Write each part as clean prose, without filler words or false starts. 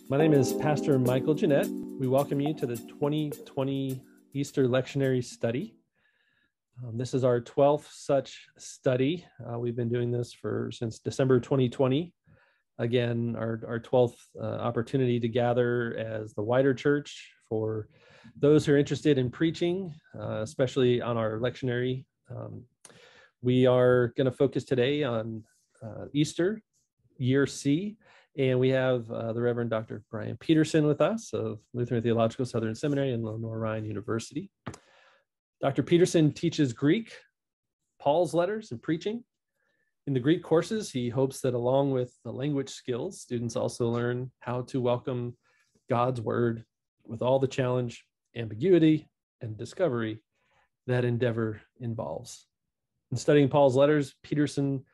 My name is Pastor Michael Jeanette. We welcome you to the 2020 Easter Lectionary Study. This is our 12th such study. We've been doing this since December 2020. Again, our 12th opportunity to gather as the wider church for those who are interested in preaching, especially on our lectionary. We are going to focus today on Easter, Year C, and we have the Reverend Dr. Brian Peterson with us of Lutheran Theological Southern Seminary and Lenore-Ryan University. Dr. Peterson teaches Greek, Paul's letters, and preaching. In the Greek courses, he hopes that along with the language skills, students also learn how to welcome God's word with all the challenge, ambiguity, and discovery that endeavor involves. In studying Paul's letters, Peterson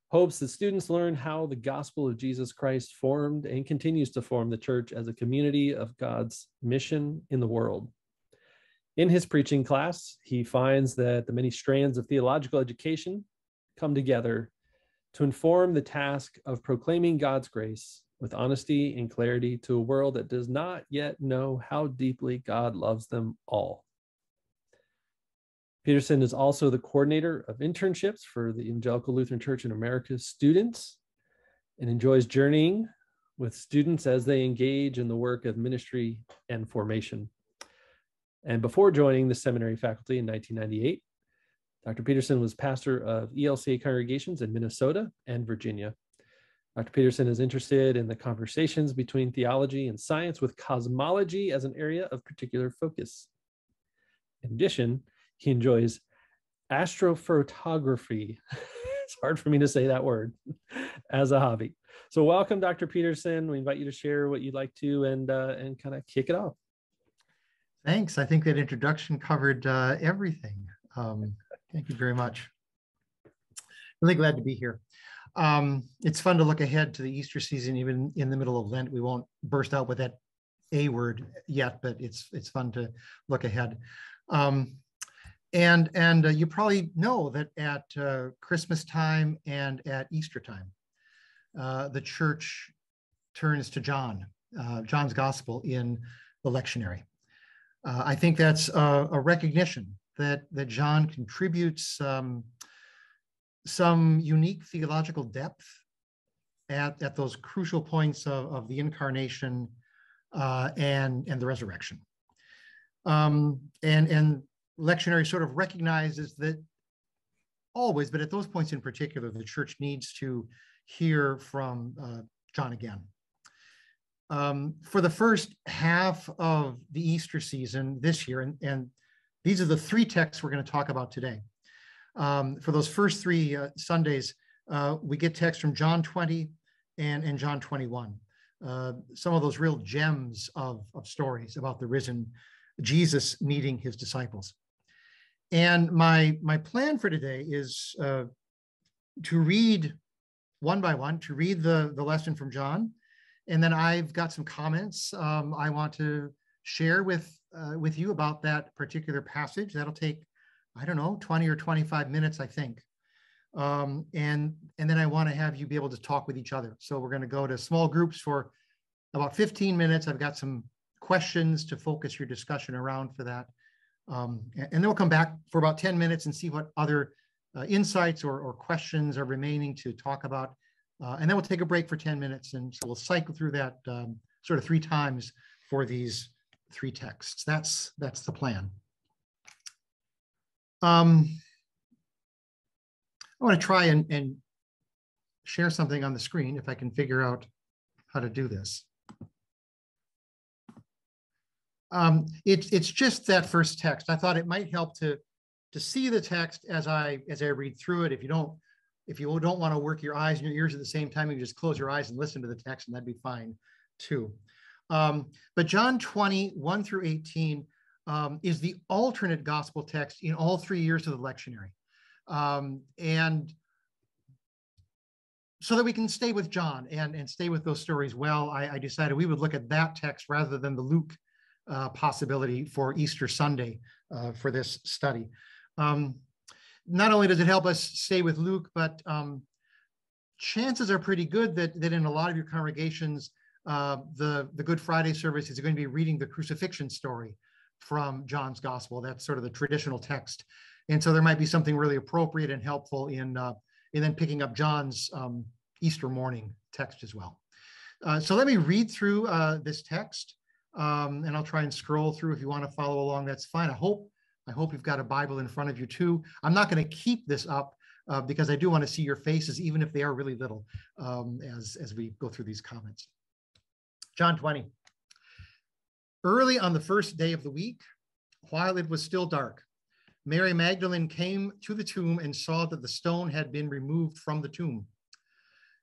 hopes that students learn how the gospel of Jesus Christ formed and continues to form the church as a community of God's mission in the world. In his preaching class, he finds that the many strands of theological education come together to inform the task of proclaiming God's grace with honesty and clarity to a world that does not yet know how deeply God loves them all. Peterson is also the coordinator of internships for the Evangelical Lutheran Church in America's students and enjoys journeying with students as they engage in the work of ministry and formation. And before joining the seminary faculty in 1998, Dr. Peterson was pastor of ELCA congregations in Minnesota and Virginia. Dr. Peterson is interested in the conversations between theology and science, with cosmology as an area of particular focus. In addition, he enjoys astrophotography. It's hard for me to say that word, as a hobby. So welcome, Dr. Peterson. We invite you to share what you'd like to and kind of kick it off. Thanks. I think that introduction covered everything. Thank you very much. Really glad to be here. It's fun to look ahead to the Easter season, even in the middle of Lent. We won't burst out with that A word yet, but it's fun to look ahead. And you probably know that at Christmas time and at Easter time, the church turns to John's gospel in the lectionary. I think that's a recognition that John contributes some unique theological depth at those crucial points of the incarnation and the resurrection. And lectionary sort of recognizes that always, but at those points in particular, the church needs to hear from John again. For the first half of the Easter season this year, and these are the three texts we're going to talk about today. For those first three Sundays, we get texts from John 20 and John 21. Some of those real gems of stories about the risen Jesus meeting his disciples. And my plan for today is to read one by one, to read the lesson from John. And then I've got some comments I want to share with you about that particular passage. That'll take, I don't know, 20 or 25 minutes, I think. And then I want to have you be able to talk with each other. So we're going to go to small groups for about 15 minutes. I've got some questions to focus your discussion around for that. And then we'll come back for about 10 minutes and see what other insights or questions are remaining to talk about. And then we'll take a break for 10 minutes. And so we'll cycle through that sort of three times for these three texts. That's the plan. I want to try and share something on the screen if I can figure out how to do this. It's just that first text. I thought it might help to see the text as I read through it. If you don't want to work your eyes and your ears at the same time, you can just close your eyes and listen to the text, and that'd be fine too. But John 20, 1 through 18 is the alternate gospel text in all 3 years of the lectionary. And so that we can stay with John and stay with those stories well, I decided we would look at that text rather than the Luke possibility for Easter Sunday for this study. Not only does it help us stay with Luke, but chances are pretty good that in a lot of your congregations, the Good Friday service is going to be reading the crucifixion story from John's Gospel. That's sort of the traditional text. And so there might be something really appropriate and helpful in then picking up John's Easter morning text as well. So let me read through this text, and I'll try and scroll through. If you want to follow along, that's fine. I hope you've got a Bible in front of you too. I'm not going to keep this up because I do want to see your faces, even if they are really little, as we go through these comments. John 20. Early on the first day of the week, while it was still dark, Mary Magdalene came to the tomb and saw that the stone had been removed from the tomb.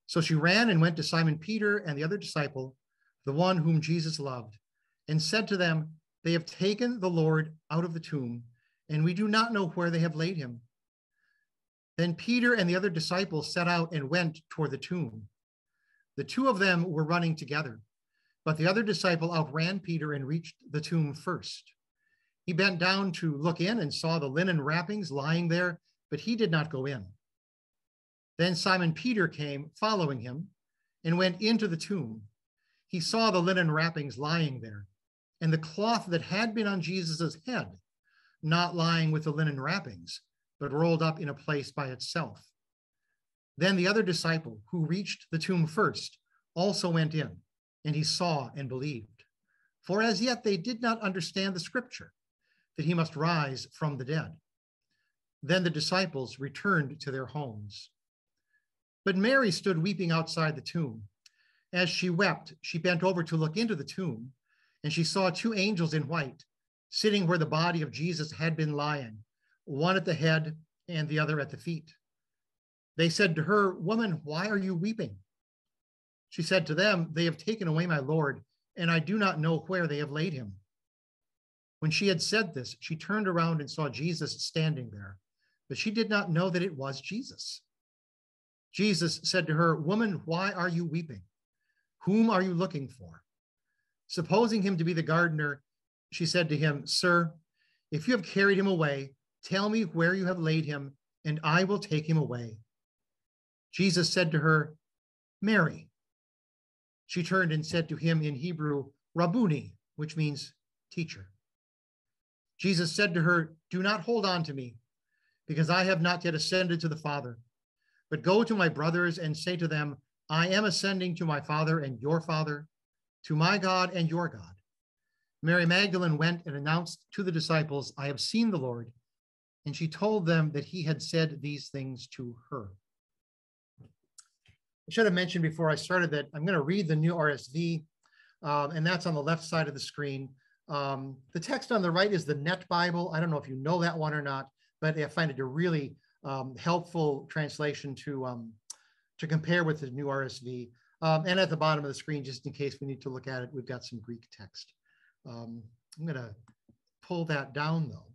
So she ran and went to Simon Peter and the other disciple, the one whom Jesus loved, and said to them, "They have taken the Lord out of the tomb, and we do not know where they have laid him." Then Peter and the other disciple set out and went toward the tomb. The two of them were running together, but the other disciple outran Peter and reached the tomb first. He bent down to look in and saw the linen wrappings lying there, but he did not go in. Then Simon Peter came, following him, and went into the tomb. He saw the linen wrappings lying there, and the cloth that had been on Jesus' head, not lying with the linen wrappings, but rolled up in a place by itself. Then the other disciple, who reached the tomb first, also went in, and he saw and believed. For as yet they did not understand the scripture, that he must rise from the dead. Then the disciples returned to their homes. But Mary stood weeping outside the tomb. As she wept, she bent over to look into the tomb, and she saw two angels in white, sitting where the body of Jesus had been lying, one at the head and the other at the feet. They said to her, "Woman, why are you weeping?" She said to them, "They have taken away my Lord, and I do not know where they have laid him." When she had said this, she turned around and saw Jesus standing there, but she did not know that it was Jesus. Jesus said to her, "Woman, why are you weeping? Whom are you looking for?" Supposing him to be the gardener, she said to him, "Sir, if you have carried him away, tell me where you have laid him, and I will take him away." Jesus said to her, "Mary." She turned and said to him in Hebrew, "Rabboni," which means teacher. Jesus said to her, "Do not hold on to me, because I have not yet ascended to the Father. But go to my brothers and say to them, I am ascending to my Father and your Father, to my God and your God." Mary Magdalene went and announced to the disciples, "I have seen the Lord." And she told them that he had said these things to her. I should have mentioned before I started that I'm going to read the new RSV, and that's on the left side of the screen. The text on the right is the Net Bible. I don't know if you know that one or not, but I find it a really helpful translation to compare with the new RSV. And at the bottom of the screen, just in case we need to look at it, we've got some Greek text. I'm going to pull that down though.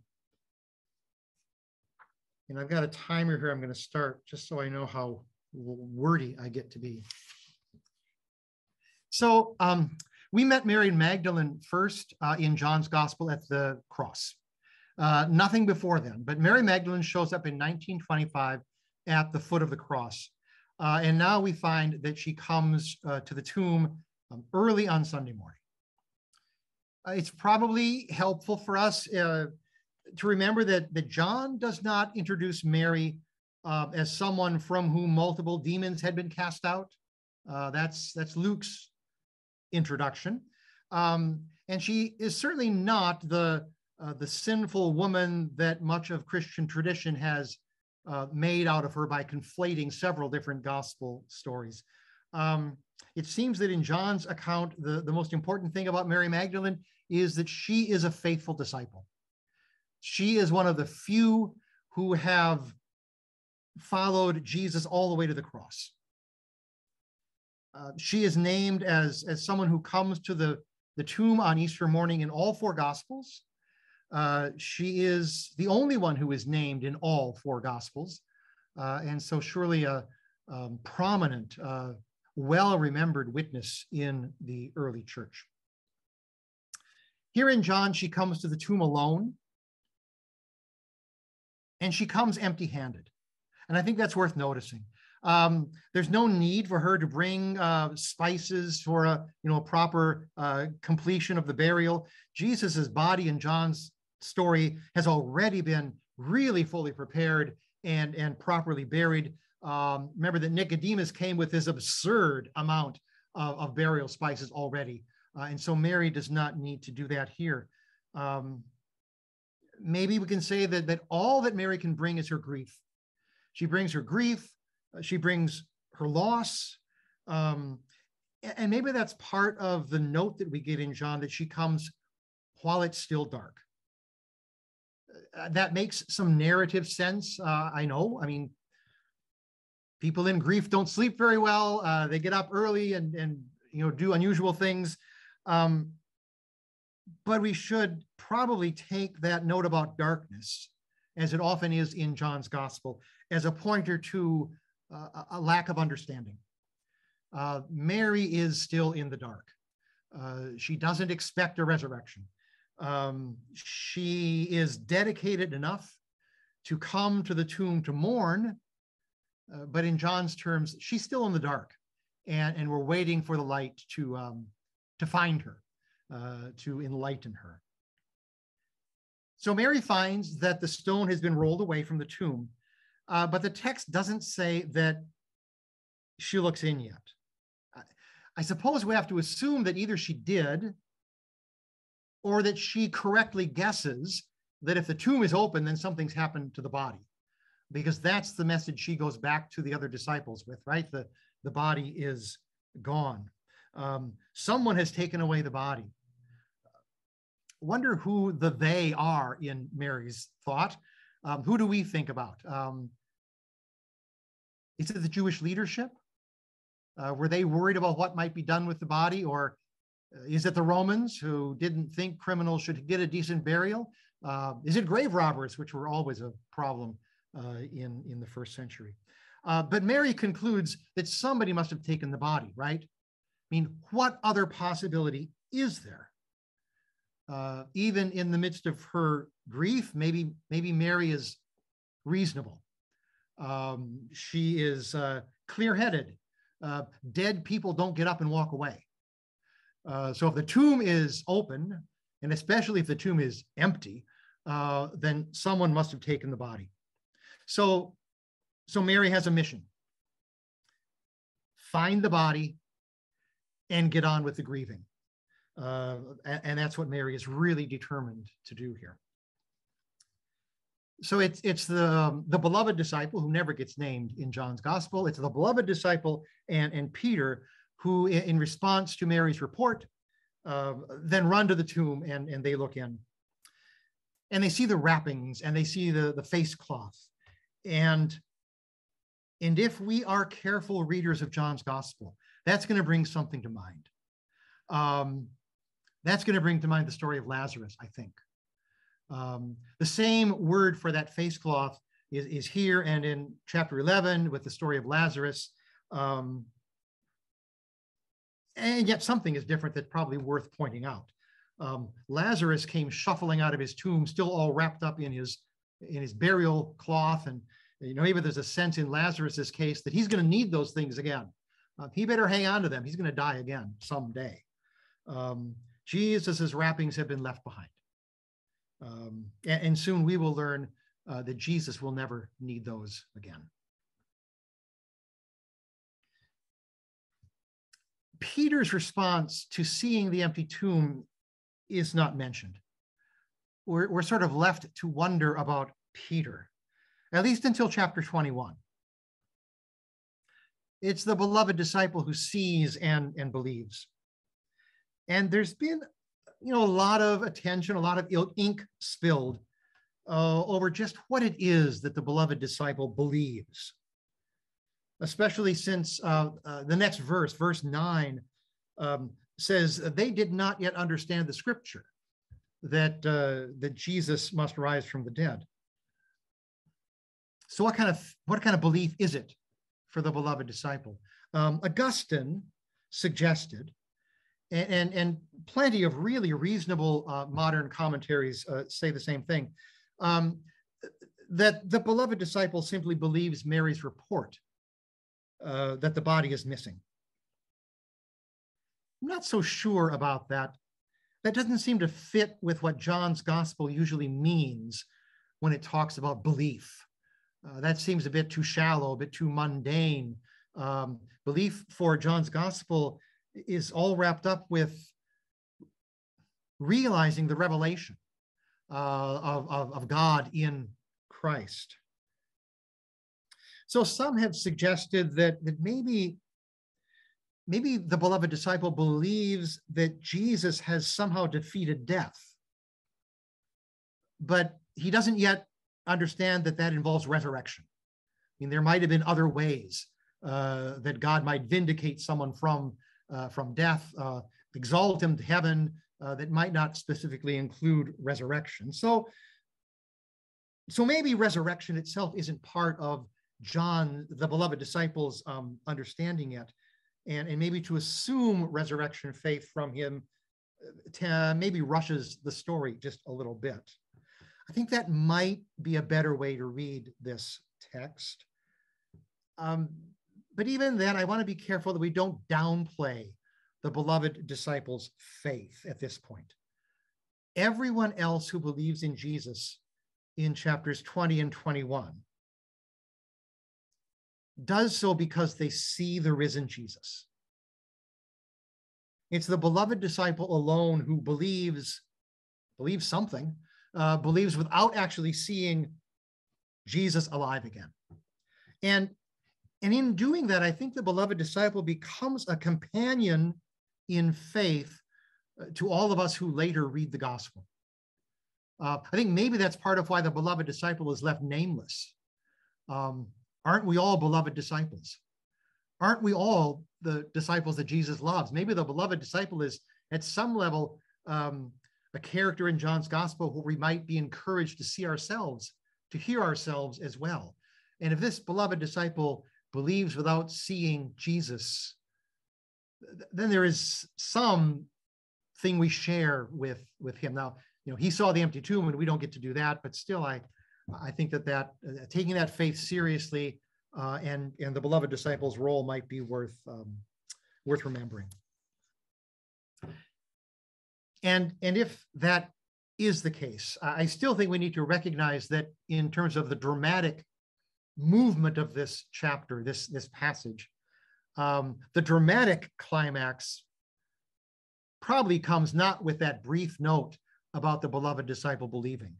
And I've got a timer here I'm going to start just so I know how wordy I get to be. So we met Mary Magdalene first in John's Gospel at the cross. Nothing before then, but Mary Magdalene shows up in 1925 at the foot of the cross. And now we find that she comes to the tomb early on Sunday morning. It's probably helpful for us to remember that John does not introduce Mary as someone from whom multiple demons had been cast out. That's Luke's introduction. And she is certainly not the sinful woman that much of Christian tradition has made out of her by conflating several different gospel stories. It seems that in John's account, the most important thing about Mary Magdalene is that she is a faithful disciple. She is one of the few who have followed Jesus all the way to the cross. She is named as someone who comes to the tomb on Easter morning in all four Gospels. She is the only one who is named in all four Gospels. And so surely a prominent, well-remembered witness in the early church. Here in John, she comes to the tomb alone, and she comes empty-handed. And I think that's worth noticing. There's no need for her to bring spices for a proper completion of the burial. Jesus's body in John's story has already been really fully prepared and properly buried. Remember that Nicodemus came with this absurd amount of burial spices already. And so Mary does not need to do that here. Maybe we can say that all that Mary can bring is her grief. She brings her grief, she brings her loss, and maybe that's part of the note that we get in John, that she comes while it's still dark. That makes some narrative sense, I know. I mean, people in grief don't sleep very well. They get up early and do unusual things. But we should probably take that note about darkness, as it often is in John's gospel, as a pointer to a lack of understanding. Mary is still in the dark. She doesn't expect a resurrection. She is dedicated enough to come to the tomb to mourn, but in John's terms, she's still in the dark, and we're waiting for the light to find her, to enlighten her. So Mary finds that the stone has been rolled away from the tomb, but the text doesn't say that she looks in yet. I suppose we have to assume that either she did, or that she correctly guesses that if the tomb is open, then something's happened to the body, because that's the message she goes back to the other disciples with, right? The body is gone. Someone has taken away the body. Wonder who the they are in Mary's thought. Who do we think about? Is it the Jewish leadership? Were they worried about what might be done with the body? Or is it the Romans, who didn't think criminals should get a decent burial? Is it grave robbers, which were always a problem in the first century? But Mary concludes that somebody must have taken the body, right? I mean, what other possibility is there? Even in the midst of her grief, maybe Mary is reasonable. She is clear-headed. Dead people don't get up and walk away. So if the tomb is open, and especially if the tomb is empty, then someone must have taken the body. So Mary has a mission. Find the body and get on with the grieving. And that's what Mary is really determined to do here. So it's the beloved disciple, who never gets named in John's gospel. It's the beloved disciple and Peter, who in response to Mary's report, then run to the tomb and they look in. And they see the wrappings and they see the face cloth. And if we are careful readers of John's gospel, that's going to bring something to mind. That's going to bring to mind the story of Lazarus, I think. The same word for that face cloth is here and in chapter 11 with the story of Lazarus. And yet something is different that's probably worth pointing out. Lazarus came shuffling out of his tomb, still all wrapped up in his burial cloth. And maybe there's a sense in Lazarus's case that he's going to need those things again. He better hang on to them. He's going to die again someday. Jesus's wrappings have been left behind. And soon we will learn that Jesus will never need those again. Peter's response to seeing the empty tomb is not mentioned. We're sort of left to wonder about Peter, at least until chapter 21. It's the beloved disciple who sees and believes. And there's been, a lot of attention, a lot of ink spilled over just what it is that the beloved disciple believes. Especially since the next verse, verse 9, says they did not yet understand the scripture that Jesus must rise from the dead. So what kind of belief is it for the beloved disciple? Augustine suggested, and plenty of really reasonable modern commentaries say the same thing, that the beloved disciple simply believes Mary's report that the body is missing. I'm not so sure about that. That doesn't seem to fit with what John's gospel usually means when it talks about belief. That seems a bit too shallow, a bit too mundane. Belief for John's gospel is all wrapped up with realizing the revelation of God in Christ. So some have suggested that maybe the beloved disciple believes that Jesus has somehow defeated death, but he doesn't yet understand that that involves resurrection. I mean, there might have been other ways that God might vindicate someone from death, exalt him to heaven, that might not specifically include resurrection. So maybe resurrection itself isn't part of John, the beloved disciple's understanding yet. And maybe to assume resurrection faith from him maybe rushes the story just a little bit. I think that might be a better way to read this text. But even then, I want to be careful that we don't downplay the beloved disciples' faith at this point. Everyone else who believes in Jesus in chapters 20 and 21 does so because they see the risen Jesus. It's the beloved disciple alone who believes something, believes without actually seeing Jesus alive again. And in doing that, I think the beloved disciple becomes a companion in faith to all of us who later read the gospel. I think maybe that's part of why the beloved disciple is left nameless. Aren't we all beloved disciples? Aren't we all the disciples that Jesus loves? Maybe the beloved disciple is at some level a character in John's gospel where we might be encouraged to see ourselves, to hear ourselves as well. And if this beloved disciple believes without seeing Jesus, then there is some thing we share with him. Now, he saw the empty tomb and we don't get to do that, but still I think that taking that faith seriously and the beloved disciple's role might be worth remembering. And if that is the case, I still think we need to recognize that in terms of the dramatic movement of this chapter, this passage, the dramatic climax probably comes not with that brief note about the beloved disciple believing.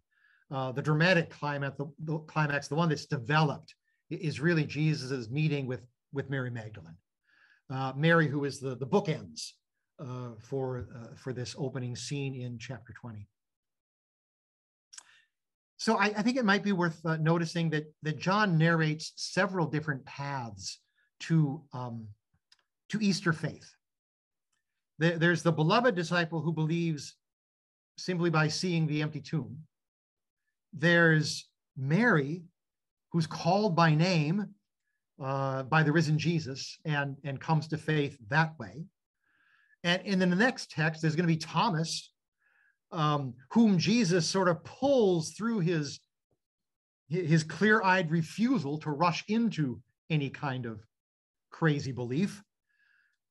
The dramatic climax, the one that's developed, is really Jesus's meeting with Mary Magdalene. Mary, who is the bookends for this opening scene in chapter 20. So I think it might be worth noticing that John narrates several different paths to Easter faith. There's the beloved disciple who believes simply by seeing the empty tomb. There's Mary, who's called by name by the risen Jesus and comes to faith that way. And in the next text, there's going to be Thomas, whom Jesus sort of pulls through his clear-eyed refusal to rush into any kind of crazy belief.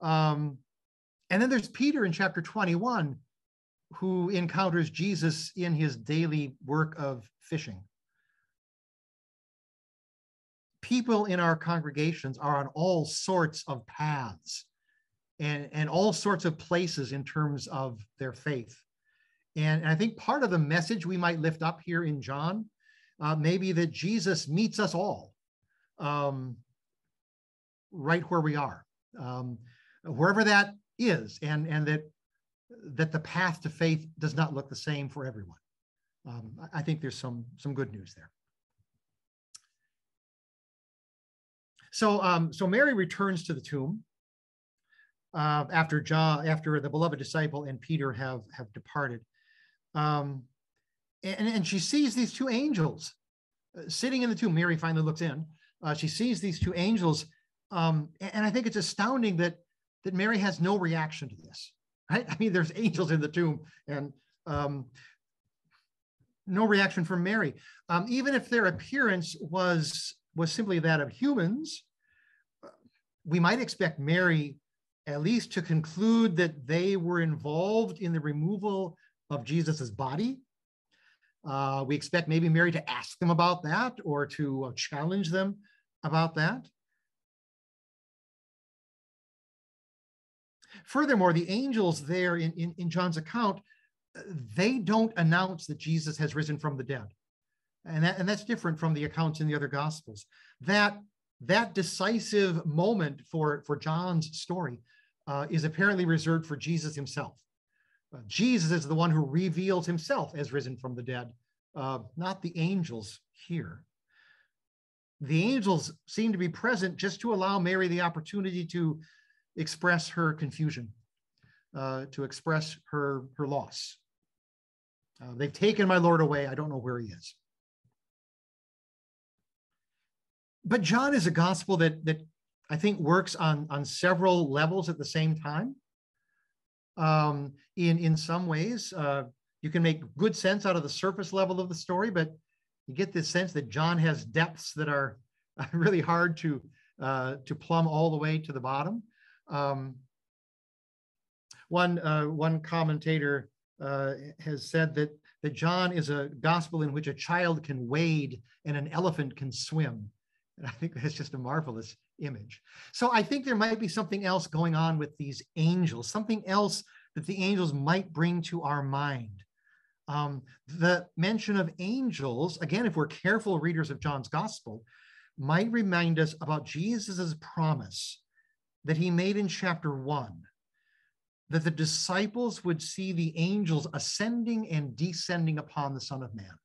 And then there's Peter in chapter 21, who encounters Jesus in his daily work of fishing. People in our congregations are on all sorts of paths and all sorts of places in terms of their faith. And I think part of the message we might lift up here in John may be that Jesus meets us all right where we are, wherever that is, and that the path to faith does not look the same for everyone. I think there's some good news there. So Mary returns to the tomb after the beloved disciple and Peter have departed. And she sees these two angels sitting in the tomb. Mary finally looks in. She sees these two angels. And I think it's astounding that Mary has no reaction to this, right? I mean, there's angels in the tomb and no reaction from Mary. Even if their appearance was simply that of humans, we might expect Mary at least to conclude that they were involved in the removal of Jesus's body. We expect maybe Mary to ask them about that or to challenge them about that. Furthermore, the angels there in John's account, they don't announce that Jesus has risen from the dead. And that's different from the accounts in the other Gospels. That decisive moment for John's story is apparently reserved for Jesus himself. Jesus is the one who reveals himself as risen from the dead, not the angels here. The angels seem to be present just to allow Mary the opportunity to express her confusion, to express her loss. They've taken my Lord away. I don't know where he is. But John is a gospel that I think works on several levels at the same time. In some ways, you can make good sense out of the surface level of the story, but you get this sense that John has depths that are really hard to plumb all the way to the bottom. One commentator has said that John is a gospel in which a child can wade and an elephant can swim. And I think that's just a marvelous image. So I think there might be something else going on with these angels, something else that the angels might bring to our mind. The mention of angels, again, if we're careful readers of John's gospel, might remind us about Jesus's promise that he made in chapter 1, that the disciples would see the angels ascending and descending upon the Son of Man.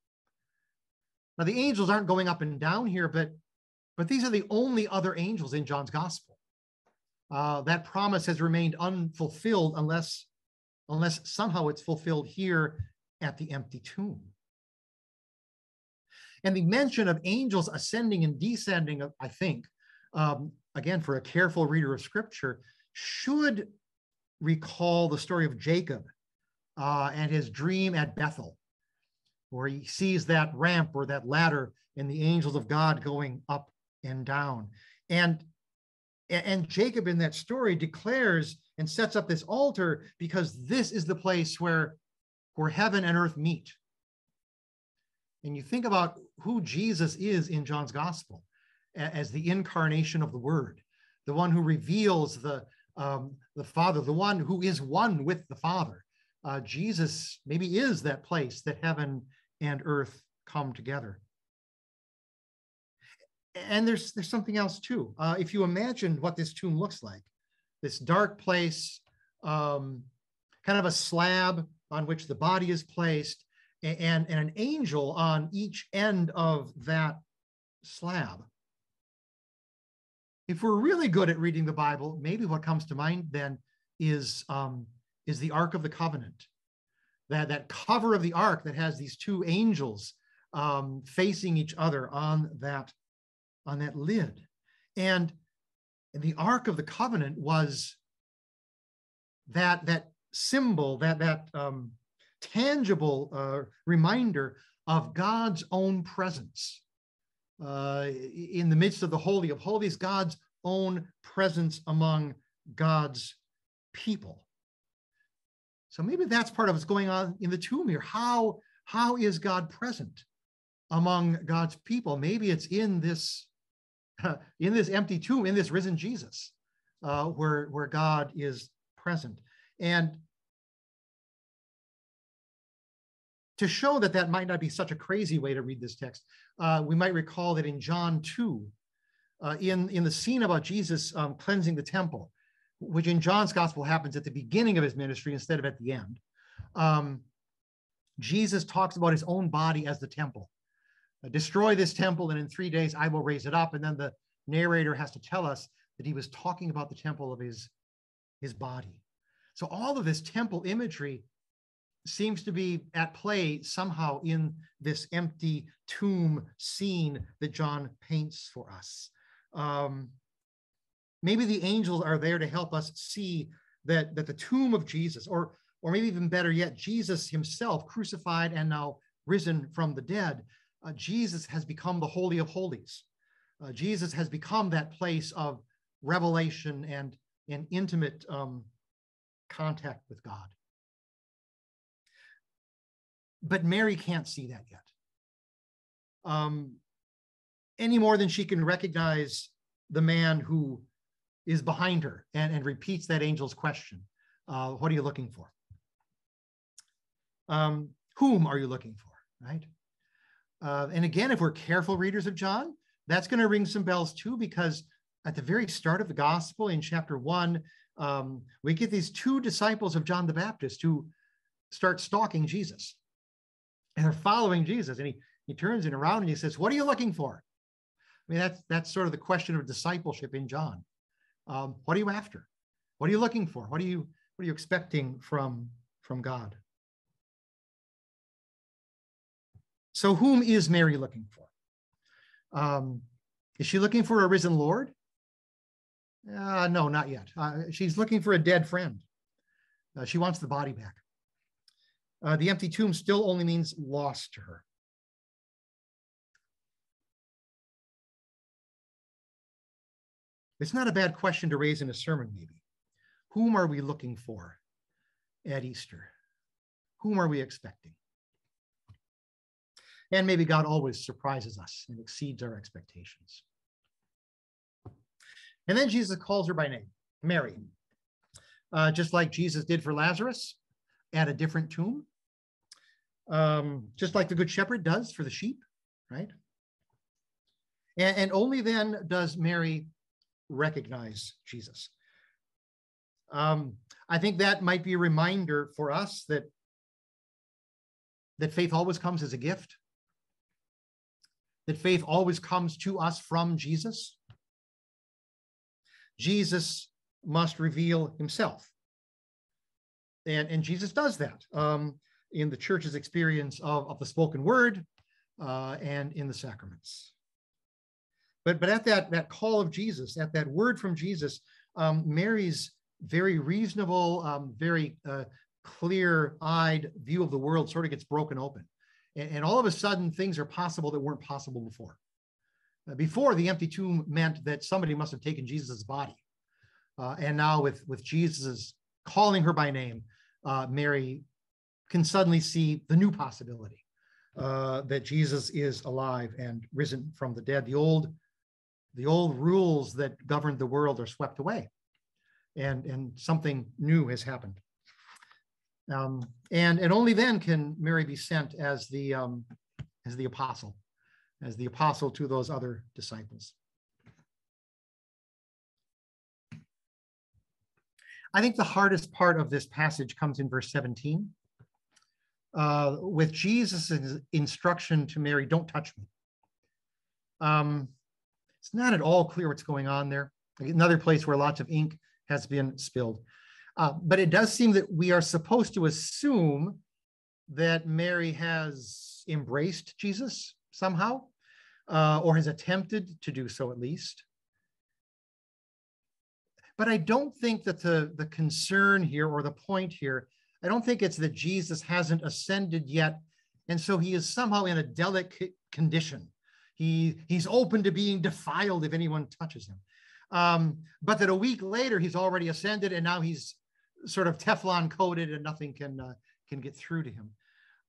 Now, the angels aren't going up and down here, but these are the only other angels in John's gospel. That promise has remained unfulfilled unless somehow it's fulfilled here at the empty tomb. And the mention of angels ascending and descending, I think, again, for a careful reader of Scripture, should recall the story of Jacob and his dream at Bethel, where he sees that ramp or that ladder and the angels of God going up and down. And Jacob in that story declares and sets up this altar because this is the place where heaven and earth meet. And you think about who Jesus is in John's gospel as the incarnation of the Word, the one who reveals the Father, the one who is one with the Father. Jesus maybe is that place that heaven and earth come together. And there's something else too. If you imagine what this tomb looks like, this dark place, kind of a slab on which the body is placed, and an angel on each end of that slab. If we're really good at reading the Bible, maybe what comes to mind then is the Ark of the Covenant. That cover of the Ark that has these two angels facing each other on that lid. And the Ark of the Covenant was that symbol, that tangible reminder of God's own presence in the midst of the Holy of Holies, God's own presence among God's people. So maybe that's part of what's going on in the tomb here. How is God present among God's people? Maybe it's in this empty tomb, in this risen Jesus, where God is present. And to show that might not be such a crazy way to read this text, we might recall that in John 2, in the scene about Jesus cleansing the temple, which in John's gospel happens at the beginning of his ministry instead of at the end, Jesus talks about his own body as the temple. Destroy this temple, and in 3 days I will raise it up. And then the narrator has to tell us that he was talking about the temple of his body. So all of this temple imagery seems to be at play somehow in this empty tomb scene that John paints for us. Maybe the angels are there to help us see that the tomb of Jesus, or maybe even better yet, Jesus himself, crucified and now risen from the dead, Jesus has become the Holy of Holies. Jesus has become that place of revelation and an intimate contact with God. But Mary can't see that yet. Any more than she can recognize the man who is behind her and repeats that angel's question. What are you looking for? Whom are you looking for, right? And again, if we're careful readers of John, that's going to ring some bells too, because at the very start of the gospel in chapter 1, we get these two disciples of John the Baptist who start stalking Jesus. And they're following Jesus. And he turns it around and he says, what are you looking for? I mean, that's sort of the question of discipleship in John. What are you after? What are you looking for? What are you expecting from God? So whom is Mary looking for? Is she looking for a risen Lord? No, not yet. She's looking for a dead friend. She wants the body back. The empty tomb still only means lost to her. It's not a bad question to raise in a sermon, maybe. Whom are we looking for at Easter? Whom are we expecting? And maybe God always surprises us and exceeds our expectations. And then Jesus calls her by name, Mary. Just like Jesus did for Lazarus at a different tomb. Just like the Good Shepherd does for the sheep, right? And only then does Mary recognize Jesus. I think that might be a reminder for us that faith always comes as a gift, that faith always comes to us from Jesus. Jesus must reveal himself. And Jesus does that in the church's experience of the spoken word and in the sacraments. But at that call of Jesus, at that word from Jesus, Mary's very reasonable, very clear-eyed view of the world sort of gets broken open. And all of a sudden, things are possible that weren't possible before. Before, the empty tomb meant that somebody must have taken Jesus' body. And now with Jesus calling her by name, Mary can suddenly see the new possibility, that Jesus is alive and risen from the dead. The old rules that governed the world are swept away, and something new has happened. And only then can Mary be sent as the apostle to those other disciples. I think the hardest part of this passage comes in verse 17, with Jesus' instruction to Mary, don't touch me. It's not at all clear what's going on there. Another place where lots of ink has been spilled. But it does seem that we are supposed to assume that Mary has embraced Jesus somehow, or has attempted to do so at least. But I don't think that the concern here, or the point here, I don't think it's that Jesus hasn't ascended yet, and so he is somehow in a delicate condition. He's open to being defiled if anyone touches him. But that a week later, he's already ascended, and now he's sort of Teflon coated and nothing can get through to him.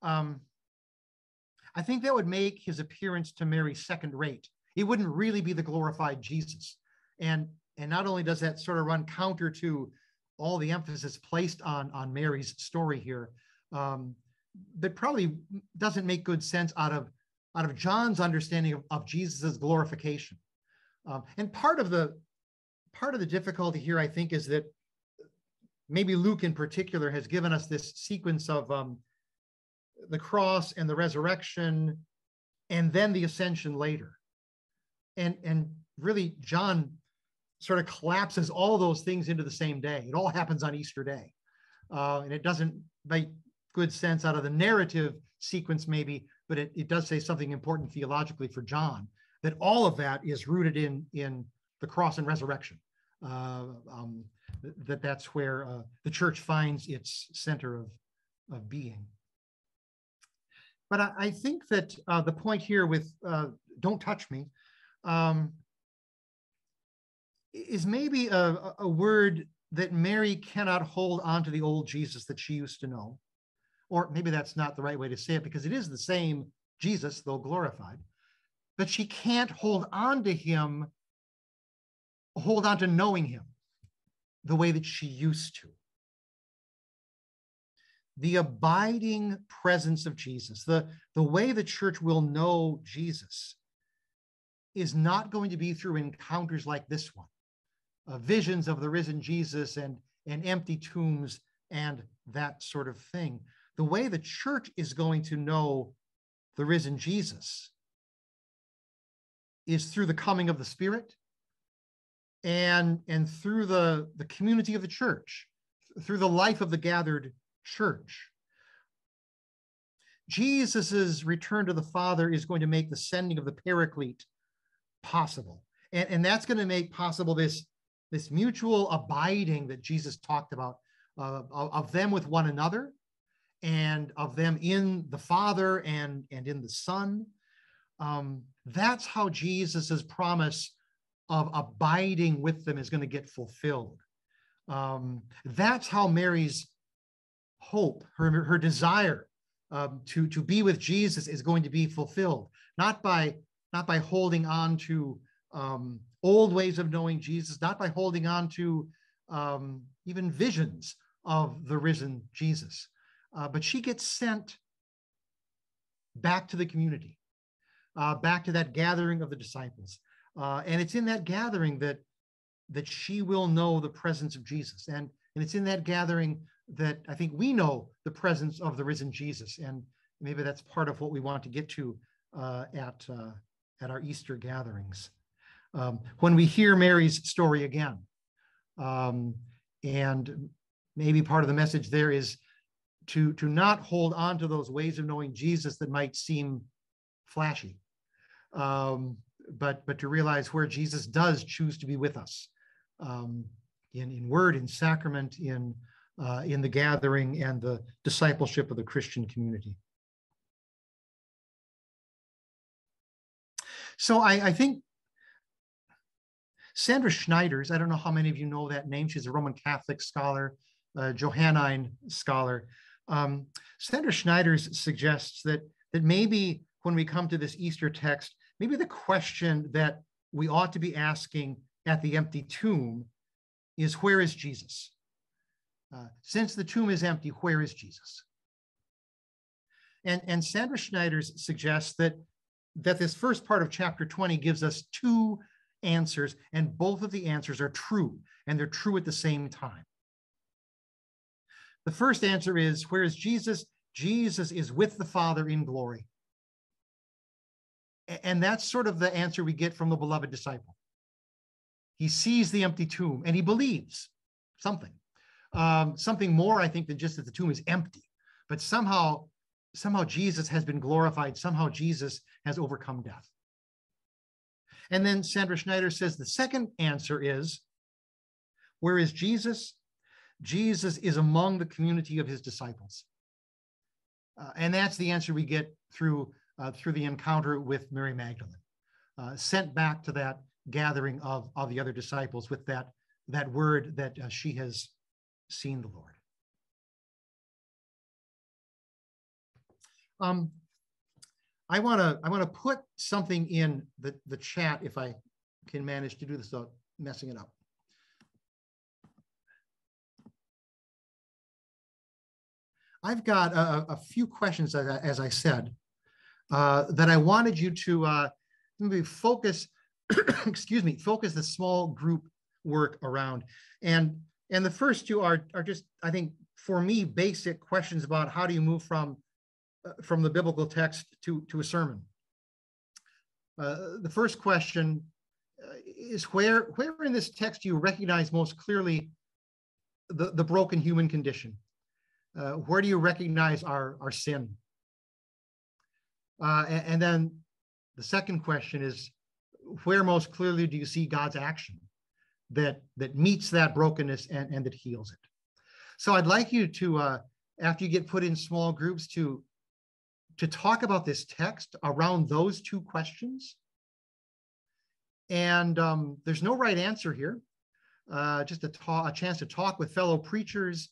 I think that would make his appearance to Mary second rate. He wouldn't really be the glorified Jesus. And not only does that sort of run counter to all the emphasis placed on Mary's story here, but probably doesn't make good sense out of John's understanding of Jesus's glorification. And part of the difficulty here, I think, is that maybe Luke in particular has given us this sequence of the cross and the resurrection, and then the ascension later. And really, John sort of collapses all those things into the same day. It all happens on Easter Day. And it doesn't make good sense out of the narrative sequence maybe, but it does say something important theologically for John, that all of that is rooted in the cross and resurrection. That's where the church finds its center of being. But I think that the point here with don't touch me is maybe a word that Mary cannot hold on to the old Jesus that she used to know. Or maybe that's not the right way to say it, because it is the same Jesus, though glorified. But she can't hold on to him, hold on to knowing him the way that she used to. The abiding presence of Jesus, the way the church will know Jesus, is not going to be through encounters like this one, visions of the risen Jesus and empty tombs and that sort of thing. The way the church is going to know the risen Jesus is through the coming of the Spirit and through the community of the church, through the life of the gathered church. Jesus's return to the Father is going to make the sending of the Paraclete possible. And that's going to make possible this mutual abiding that Jesus talked about, of them with one another, and of them in the Father and in the Son. That's how Jesus's promise of abiding with them is going to get fulfilled. That's how Mary's hope, her desire to be with Jesus is going to be fulfilled, not by holding on to old ways of knowing Jesus, not by holding on to even visions of the risen Jesus, but she gets sent back to the community, back to that gathering of the disciples, and it's in that gathering that she will know the presence of Jesus, and it's in that gathering that I think we know the presence of the risen Jesus, and maybe that's part of what we want to get to at our Easter gatherings. When we hear Mary's story again, and maybe part of the message there is to not hold on to those ways of knowing Jesus that might seem flashy, but to realize where Jesus does choose to be with us, in word, in sacrament, in the gathering and the discipleship of the Christian community. So I think Sandra Schneider's, I don't know how many of you know that name. She's a Roman Catholic scholar, Johannine scholar. Sandra Schneider's suggests that maybe when we come to this Easter text, maybe the question that we ought to be asking at the empty tomb is, where is Jesus? Since the tomb is empty, where is Jesus? And Sandra Schneider's suggests that this first part of chapter 20 gives us two answers, and both of the answers are true, and they're true at the same time. The first answer is, where is Jesus? Jesus is with the Father in glory. And that's sort of the answer we get from the beloved disciple. He sees the empty tomb and he believes something. Something more, I think, than just that the tomb is empty, but somehow Jesus has been glorified. Somehow Jesus has overcome death. And then Sandra Schneider says the second answer is, where is Jesus? Jesus is among the community of his disciples. And that's the answer we get through the encounter with Mary Magdalene, sent back to that gathering of the other disciples with that word that she has seen the Lord. I want to put something in the chat, if I can manage to do this without messing it up. I've got a few questions, as I said, that I wanted you to maybe focus, excuse me, focus the small group work around. And the first two are just, I think, for me, basic questions about how do you move from the biblical text to a sermon. The first question is, where in this text do you recognize most clearly the broken human condition? Where do you recognize our sin? And then the second question is, where most clearly do you see God's action that meets that brokenness and that heals it? So I'd like you to, after you get put in small groups, to talk about this text around those two questions. And there's no right answer here. just a chance to talk with fellow preachers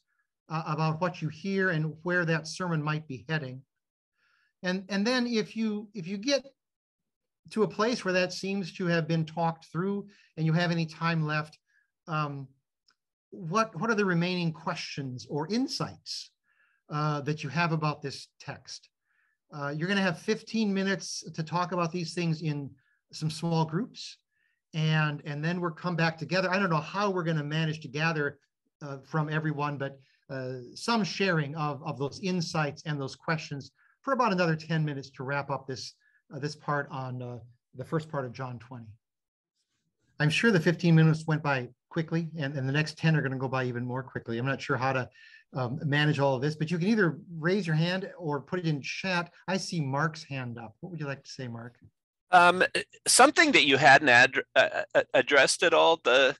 about what you hear and where that sermon might be heading. And then if you get to a place where that seems to have been talked through and you have any time left, what are the remaining questions or insights that you have about this text? You're going to have 15 minutes to talk about these things in some small groups, and then we'll come back together. I don't know how we're going to manage to gather from everyone, but some sharing of those insights and those questions for about another 10 minutes to wrap up this part on the first part of John 20. I'm sure the 15 minutes went by quickly, and the next 10 are going to go by even more quickly. I'm not sure how to manage all of this, but you can either raise your hand or put it in chat. I see Mark's hand up. What would you like to say, Mark? Something that you hadn't addressed at all, the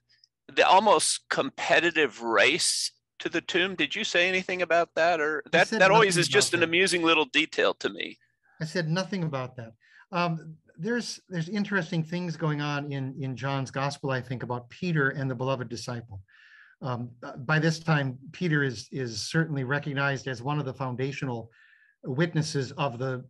almost competitive race to the tomb. Did you say anything about that? Or that always is just an amusing little detail to me. I said nothing about that. There's interesting things going on in John's gospel, I think, about Peter and the beloved disciple. By this time, Peter is certainly recognized as one of the foundational witnesses of the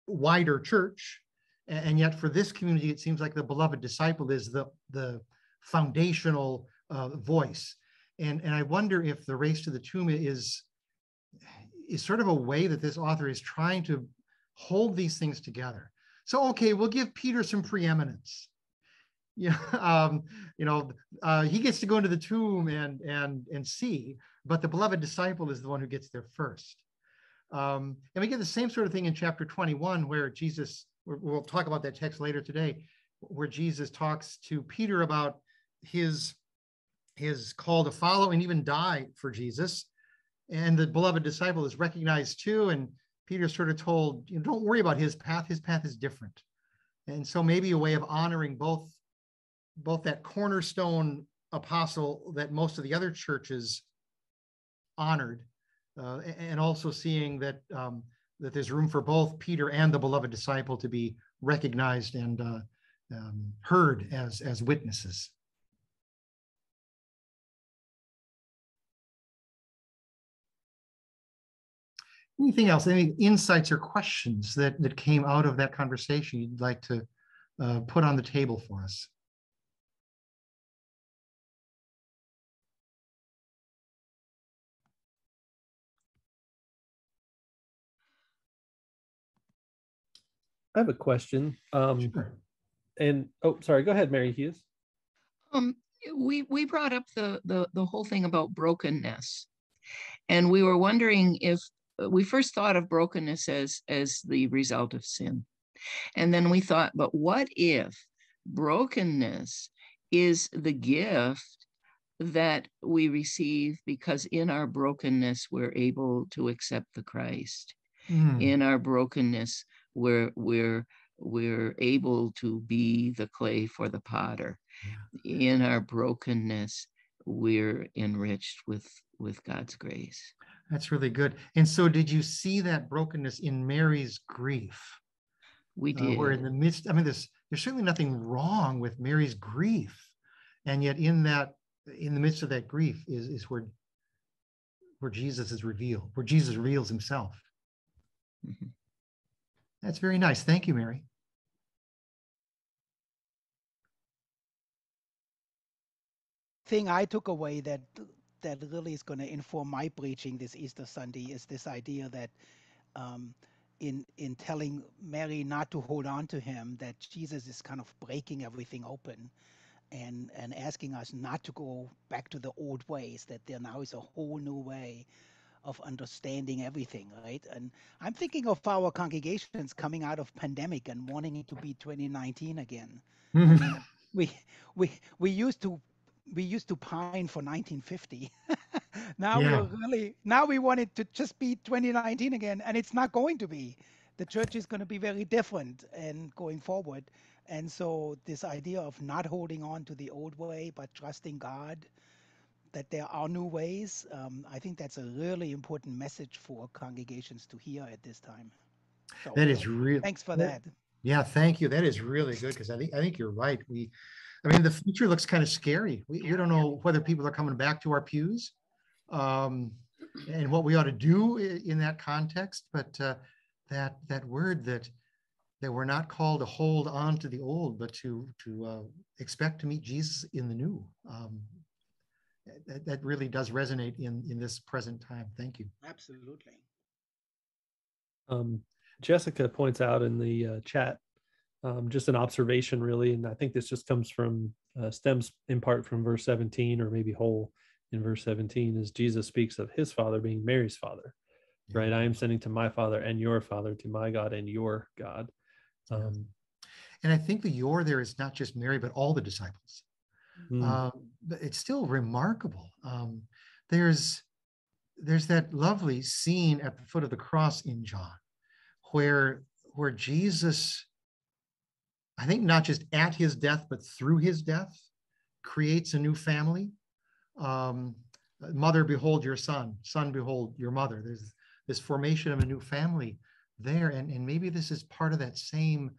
wider church. And yet for this community, it seems like the beloved disciple is the foundational voice. And I wonder if the race to the tomb is sort of a way that this author is trying to hold these things together. So, okay, we'll give Peter some preeminence. He gets to go into the tomb and see, but the beloved disciple is the one who gets there first. And we get the same sort of thing in chapter 21, where Jesus, we'll talk about that text later today, where Jesus talks to Peter about his call to follow and even die for Jesus. And the beloved disciple is recognized too. And Peter's sort of told, don't worry about his path. His path is different. And so maybe a way of honoring both that cornerstone apostle that most of the other churches honored, and also seeing that there's room for both Peter and the beloved disciple to be recognized and heard as witnesses. Anything else? Any insights or questions that came out of that conversation you'd like to put on the table for us? I have a question. Sure. And sorry, go ahead, Mary Hughes. We brought up the whole thing about brokenness, and we were wondering if we first thought of brokenness as the result of sin, and then we thought, but what if brokenness is the gift that we receive because in our brokenness we're able to accept the Christ. In our brokenness we're able to be the clay for the potter. In our brokenness we're enriched with God's grace. That's really good. And so did you see that brokenness in Mary's grief? We did. Where in the midst, there's certainly nothing wrong with Mary's grief. And yet in the midst of that grief is where Jesus is revealed, where Jesus reveals himself. Mm-hmm. That's very nice. Thank you, Mary. Thing I took away that really is going to inform my preaching this Easter Sunday is this idea that in telling Mary not to hold on to him, that Jesus is kind of breaking everything open and asking us not to go back to the old ways, that there now is a whole new way of understanding everything, right? And I'm thinking of our congregations coming out of pandemic and wanting it to be 2019 again. I mean, we used to pine for 1950. Now we want it to just be 2019 again, and it's not going to be. The church is going to be very different and going forward. And so this idea of not holding on to the old way, but trusting God, that there are new ways, I think that's a really important message for congregations to hear at this time. So, that is real. Thanks for that. Yeah, thank you. That is really good, because I think you're right. I mean, the future looks kind of scary. We don't know whether people are coming back to our pews and what we ought to do in that context. But that word that we're not called to hold on to the old, but to expect to meet Jesus in the new. That really does resonate in this present time. Thank you. Absolutely. Jessica points out in the chat just an observation, really, and I think this just comes from stems in part from verse 17, or maybe whole in verse 17, is Jesus speaks of his Father being Mary's Father, right? I am sending to my Father and your Father, to my God and your God. And I think the your there is not just Mary, but all the disciples. It's still remarkable. There's that lovely scene at the foot of the cross in John, where Jesus, I think not just at his death, but through his death, creates a new family. Mother, behold your son. Son, behold your mother. There's this formation of a new family there, and maybe this is part of that same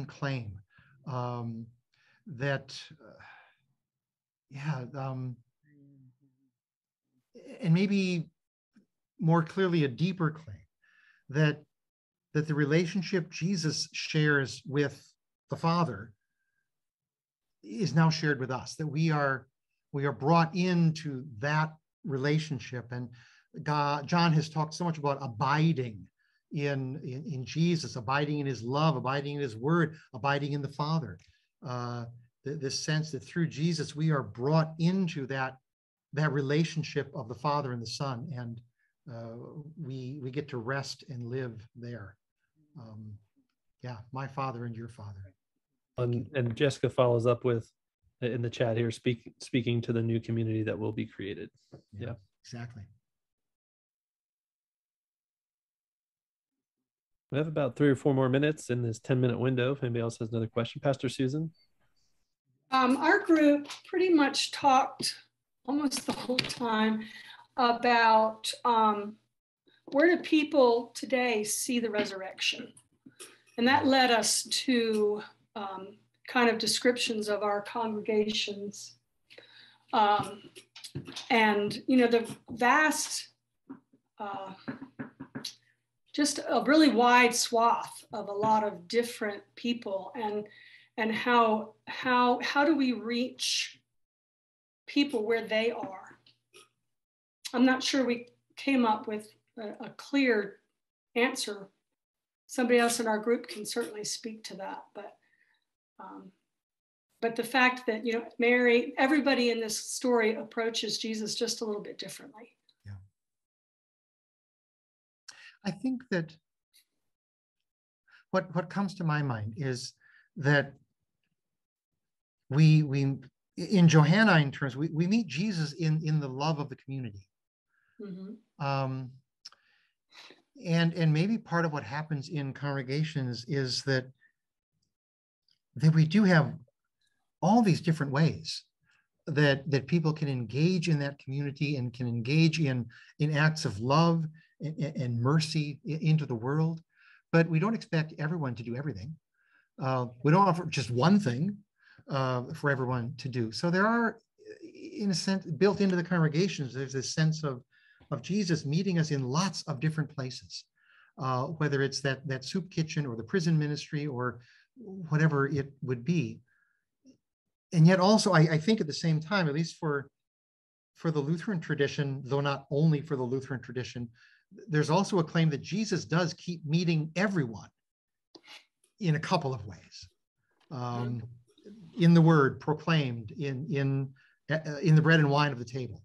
claim. And maybe more clearly a deeper claim that the relationship Jesus shares with the Father is now shared with us, that we are brought into that relationship. And John has talked so much about abiding in Jesus, abiding in his love, abiding in his word, abiding in the Father. This sense that through Jesus we are brought into that relationship of the Father and the Son, and we get to rest and live there. My Father and your Father. And Jessica follows up with, in the chat here, speaking to the new community that will be created. Yeah, exactly. We have about 3 or 4 more minutes in this 10-minute window. If anybody else has another question, Pastor Susan. Our group pretty much talked almost the whole time about where do people today see the resurrection? And that led us to kind of descriptions of our congregations. And, the vast, just a really wide swath of a lot of different people, and how do we reach people where they are? I'm not sure we came up with a clear answer. Somebody else in our group can certainly speak to that, but the fact that, Mary, everybody in this story approaches Jesus just a little bit differently. Yeah. I think that what comes to my mind is that we in Johannine terms, we meet Jesus in the love of the community. Mm-hmm. And maybe part of what happens in congregations is that we do have all these different ways that people can engage in that community and can engage in acts of love and mercy into the world. But we don't expect everyone to do everything. We don't offer just one thing for everyone to do. So there are, in a sense, built into the congregations, there's this sense of Jesus meeting us in lots of different places, whether it's that soup kitchen or the prison ministry or whatever it would be. And yet also, I think at the same time, at least for the Lutheran tradition, though not only for the Lutheran tradition, there's also a claim that Jesus does keep meeting everyone in a couple of ways. In the word proclaimed, in the bread and wine of the table.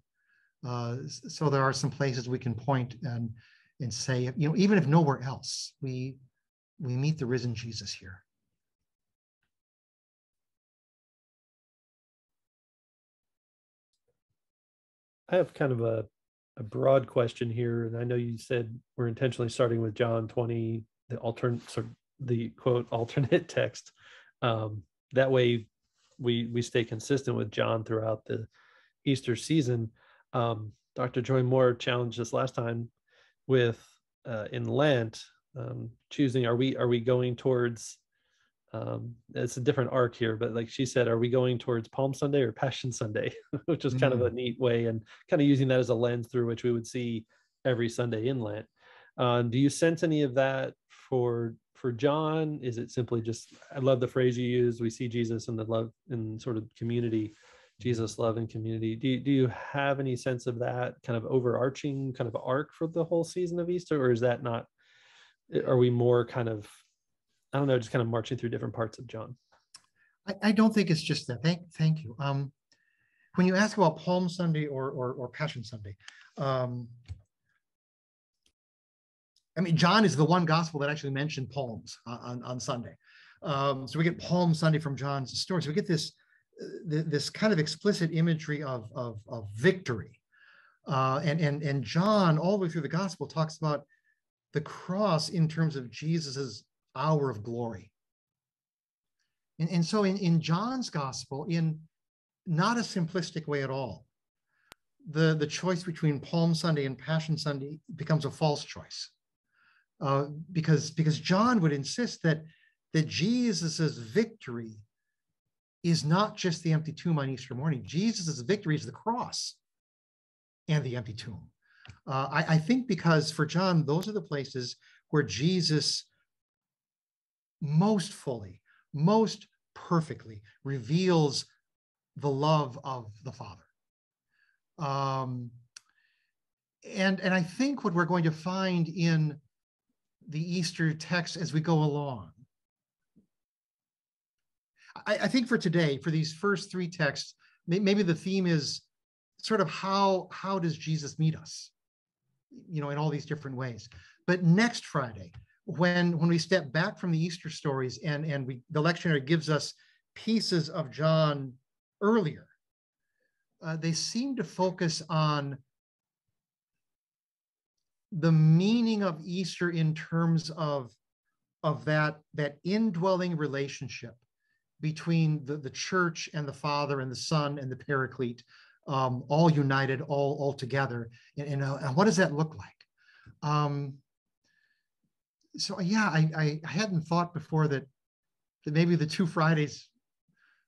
So there are some places we can point and say, even if nowhere else, we meet the risen Jesus here. I have kind of a broad question here, and I know you said we're intentionally starting with John 20, the quote alternate text. That way, we stay consistent with John throughout the Easter season. Dr. Joy Moore challenged us last time with in Lent choosing: are we going towards it's a different arc here, but like she said, are we going towards Palm Sunday or Passion Sunday? Which is kind of a neat way, and kind of using that as a lens through which we would see every Sunday in Lent. Do you sense any of that for John? Is it simply just, I love the phrase you used, we see Jesus in the love in sort of community, Jesus, love, and community. Do you have any sense of that kind of overarching kind of arc for the whole season of Easter, or is that not, are we more kind of, I don't know, just kind of marching through different parts of John? I don't think it's just that. Thank you. When you ask about Palm Sunday or Passion Sunday, I mean, John is the one gospel that actually mentioned palms on Sunday. So we get Palm Sunday from John's story. So we get this kind of explicit imagery of victory. And John, all the way through the gospel, talks about the cross in terms of Jesus's hour of glory. And so in John's gospel, in not a simplistic way at all, the choice between Palm Sunday and Passion Sunday becomes a false choice. Because John would insist that Jesus's victory is not just the empty tomb on Easter morning. Jesus's victory is the cross and the empty tomb. I think because for John, those are the places where Jesus most fully, most perfectly reveals the love of the Father. And I think what we're going to find in the Easter text as we go along, I think for today, for these first three texts, maybe the theme is sort of how does Jesus meet us, in all these different ways. But next Friday, when we step back from the Easter stories and the lectionary gives us pieces of John earlier, they seem to focus on the meaning of Easter in terms of that indwelling relationship between the church and the Father and the Son and the Paraclete, all united, all together. And what does that look like? So yeah, I hadn't thought before that maybe the two Fridays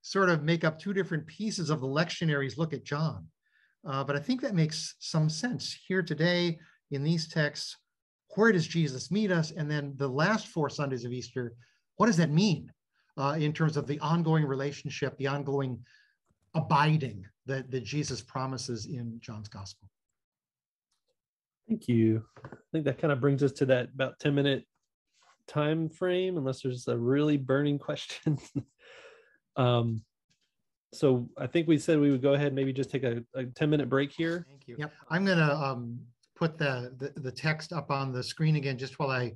sort of make up two different pieces of the lectionary's look at John. But I think that makes some sense. Here today, in these texts, where does Jesus meet us? And then the last 4 Sundays of Easter, what does that mean in terms of the ongoing relationship, the ongoing abiding that Jesus promises in John's gospel? Thank you. I think that kind of brings us to that about 10-minute time frame, unless there's a really burning question. So I think we said we would go ahead and maybe just take a 10-minute break here. Thank you. Yep. I'm going to put the text up on the screen again, just while I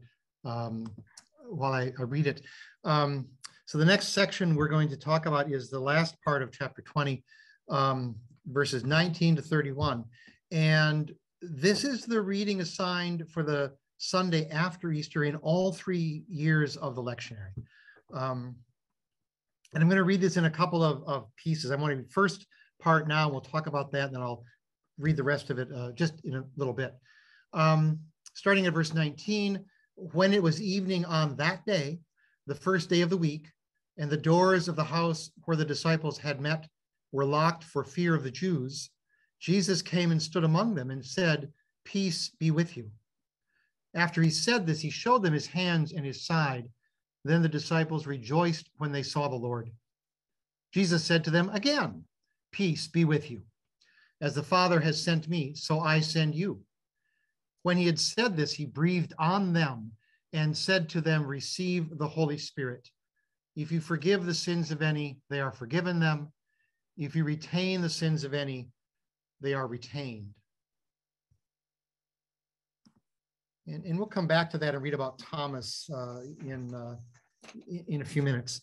read it. So the next section we're going to talk about is the last part of chapter 20, verses 19 to 31. And this is the reading assigned for the Sunday after Easter in all 3 years of the lectionary. And I'm going to read this in a couple of pieces. I want to read the first part now. We'll talk about that, and then I'll read the rest of it just in a little bit. Starting at verse 19, when it was evening on that day, the first day of the week, and the doors of the house where the disciples had met were locked for fear of the Jews, Jesus came and stood among them and said, "Peace be with you." After he said this, he showed them his hands and his side. Then the disciples rejoiced when they saw the Lord. Jesus said to them again, "Peace be with you. As the Father has sent me, so I send you." When he had said this, he breathed on them and said to them, "Receive the Holy Spirit. If you forgive the sins of any, they are forgiven them. If you retain the sins of any, they are retained." And we'll come back to that and read about Thomas in a few minutes.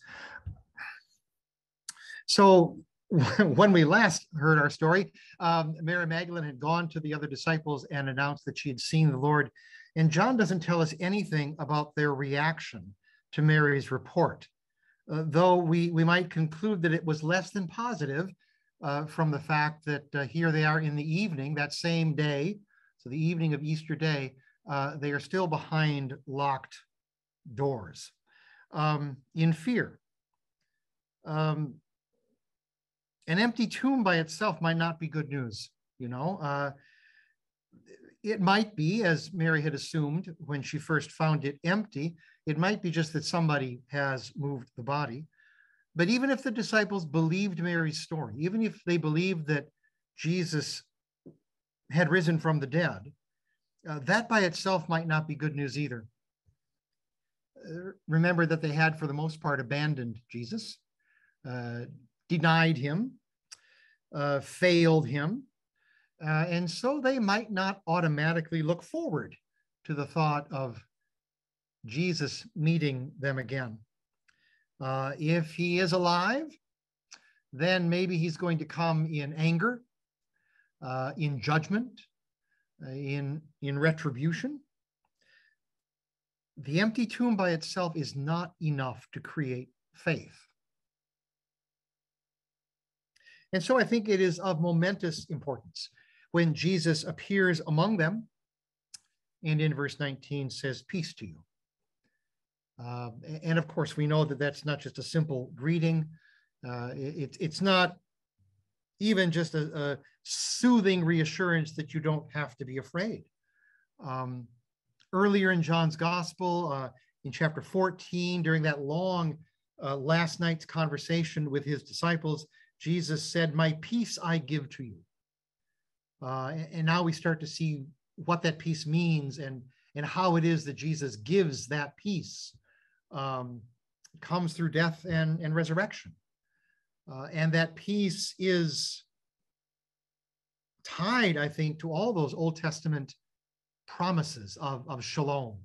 So when we last heard our story, Mary Magdalene had gone to the other disciples and announced that she had seen the Lord. And John doesn't tell us anything about their reaction to Mary's report, though we might conclude that it was less than positive from the fact that here they are in the evening, that same day, so the evening of Easter day, they are still behind locked doors. in fear. An empty tomb by itself might not be good news, you know. It might be, as Mary had assumed when she first found it empty, it might be just that somebody has moved the body. But even if the disciples believed Mary's story, even if they believed that Jesus had risen from the dead, that by itself might not be good news either. Remember that they had, for the most part, abandoned Jesus, denied him, failed him, and so they might not automatically look forward to the thought of Jesus meeting them again. If he is alive, then maybe he's going to come in anger, in judgment, in retribution. The empty tomb by itself is not enough to create faith. And so I think it is of momentous importance when Jesus appears among them and in verse 19 says, "Peace to you." And of course, we know that that's not just a simple greeting. It's not even just a soothing reassurance that you don't have to be afraid. Earlier in John's Gospel, in chapter 14, during that long last night's conversation with his disciples, Jesus said, "My peace I give to you." And now we start to see what that peace means and how it is that Jesus gives that peace. Comes through death and resurrection. And that peace is tied, I think, to all those Old Testament promises of shalom.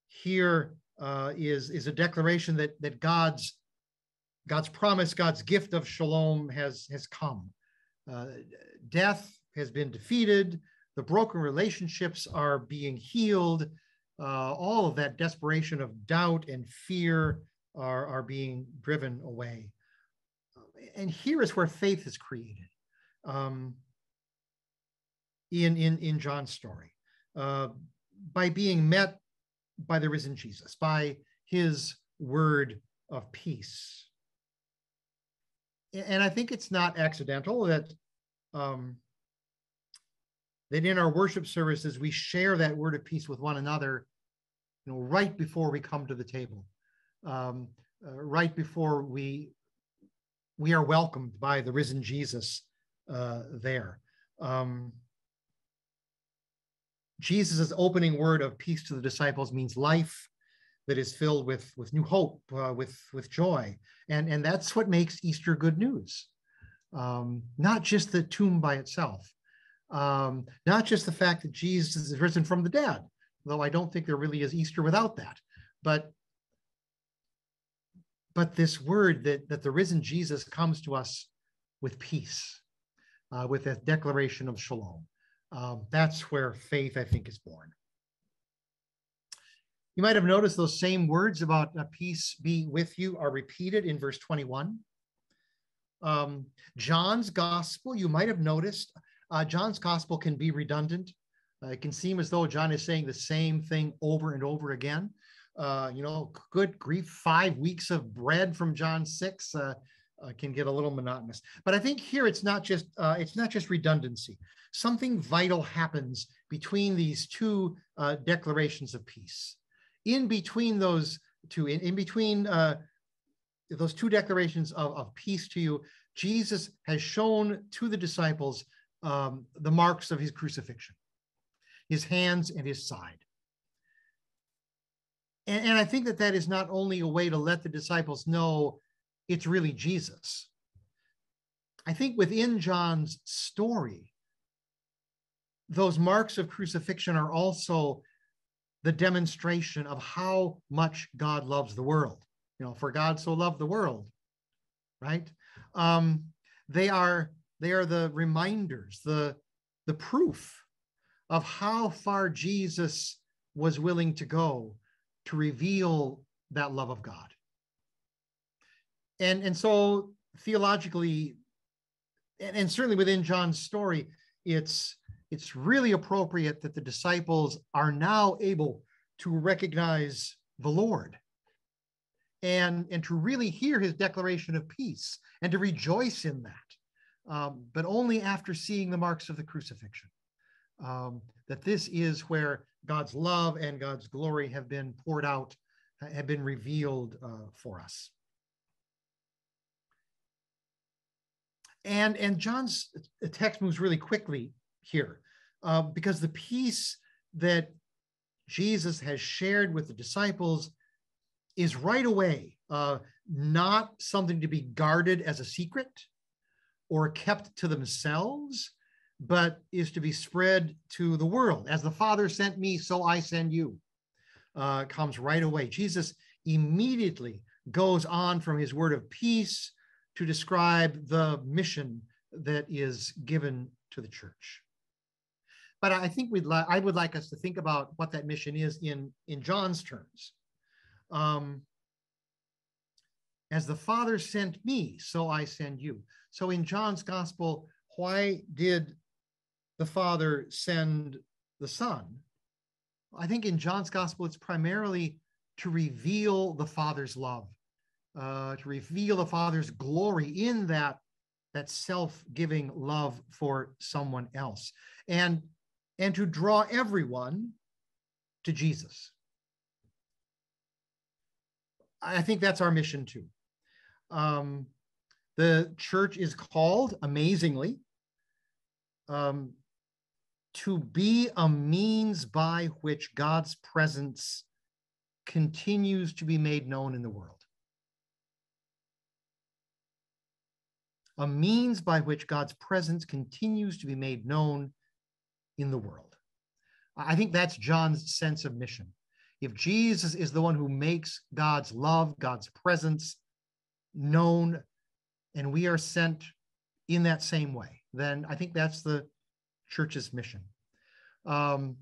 Here is a declaration that God's promise, God's gift of shalom has come. Death has been defeated. The broken relationships are being healed. All of that desperation of doubt and fear are being driven away. And here is where faith is created in John's story, by being met by the risen Jesus, by his word of peace. And I think it's not accidental that in our worship services, we share that word of peace with one another, right before we come to the table, right before we are welcomed by the risen Jesus there. Jesus' opening word of peace to the disciples means life that is filled with new hope, with joy. And that's what makes Easter good news. Not just the tomb by itself, not just the fact that Jesus is risen from the dead, though I don't think there really is Easter without that, but this word that the risen Jesus comes to us with peace, with a declaration of shalom. That's where faith, I think, is born. You might have noticed those same words about peace be with you are repeated in verse 21. John's gospel, you might have noticed, John's gospel can be redundant. It can seem as though John is saying the same thing over and over again. Good grief, 5 weeks of bread from John 6 can get a little monotonous. But I think here it's not just redundancy. Something vital happens between these two declarations of peace. In between those two, those two declarations of peace to you, Jesus has shown to the disciples the marks of his crucifixion, his hands and his side. And I think that is not only a way to let the disciples know it's really Jesus. I think within John's story, those marks of crucifixion are also the demonstration of how much God loves the world. For God so loved the world, right? They are the reminders, the proof of how far Jesus was willing to go to reveal that love of God. And so theologically, and certainly within John's story, it's really appropriate that the disciples are now able to recognize the Lord and to really hear his declaration of peace and to rejoice in that, but only after seeing the marks of the crucifixion. That this is where God's love and God's glory have been poured out, have been revealed for us. And John's text moves really quickly here because the peace that Jesus has shared with the disciples is right away, not something to be guarded as a secret or kept to themselves, but is to be spread to the world. As the Father sent me, so I send you. Comes right away. Jesus immediately goes on from his word of peace to describe the mission that is given to the church. But I think I would like us to think about what that mission is in John's terms. As the Father sent me, so I send you. So in John's gospel, why did the Father send the Son? I think in John's gospel, it's primarily to reveal the Father's love, to reveal the Father's glory in that self-giving love for someone else, and to draw everyone to Jesus. I think that's our mission too. The church is called, amazingly, to be a means by which God's presence continues to be made known in the world. A means by which God's presence continues to be made known in the world. I think that's John's sense of mission. If Jesus is the one who makes God's love, God's presence known, and we are sent in that same way, then I think that's the church's mission. I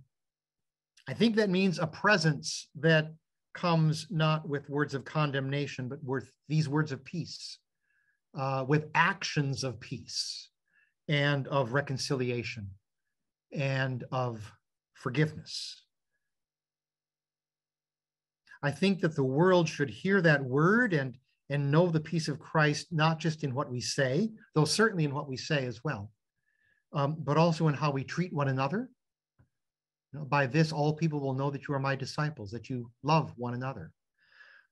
think that means a presence that comes not with words of condemnation, but with these words of peace, with actions of peace and of reconciliation and of forgiveness. I think that the world should hear that word and know the peace of Christ, not just in what we say, though certainly in what we say as well, but also in how we treat one another. By this, all people will know that you are my disciples, that you love one another.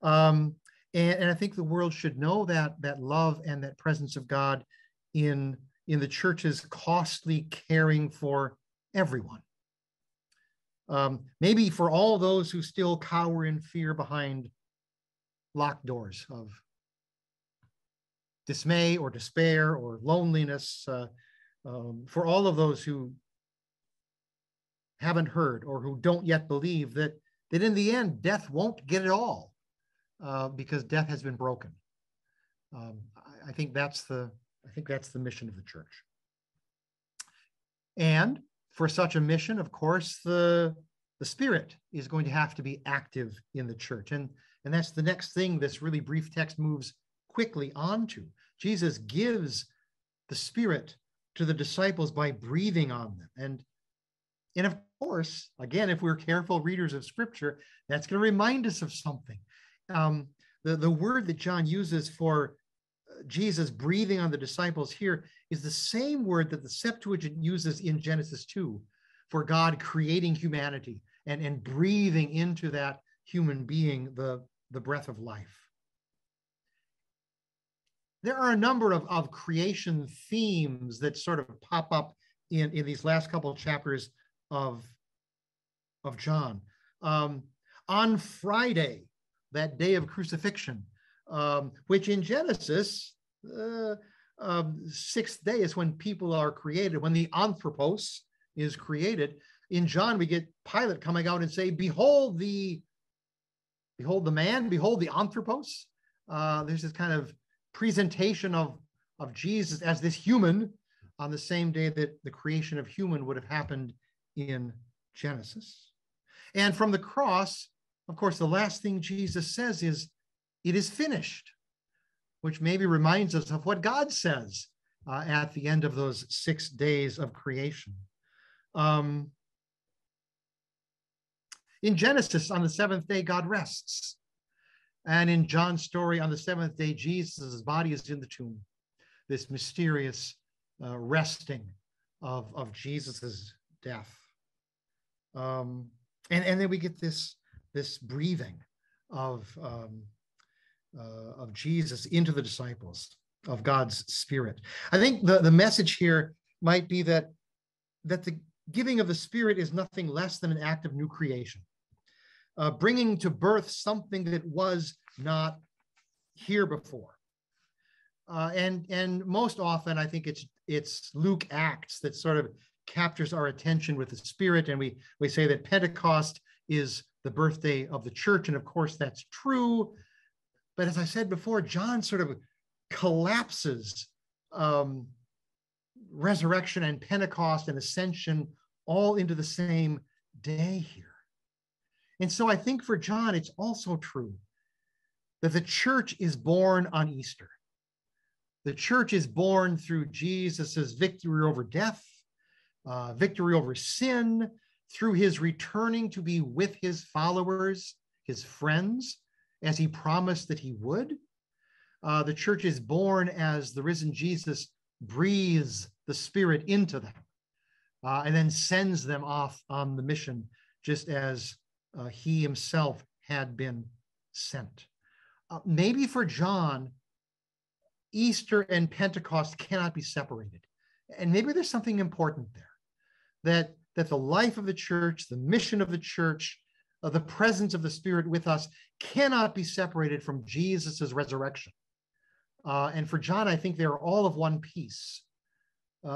And I think the world should know that love and that presence of God in the church's costly caring for everyone. Maybe for all those who still cower in fear behind locked doors of dismay or despair or loneliness, for all of those who haven't heard or who don't yet believe that in the end, death won't get it all because death has been broken. I think that's the mission of the church. And for such a mission, of course, the Spirit is going to have to be active in the church. And that's the next thing this really brief text moves quickly onto. Jesus gives the Spirit to the disciples by breathing on them. And of course, again, if we're careful readers of Scripture, that's going to remind us of something. The word that John uses for Jesus breathing on the disciples here is the same word that the Septuagint uses in Genesis 2 for God creating humanity and breathing into that human being the breath of life. There are a number of creation themes that sort of pop up in these last couple of chapters of John. On Friday, that day of crucifixion, which in Genesis, sixth day is when people are created, when the anthropos is created. In John, we get Pilate coming out and say, behold the man, behold the anthropos. There's this kind of presentation of Jesus as this human on the same day that the creation of human would have happened in Genesis. And from the cross, of course, the last thing Jesus says is, it is finished, which maybe reminds us of what God says at the end of those 6 days of creation. In Genesis, on the seventh day, God rests. And in John's story, on the seventh day, Jesus' body is in the tomb, this mysterious resting of Jesus's death. And then we get this breathing of Jesus into the disciples, of God's Spirit. I think the message here might be that the giving of the Spirit is nothing less than an act of new creation, bringing to birth something that was not here before. And most often, I think it's Luke Acts that sort of captures our attention with the Spirit, and we say that Pentecost is the birthday of the church, and of course that's true. But as I said before, John sort of collapses resurrection and Pentecost and ascension all into the same day here. And so I think for John, it's also true that the church is born on Easter. The church is born through Jesus's victory over death, victory over sin, through his returning to be with his followers, his friends, as he promised that he would. The church is born as the risen Jesus breathes the Spirit into them and then sends them off on the mission, just as he himself had been sent. Maybe for John, Easter and Pentecost cannot be separated. And maybe there's something important there, that the life of the church, the mission of the church, the presence of the Spirit with us cannot be separated from Jesus's resurrection. And for John, I think they're all of one piece,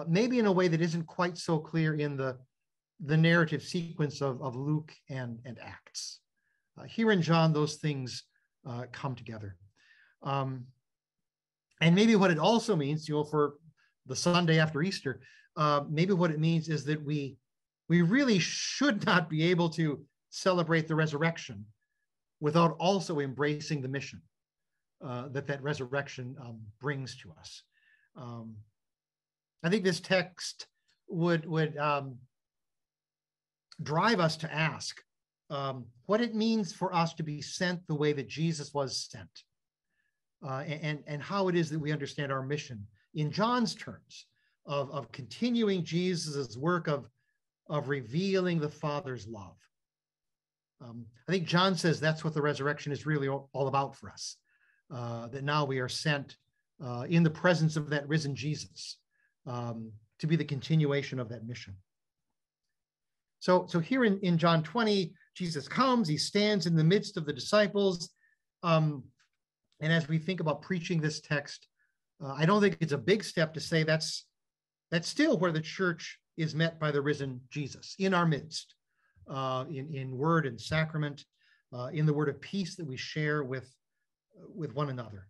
maybe in a way that isn't quite so clear in the narrative sequence of Luke and Acts. Here in John, those things come together. And maybe what it also means, for the Sunday after Easter, maybe what it means is that we really should not be able to celebrate the resurrection without also embracing the mission that resurrection brings to us. I think this text would drive us to ask what it means for us to be sent the way that Jesus was sent, and how it is that we understand our mission in John's terms of continuing Jesus's work of revealing the Father's love. I think John says that's what the resurrection is really all about for us, that now we are sent in the presence of that risen Jesus to be the continuation of that mission. So here in John 20, Jesus comes, he stands in the midst of the disciples. And as we think about preaching this text, I don't think it's a big step to say that's still where the church is met by the risen Jesus, in our midst, in word and sacrament, in the word of peace that we share with one another.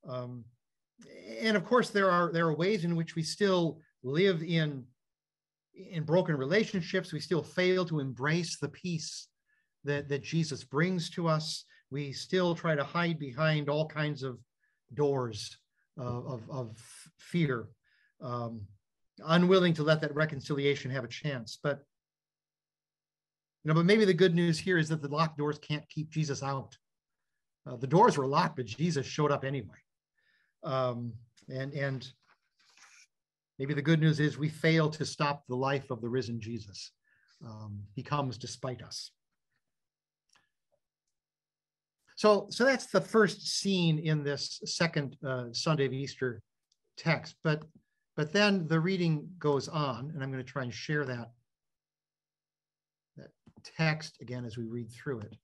And of course, there are ways in which we still live in broken relationships. We still fail to embrace the peace that Jesus brings to us. We still try to hide behind all kinds of doors of fear, unwilling to let that reconciliation have a chance. But maybe the good news here is that the locked doors can't keep Jesus out. The doors were locked, but Jesus showed up anyway. And maybe the good news is we fail to stop the life of the risen Jesus. He comes despite us. So that's the first scene in this second Sunday of Easter text. But then the reading goes on, and I'm going to try and share that text again as we read through it.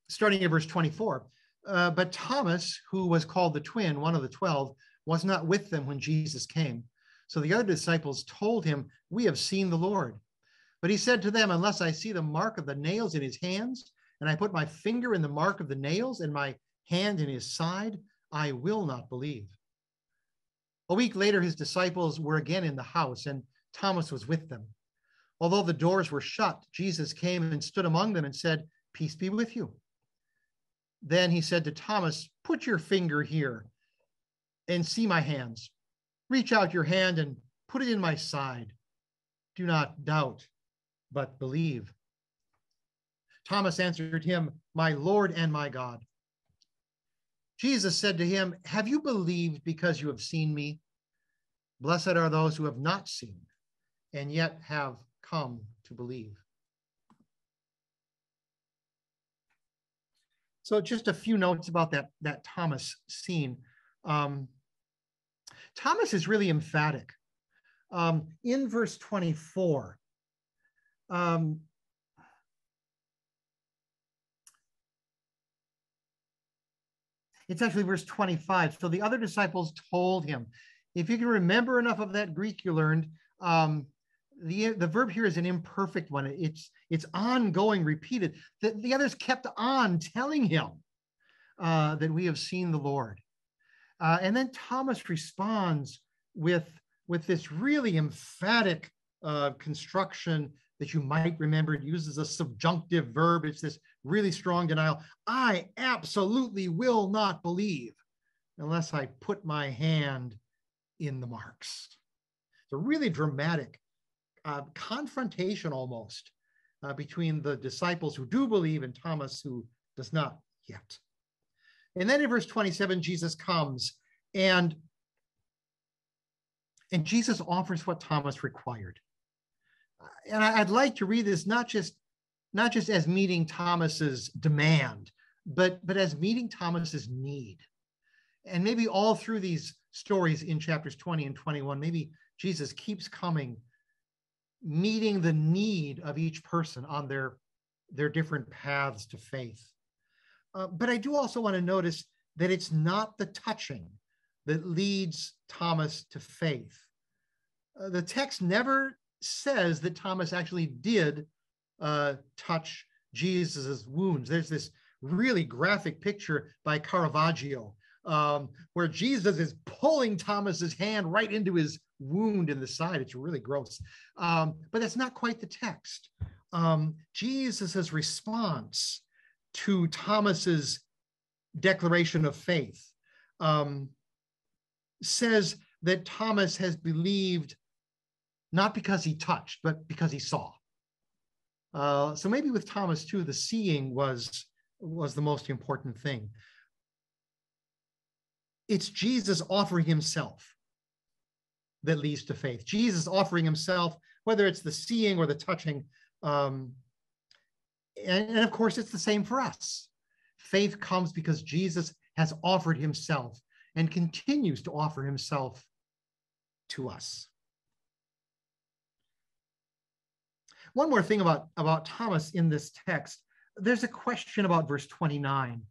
Starting at verse 24. But Thomas, who was called the twin, one of the 12, was not with them when Jesus came. So the other disciples told him, "We have seen the Lord." But he said to them, "Unless I see the mark of the nails in his hands, and I put my finger in the mark of the nails and my hand in his side, I will not believe." A week later, his disciples were again in the house, and Thomas was with them. Although the doors were shut, Jesus came and stood among them and said, "Peace be with you." Then he said to Thomas, "Put your finger here and see my hands. Reach out your hand and put it in my side. Do not doubt, but believe." Thomas answered him, "My Lord and my God." Jesus said to him, "Have you believed because you have seen me? Blessed are those who have not seen and yet have come to believe." So just a few notes about that Thomas scene. Thomas is really emphatic. In verse 24, it's actually verse 25. So the other disciples told him. If you can remember enough of that Greek you learned, the verb here is an imperfect one. It's ongoing, repeated. The others kept on telling him that we have seen the Lord. And then Thomas responds with this really emphatic construction that you might remember. It uses a subjunctive verb. It's this really strong denial. I absolutely will not believe unless I put my hand in the marks. It's a really dramatic confrontation almost between the disciples who do believe and Thomas who does not yet. And then in verse 27, Jesus comes and Jesus offers what Thomas required. And I'd like to read this not just as meeting Thomas's demand, but as meeting Thomas's need. And maybe all through these stories in chapters 20 and 21, maybe Jesus keeps coming, meeting the need of each person on their different paths to faith. But I do also want to notice that it's not the touching that leads Thomas to faith. The text never says that Thomas actually did touch Jesus's wounds. There's this really graphic picture by Caravaggio where Jesus is pulling Thomas's hand right into his wound in the side. It's really gross. But that's not quite the text. Jesus's response to Thomas's declaration of faith says that Thomas has believed not because he touched, but because he saw. So maybe with Thomas too, the seeing was the most important thing. It's Jesus offering himself that leads to faith. Jesus offering himself, whether it's the seeing or the touching. And of course, it's the same for us. Faith comes because Jesus has offered himself and continues to offer himself to us. One more thing about Thomas in this text. There's a question about verse 29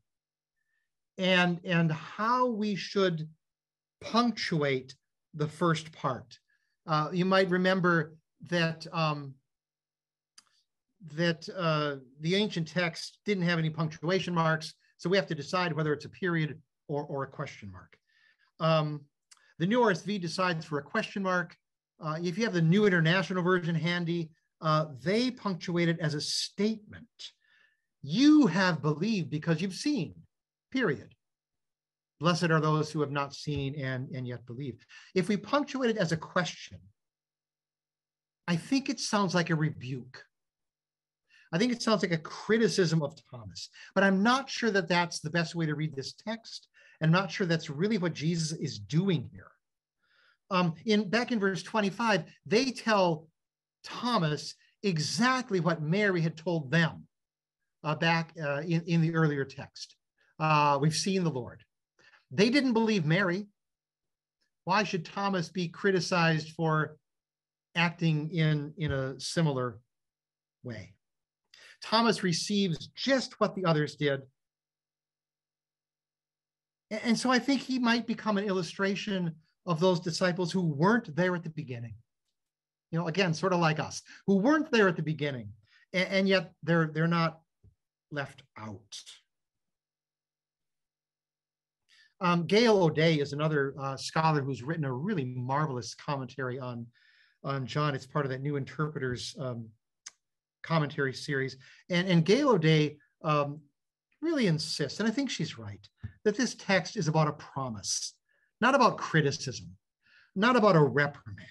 and how we should punctuate the first part. You might remember that the ancient text didn't have any punctuation marks, so we have to decide whether it's a period or a question mark. The New RSV decides for a question mark. If you have the New International Version handy, they punctuate it as a statement. You have believed because you've seen, period. Blessed are those who have not seen and yet believe. If we punctuate it as a question, I think it sounds like a rebuke. I think it sounds like a criticism of Thomas, but I'm not sure that that's the best way to read this text. I'm not sure that's really what Jesus is doing here. Back in verse 25, they tell Thomas exactly what Mary had told them back in the earlier text. We've seen the Lord. They didn't believe Mary. Why should Thomas be criticized for acting in a similar way? Thomas receives just what the others did. And so I think he might become an illustration of those disciples who weren't there at the beginning. You know, again, sort of like us, who weren't there at the beginning, and yet they're not left out. Gail O'Day is another scholar who's written a really marvelous commentary on John. It's part of that New Interpreters commentary series. And Gail O'Day really insists, and I think she's right, that this text is about a promise, not about criticism, not about a reprimand.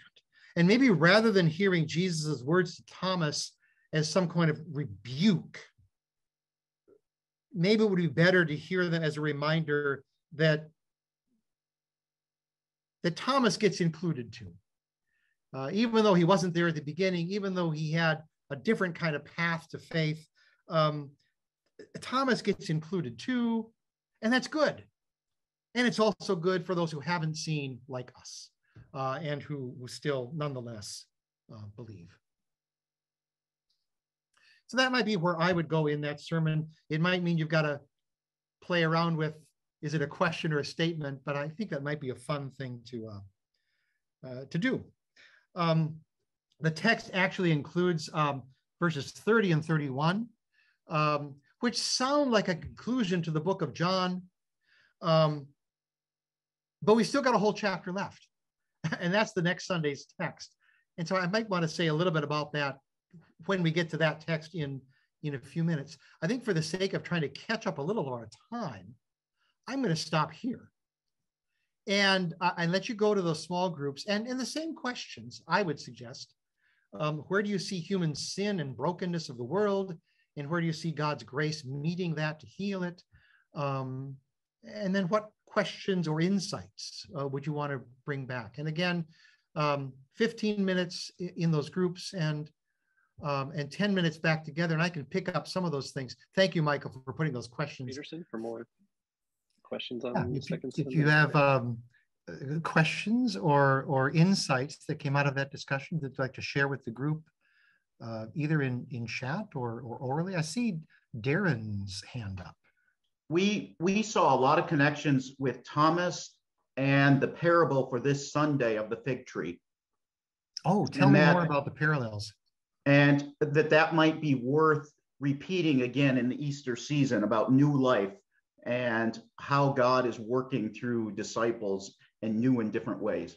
And maybe rather than hearing Jesus' words to Thomas as some kind of rebuke, maybe it would be better to hear them as a reminder that Thomas gets included too. Even though he wasn't there at the beginning, even though he had a different kind of path to faith, Thomas gets included too, and that's good. And it's also good for those who haven't seen like us, and who still nonetheless believe. So that might be where I would go in that sermon. It might mean you've got to play around with, is it a question or a statement? But I think that might be a fun thing to do. The text actually includes verses 30 and 31, which sound like a conclusion to the book of John. But we still got a whole chapter left. And that's the next Sunday's text. And so I might want to say a little bit about that when we get to that text in a few minutes. I think for the sake of trying to catch up a little of our time, I'm going to stop here and let you go to those small groups and the same questions I would suggest. Where do you see human sin and brokenness of the world? And where do you see God's grace meeting that to heal it? And then what questions or insights would you want to bring back? And again, 15 minutes in those groups and 10 minutes back together, and I can pick up some of those things. Thank you, Michael, for putting those questions. Peterson, for more questions on the second. If you have questions or insights that came out of that discussion that you'd like to share with the group, either in chat or orally. I see Darren's hand up. We saw a lot of connections with Thomas and the parable for this Sunday of the fig tree. Oh, tell me more about the parallels. And that might be worth repeating again in the Easter season about new life and how God is working through disciples in new and different ways.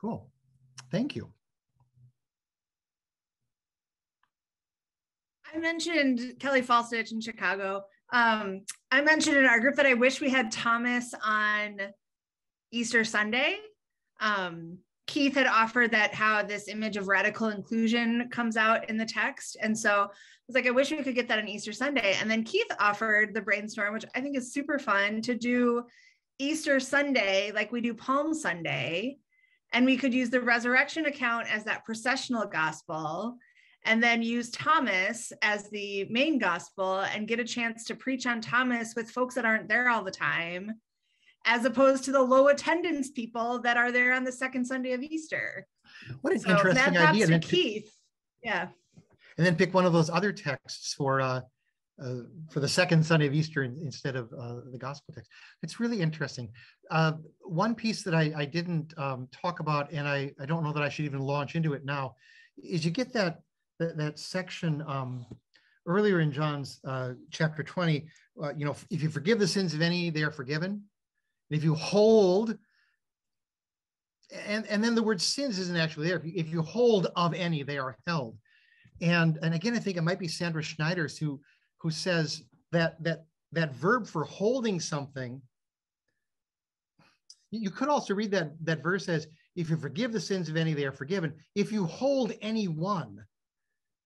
Cool. Thank you. I mentioned Kelly Falstich in Chicago. I mentioned in our group that I wish we had Thomas on Easter Sunday. Keith had offered that how this image of radical inclusion comes out in the text. And so I was like, I wish we could get that on Easter Sunday. And then Keith offered the brainstorm, which I think is super fun, to do Easter Sunday like we do Palm Sunday. And we could use the resurrection account as that processional gospel, and then use Thomas as the main gospel and get a chance to preach on Thomas with folks that aren't there all the time, as opposed to the low attendance people that are there on the second Sunday of Easter. What an interesting idea. And Keith. Yeah. And then pick one of those other texts for the second Sunday of Easter instead of the gospel text. It's really interesting. One piece that I didn't talk about, and I don't know that I should even launch into it now, is you get that section earlier in John's chapter 20, if you forgive the sins of any, they are forgiven. And if you hold, and then the word sins isn't actually there. If you hold of any, they are held. And again, I think it might be Sandra Schneider's who says that verb for holding something. You could also read that verse as, if you forgive the sins of any, they are forgiven. If you hold anyone,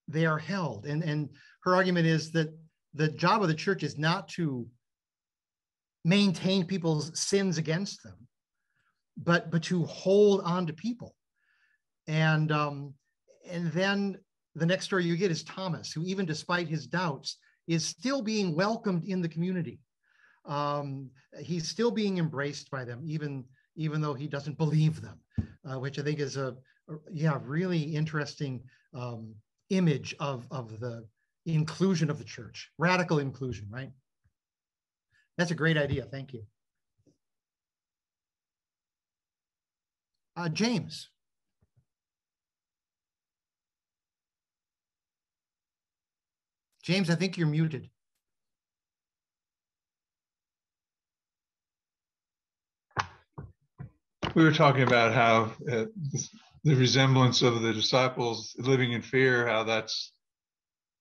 they are held. And her argument is that the job of the church is not to maintain people's sins against them, but to hold on to people. And then the next story you get is Thomas, who even despite his doubts is still being welcomed in the community. He's still being embraced by them, even though he doesn't believe them, which I think is a really interesting image of the inclusion of the church, radical inclusion, right? That's a great idea. Thank you. James. James, I think you're muted. We were talking about how the resemblance of the disciples living in fear, how that's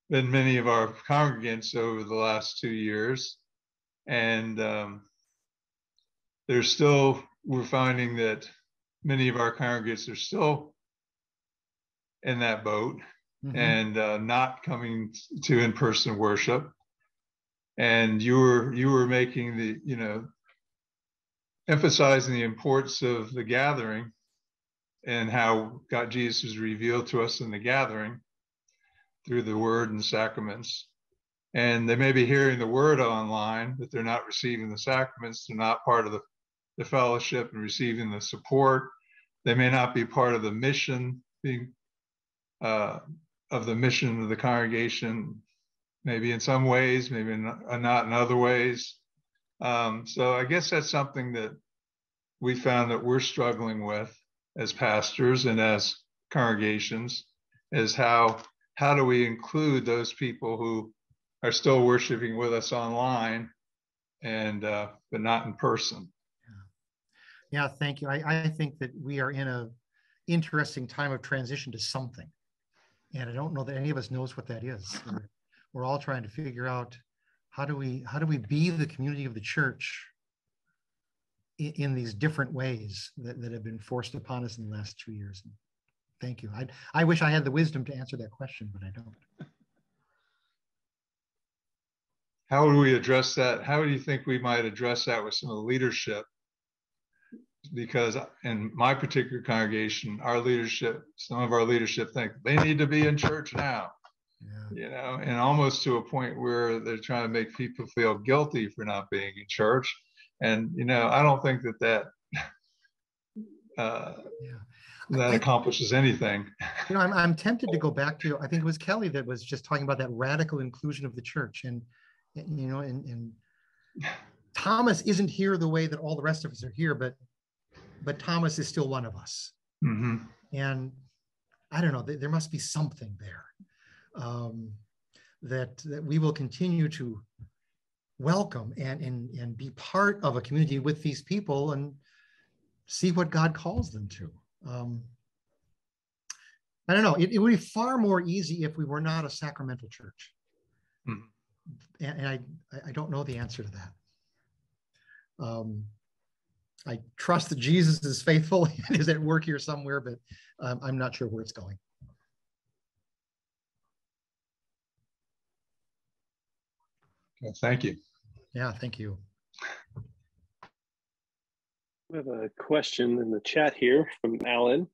been many of our congregants over the last 2 years. And we're finding that many of our congregants are still in that boat, mm-hmm. and not coming to in-person worship. And you were making the, you know, emphasizing the importance of the gathering and how God, Jesus was revealed to us in the gathering through the word and sacraments. And they may be hearing the word online, but they're not receiving the sacraments. They're not part of the fellowship and receiving the support. They may not be part of the mission, being of the mission of the congregation, maybe in some ways, maybe not in other ways. So I guess that's something that we found that we're struggling with as pastors and as congregations, is how do we include those people who are still worshiping with us online and but not in person. Yeah, thank you. I think that we are in an interesting time of transition to something. And I don't know that any of us knows what that is. We're all trying to figure out how do we be the community of the church in these different ways that have been forced upon us in the last 2 years. Thank you. I wish I had the wisdom to answer that question, but I don't. How would we address that? How do you think we might address that with some of the leadership? Because in my particular congregation, some of our leadership think they need to be in church now. Yeah. You know, and almost to a point where they're trying to make people feel guilty for not being in church. And, you know, I don't think that accomplishes anything. You know, I'm tempted to go back to, I think it was Kelly that was just talking about that radical inclusion of the church. And you know, and Thomas isn't here the way that all the rest of us are here, but Thomas is still one of us. Mm-hmm. And I don't know, there must be something there that we will continue to welcome and be part of a community with these people and see what God calls them to. I don't know, it would be far more easy if we were not a sacramental church. Mm-hmm. And I don't know the answer to that. I trust that Jesus is faithful and is at work here somewhere, but I'm not sure where it's going. Okay, thank you. Yeah, thank you. We have a question in the chat here from Alan.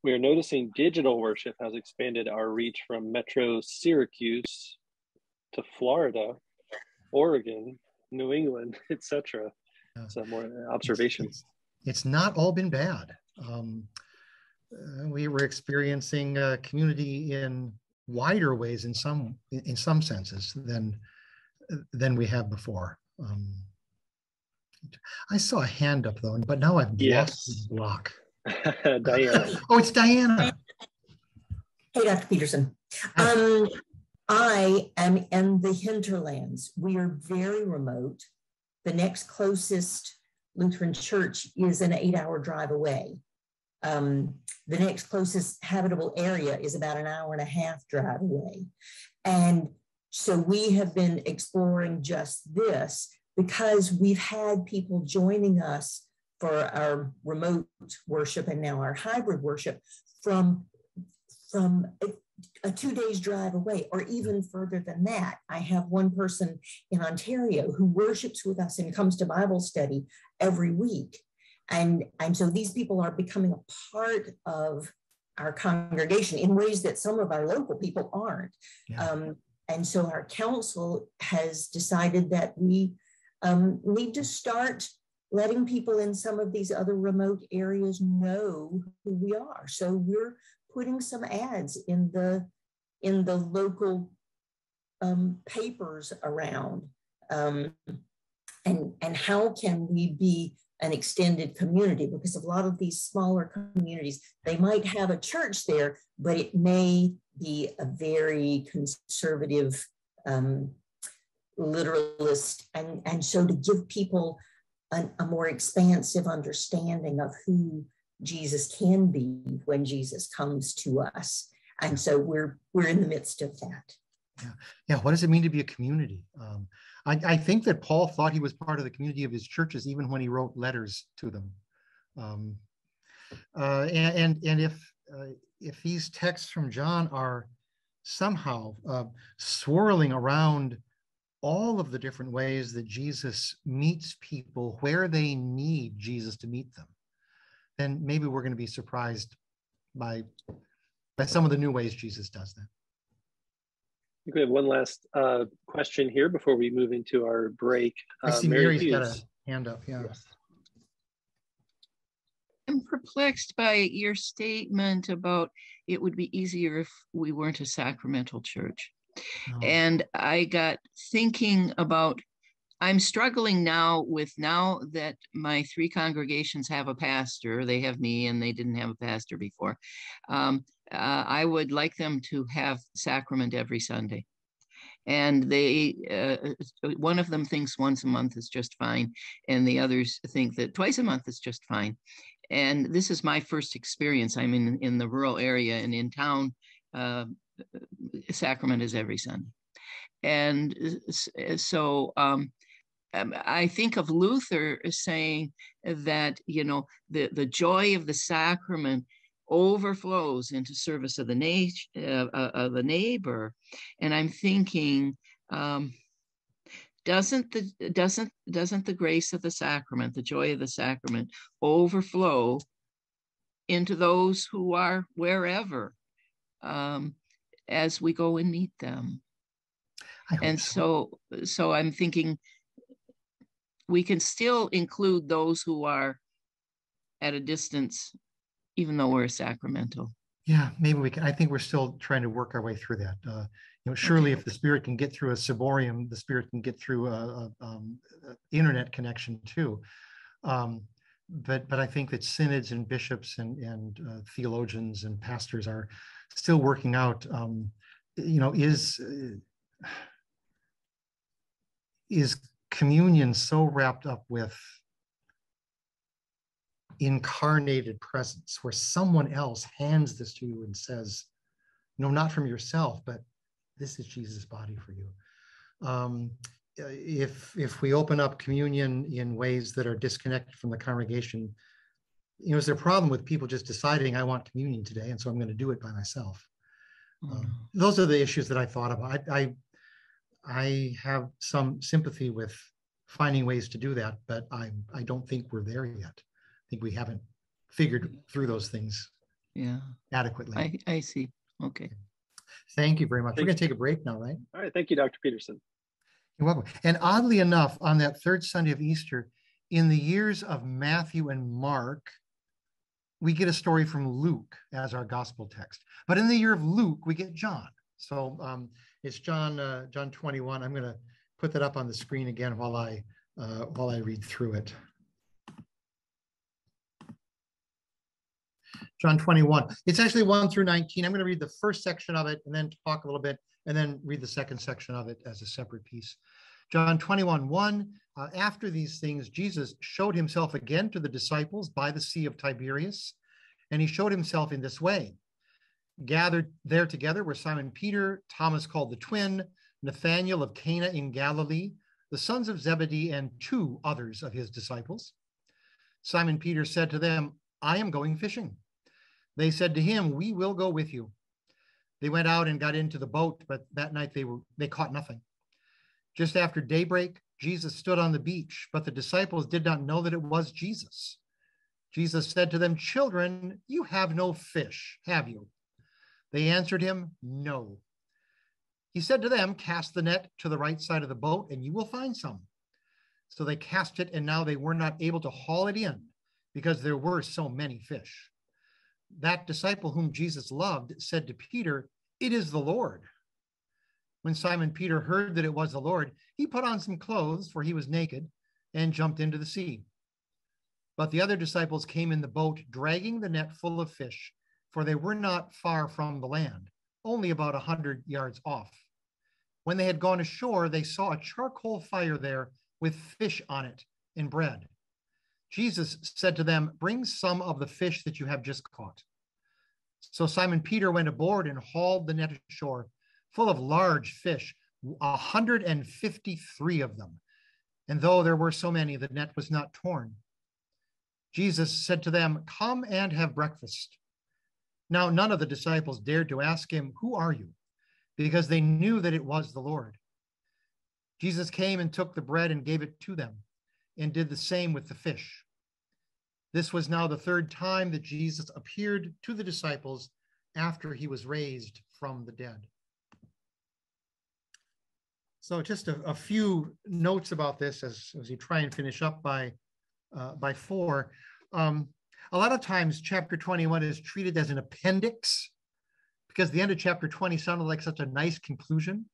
We are noticing digital worship has expanded our reach from Metro Syracuse to Florida, Oregon, New England, etc. So more observations. It's not all been bad. We were experiencing community in wider ways in some senses than we have before. I saw a hand up though, but now I've lost the block. Diana. Oh, it's Diana. Hey, Dr. Peterson. I am in the hinterlands. We are very remote. The next closest Lutheran church is an 8-hour drive away. The next closest habitable area is about an 1.5-hour drive away. And so we have been exploring just this because we've had people joining us for our remote worship and now our hybrid worship from a 2 days drive away, or even further than that. I have one person in Ontario who worships with us and comes to Bible study every week. And so these people are becoming a part of our congregation in ways that some of our local people aren't. Yeah. And so our council has decided that we need to start letting people in some of these other remote areas know who we are. So we're putting some ads in the local papers around, and how can we be an extended community? Because a lot of these smaller communities, they might have a church there, but it may be a very conservative, literalist, and so to give people a more expansive understanding of who Jesus can be when Jesus comes to us. And so we're in the midst of that. Yeah. What does it mean to be a community? I think that Paul thought he was part of the community of his churches, even when he wrote letters to them. And if these texts from John are somehow swirling around all of the different ways that Jesus meets people where they need Jesus to meet them, then maybe we're going to be surprised by some of the new ways Jesus does that. I think we have one last question here before we move into our break. I see Mary's got a hand up. Yeah. Yes. I'm perplexed by your statement about it would be easier if we weren't a sacramental church. No. And I got thinking about, I'm struggling now that my 3 congregations have a pastor. They have me and they didn't have a pastor before. I would like them to have sacrament every Sunday. And one of them thinks once a month is just fine. And the others think that twice a month is just fine. And this is my first experience. I'm in the rural area, and in town, sacrament is every Sunday. And so I think of Luther saying that, the joy of the sacrament overflows into service of the neighbor. And I'm thinking, doesn't the grace of the sacrament, the joy of the sacrament, overflow into those who are wherever as we go and meet them? And so I'm thinking we can still include those who are at a distance, even though we're sacramental. Yeah, maybe we can. I think we're still trying to work our way through that. Surely if the Spirit can get through a ciborium, the Spirit can get through a internet connection too. But I think that synods and bishops and theologians and pastors are still working out. Is communion so wrapped up with incarnated presence, where someone else hands this to you and says, no, not from yourself, but this is Jesus' body for you. If we open up communion in ways that are disconnected from the congregation, is there a problem with people just deciding I want communion today, and so I'm going to do it by myself? Those are the issues that I thought about. I have some sympathy with finding ways to do that, but I don't think we're there yet. I think we haven't figured through those things adequately. I see. Okay. Thank you very much. We're going to take a break now, right? All right. Thank you, Dr. Peterson. You're welcome. And oddly enough, on that third Sunday of Easter, in the years of Matthew and Mark, we get a story from Luke as our gospel text. But in the year of Luke, we get John. So it's John 21. I'm going to put that up on the screen again while I read through it. John 21. It's actually 1 through 19. I'm going to read the first section of it and then talk a little bit, and then read the second section of it as a separate piece. John 21:1. After these things, Jesus showed himself again to the disciples by the Sea of Tiberias, and he showed himself in this way. Gathered there together were Simon Peter, Thomas called the twin, Nathanael of Cana in Galilee, the sons of Zebedee, and 2 others of his disciples. Simon Peter said to them, I am going fishing. They said to him, we will go with you. They went out and got into the boat, but that night they caught nothing. Just after daybreak, Jesus stood on the beach, but the disciples did not know that it was Jesus. Jesus said to them, children, you have no fish, have you? They answered him, no. He said to them, cast the net to the right side of the boat, and you will find some. So they cast it, and now they were not able to haul it in, because there were so many fish. That disciple whom Jesus loved said to Peter, it is the Lord. When Simon Peter heard that it was the Lord, he put on some clothes, for he was naked, and jumped into the sea. But the other disciples came in the boat, dragging the net full of fish, for they were not far from the land, only about 100 yards off. When they had gone ashore, they saw a charcoal fire there with fish on it and bread. Jesus said to them, bring some of the fish that you have just caught. So Simon Peter went aboard and hauled the net ashore, full of large fish, 153 of them. And though there were so many, the net was not torn. Jesus said to them, come and have breakfast. Now none of the disciples dared to ask him, who are you? Because they knew that it was the Lord. Jesus came and took the bread and gave it to them, and did the same with the fish. This was now the third time that Jesus appeared to the disciples after he was raised from the dead. So just a few notes about this as you try and finish up by 4. A lot of times chapter 21 is treated as an appendix because the end of chapter 20 sounded like such a nice conclusion.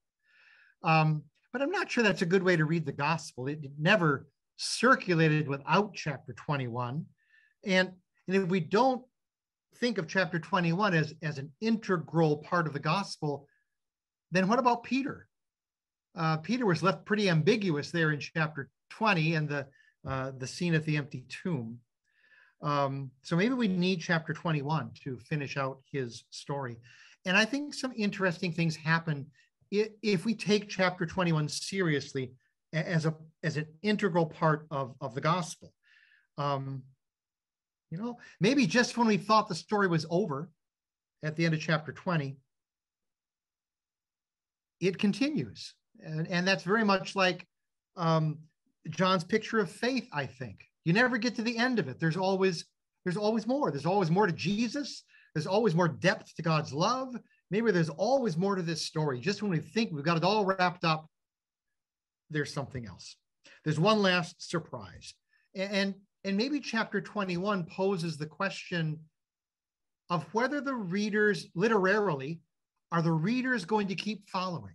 But I'm not sure that's a good way to read the gospel. It never circulated without chapter 21. And if we don't think of chapter 21 as an integral part of the gospel, then what about Peter? Peter was left pretty ambiguous there in chapter 20 and the scene at the empty tomb. So maybe we need chapter 21 to finish out his story. And I think some interesting things happen if we take chapter 21 seriously as an integral part of the gospel. Maybe just when we thought the story was over at the end of chapter 20, it continues. And that's very much like John's picture of faith, I think. You never get to the end of it. There's always more. There's always more to Jesus. There's always more depth to God's love. Maybe there's always more to this story. Just when we think we've got it all wrapped up, there's something else. There's one last surprise. And maybe chapter 21 poses the question of whether the readers, literarily, are the readers going to keep following?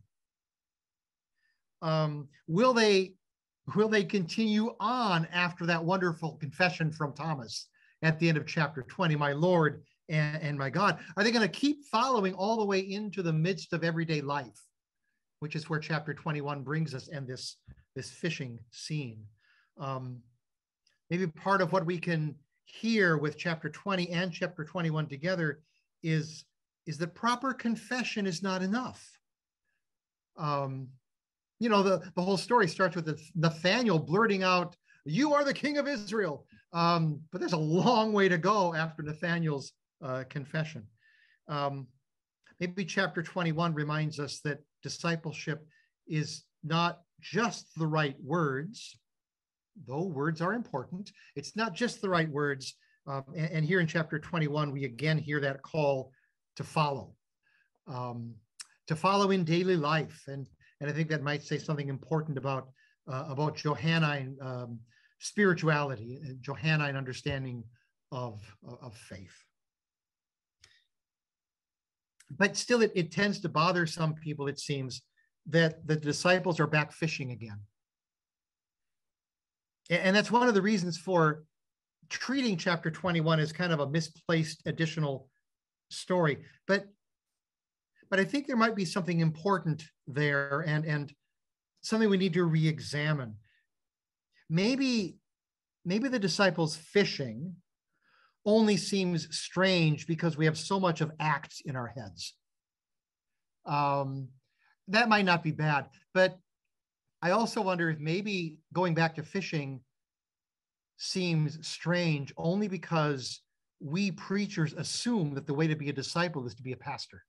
Will they continue on after that wonderful confession from Thomas at the end of chapter 20, my Lord and my God? Are they going to keep following all the way into the midst of everyday life, which is where chapter 21 brings us, and this fishing scene? Maybe part of what we can hear with chapter 20 and chapter 21 together is that proper confession is not enough. The whole story starts with Nathanael blurting out, "You are the King of Israel." But there's a long way to go after Nathanael's confession. Maybe chapter 21 reminds us that discipleship is not just the right words, though words are important. It's not just the right words. And here in chapter 21, we again hear that call to follow in daily life. And I think that might say something important about Johannine spirituality and Johannine understanding of faith. But still, it tends to bother some people, it seems, that the disciples are back fishing again. And that's one of the reasons for treating chapter 21 as kind of a misplaced additional story. But I think there might be something important there and something we need to re-examine. Maybe the disciples fishing only seems strange because we have so much of Acts in our heads. That might not be bad, but I also wonder if maybe going back to fishing seems strange only because we preachers assume that the way to be a disciple is to be a pastor.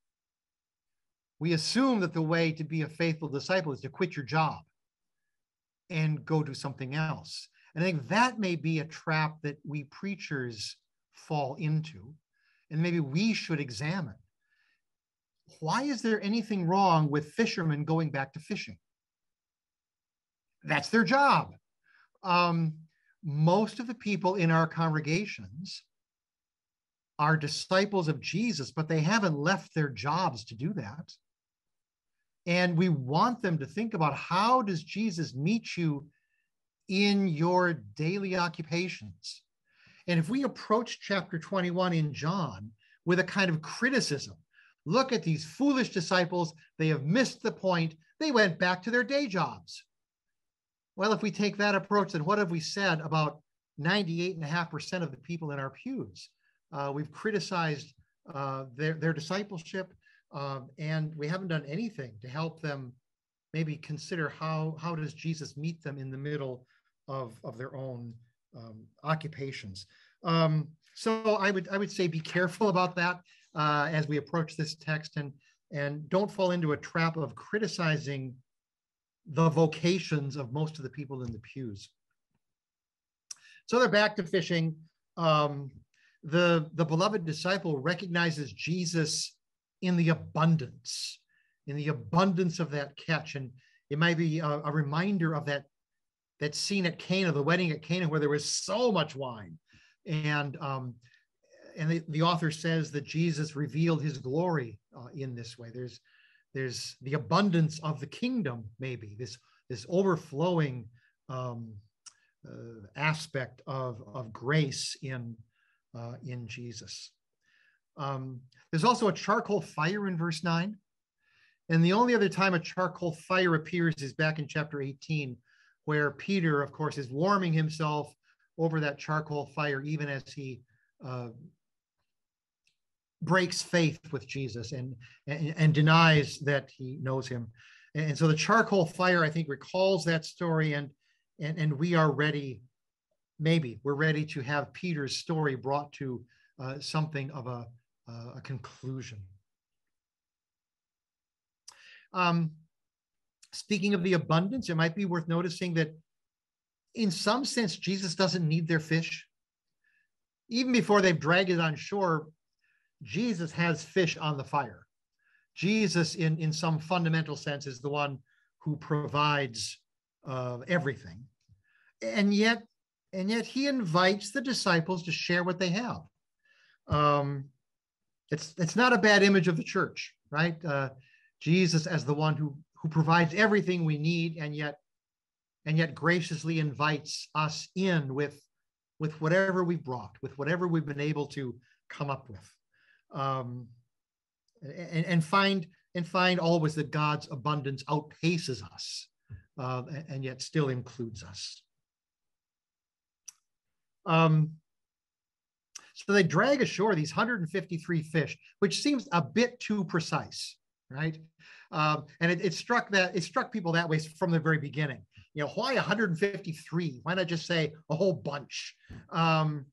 We assume that the way to be a faithful disciple is to quit your job and go do something else. And I think that may be a trap that we preachers fall into, and maybe we should examine. Why is there anything wrong with fishermen going back to fishing? That's their job. Most of the people in our congregations are disciples of Jesus, but they haven't left their jobs to do that. And we want them to think about, how does Jesus meet you in your daily occupations? And if we approach chapter 21 in John with a kind of criticism, look at these foolish disciples, they have missed the point, they went back to their day jobs. Well, if we take that approach, then what have we said about 98.5% of the people in our pews? We've criticized their discipleship, and we haven't done anything to help them maybe consider how does Jesus meet them in the middle of their own occupations. So I would say be careful about that as we approach this text, and don't fall into a trap of criticizing the vocations of most of the people in the pews. So they're back to fishing. The beloved disciple recognizes Jesus in the abundance of that catch. And it might be a reminder of that scene at Cana, the wedding at Cana, where there was so much wine. And the author says that Jesus revealed his glory in this way. There's the abundance of the kingdom, maybe this overflowing aspect of grace in Jesus. There's also a charcoal fire in verse 9. And the only other time a charcoal fire appears is back in chapter 18, where Peter, of course, is warming himself over that charcoal fire, even as he breaks faith with Jesus and denies that he knows him. And so the charcoal fire, I think, recalls that story, and we are ready. Maybe we're ready to have Peter's story brought to something of a conclusion. Speaking of the abundance, it might be worth noticing that in some sense, Jesus doesn't need their fish. Even before they've dragged it on shore, Jesus has fish on the fire. Jesus, in some fundamental sense, is the one who provides everything. And yet he invites the disciples to share what they have. It's not a bad image of the church, right? Jesus as the one who provides everything we need, and yet graciously invites us in with whatever we've brought, with whatever we've been able to come up with, and find always that God's abundance outpaces us, and yet still includes us. So they drag ashore these 153 fish, which seems a bit too precise, right? And it struck people that way from the very beginning. You know, why 153? Why not just say a whole bunch? And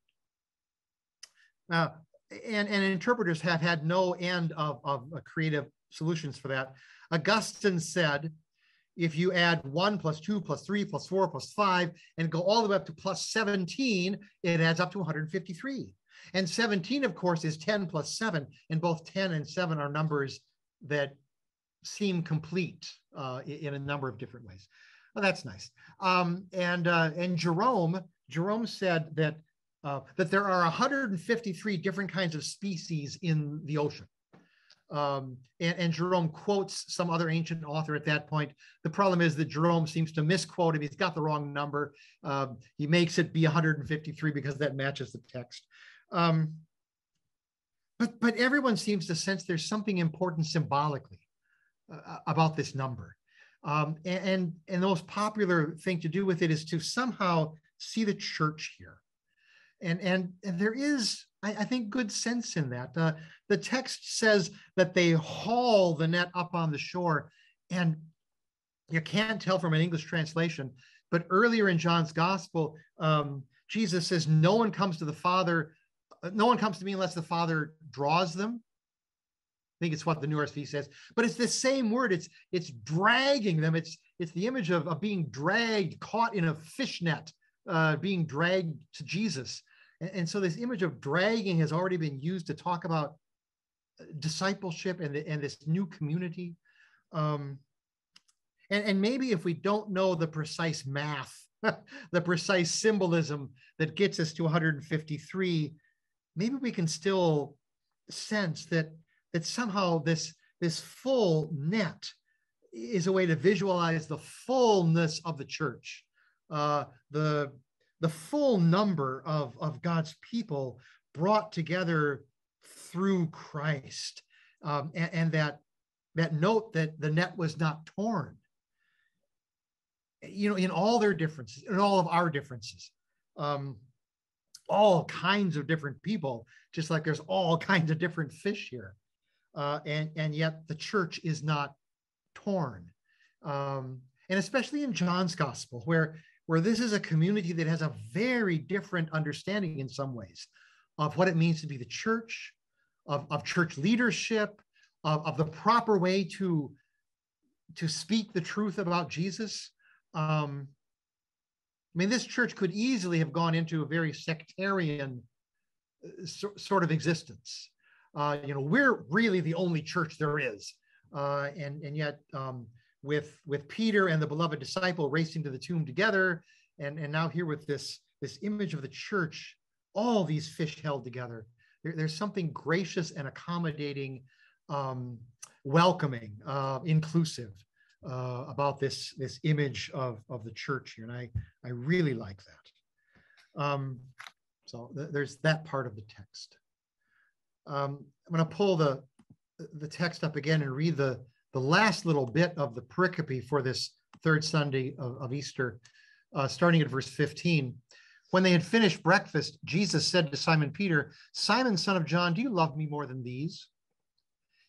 interpreters have had no end of creative solutions for that. Augustine said, if you add 1 plus 2 plus 3 plus 4 plus 5 and go all the way up to plus 17, it adds up to 153. And 17, of course, is 10 plus 7, and both 10 and 7 are numbers that seem complete in a number of different ways. Well, that's nice. And Jerome said that there are 153 different kinds of species in the ocean. And Jerome quotes some other ancient author at that point. The problem is that Jerome seems to misquote him. He's got the wrong number. He makes it be 153 because that matches the text. But everyone seems to sense there's something important symbolically about this number. And the most popular thing to do with it is to somehow see the church here. And there is, I think, good sense in that. The text says that they haul the net up on the shore, and you can't tell from an English translation, but earlier in John's gospel, Jesus says, no one comes to me unless the Father draws them. I think it's what the New RSV says, but it's the same word. It's dragging them. It's the image of being dragged, caught in a fishnet, being dragged to Jesus. And so this image of dragging has already been used to talk about discipleship and this new community. And maybe if we don't know the precise math, the precise symbolism that gets us to 153, maybe we can still sense that somehow this full net is a way to visualize the fullness of the church, the full number of God's people brought together through Christ, and that note that the net was not torn. You know, in all their differences, in all of our differences, all kinds of different people, just like there's all kinds of different fish here. And yet the church is not torn. And especially in John's gospel, where this is a community that has a very different understanding in some ways of what it means to be the church, of church leadership, of the proper way to to speak the truth about Jesus. I mean, this church could easily have gone into a very sectarian sort of existence. We're really the only church there is. And yet with Peter and the beloved disciple racing to the tomb together, and now here with this image of the church, all these fish held together, there's something gracious and accommodating, welcoming, inclusive about this image of the church here. And I really like that. So there's that part of the text. I'm going to pull the text up again and read the last little bit of the pericope for this third Sunday of Easter, starting at verse 15. When they had finished breakfast, Jesus said to Simon Peter, "Simon, son of John, do you love me more than these?"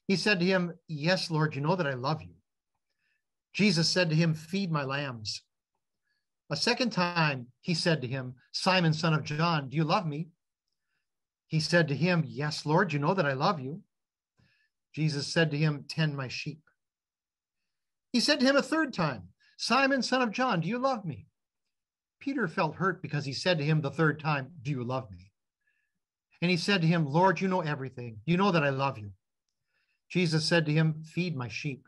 He said to him, "Yes, Lord, you know that I love you." Jesus said to him, "Feed my lambs." A second time, he said to him, "Simon, son of John, do you love me?" He said to him, "Yes, Lord, you know that I love you." Jesus said to him, "Tend my sheep." He said to him a third time, "Simon, son of John, do you love me?" Peter felt hurt because he said to him the third time, "Do you love me?" And he said to him, "Lord, you know everything. You know that I love you." Jesus said to him, "Feed my sheep.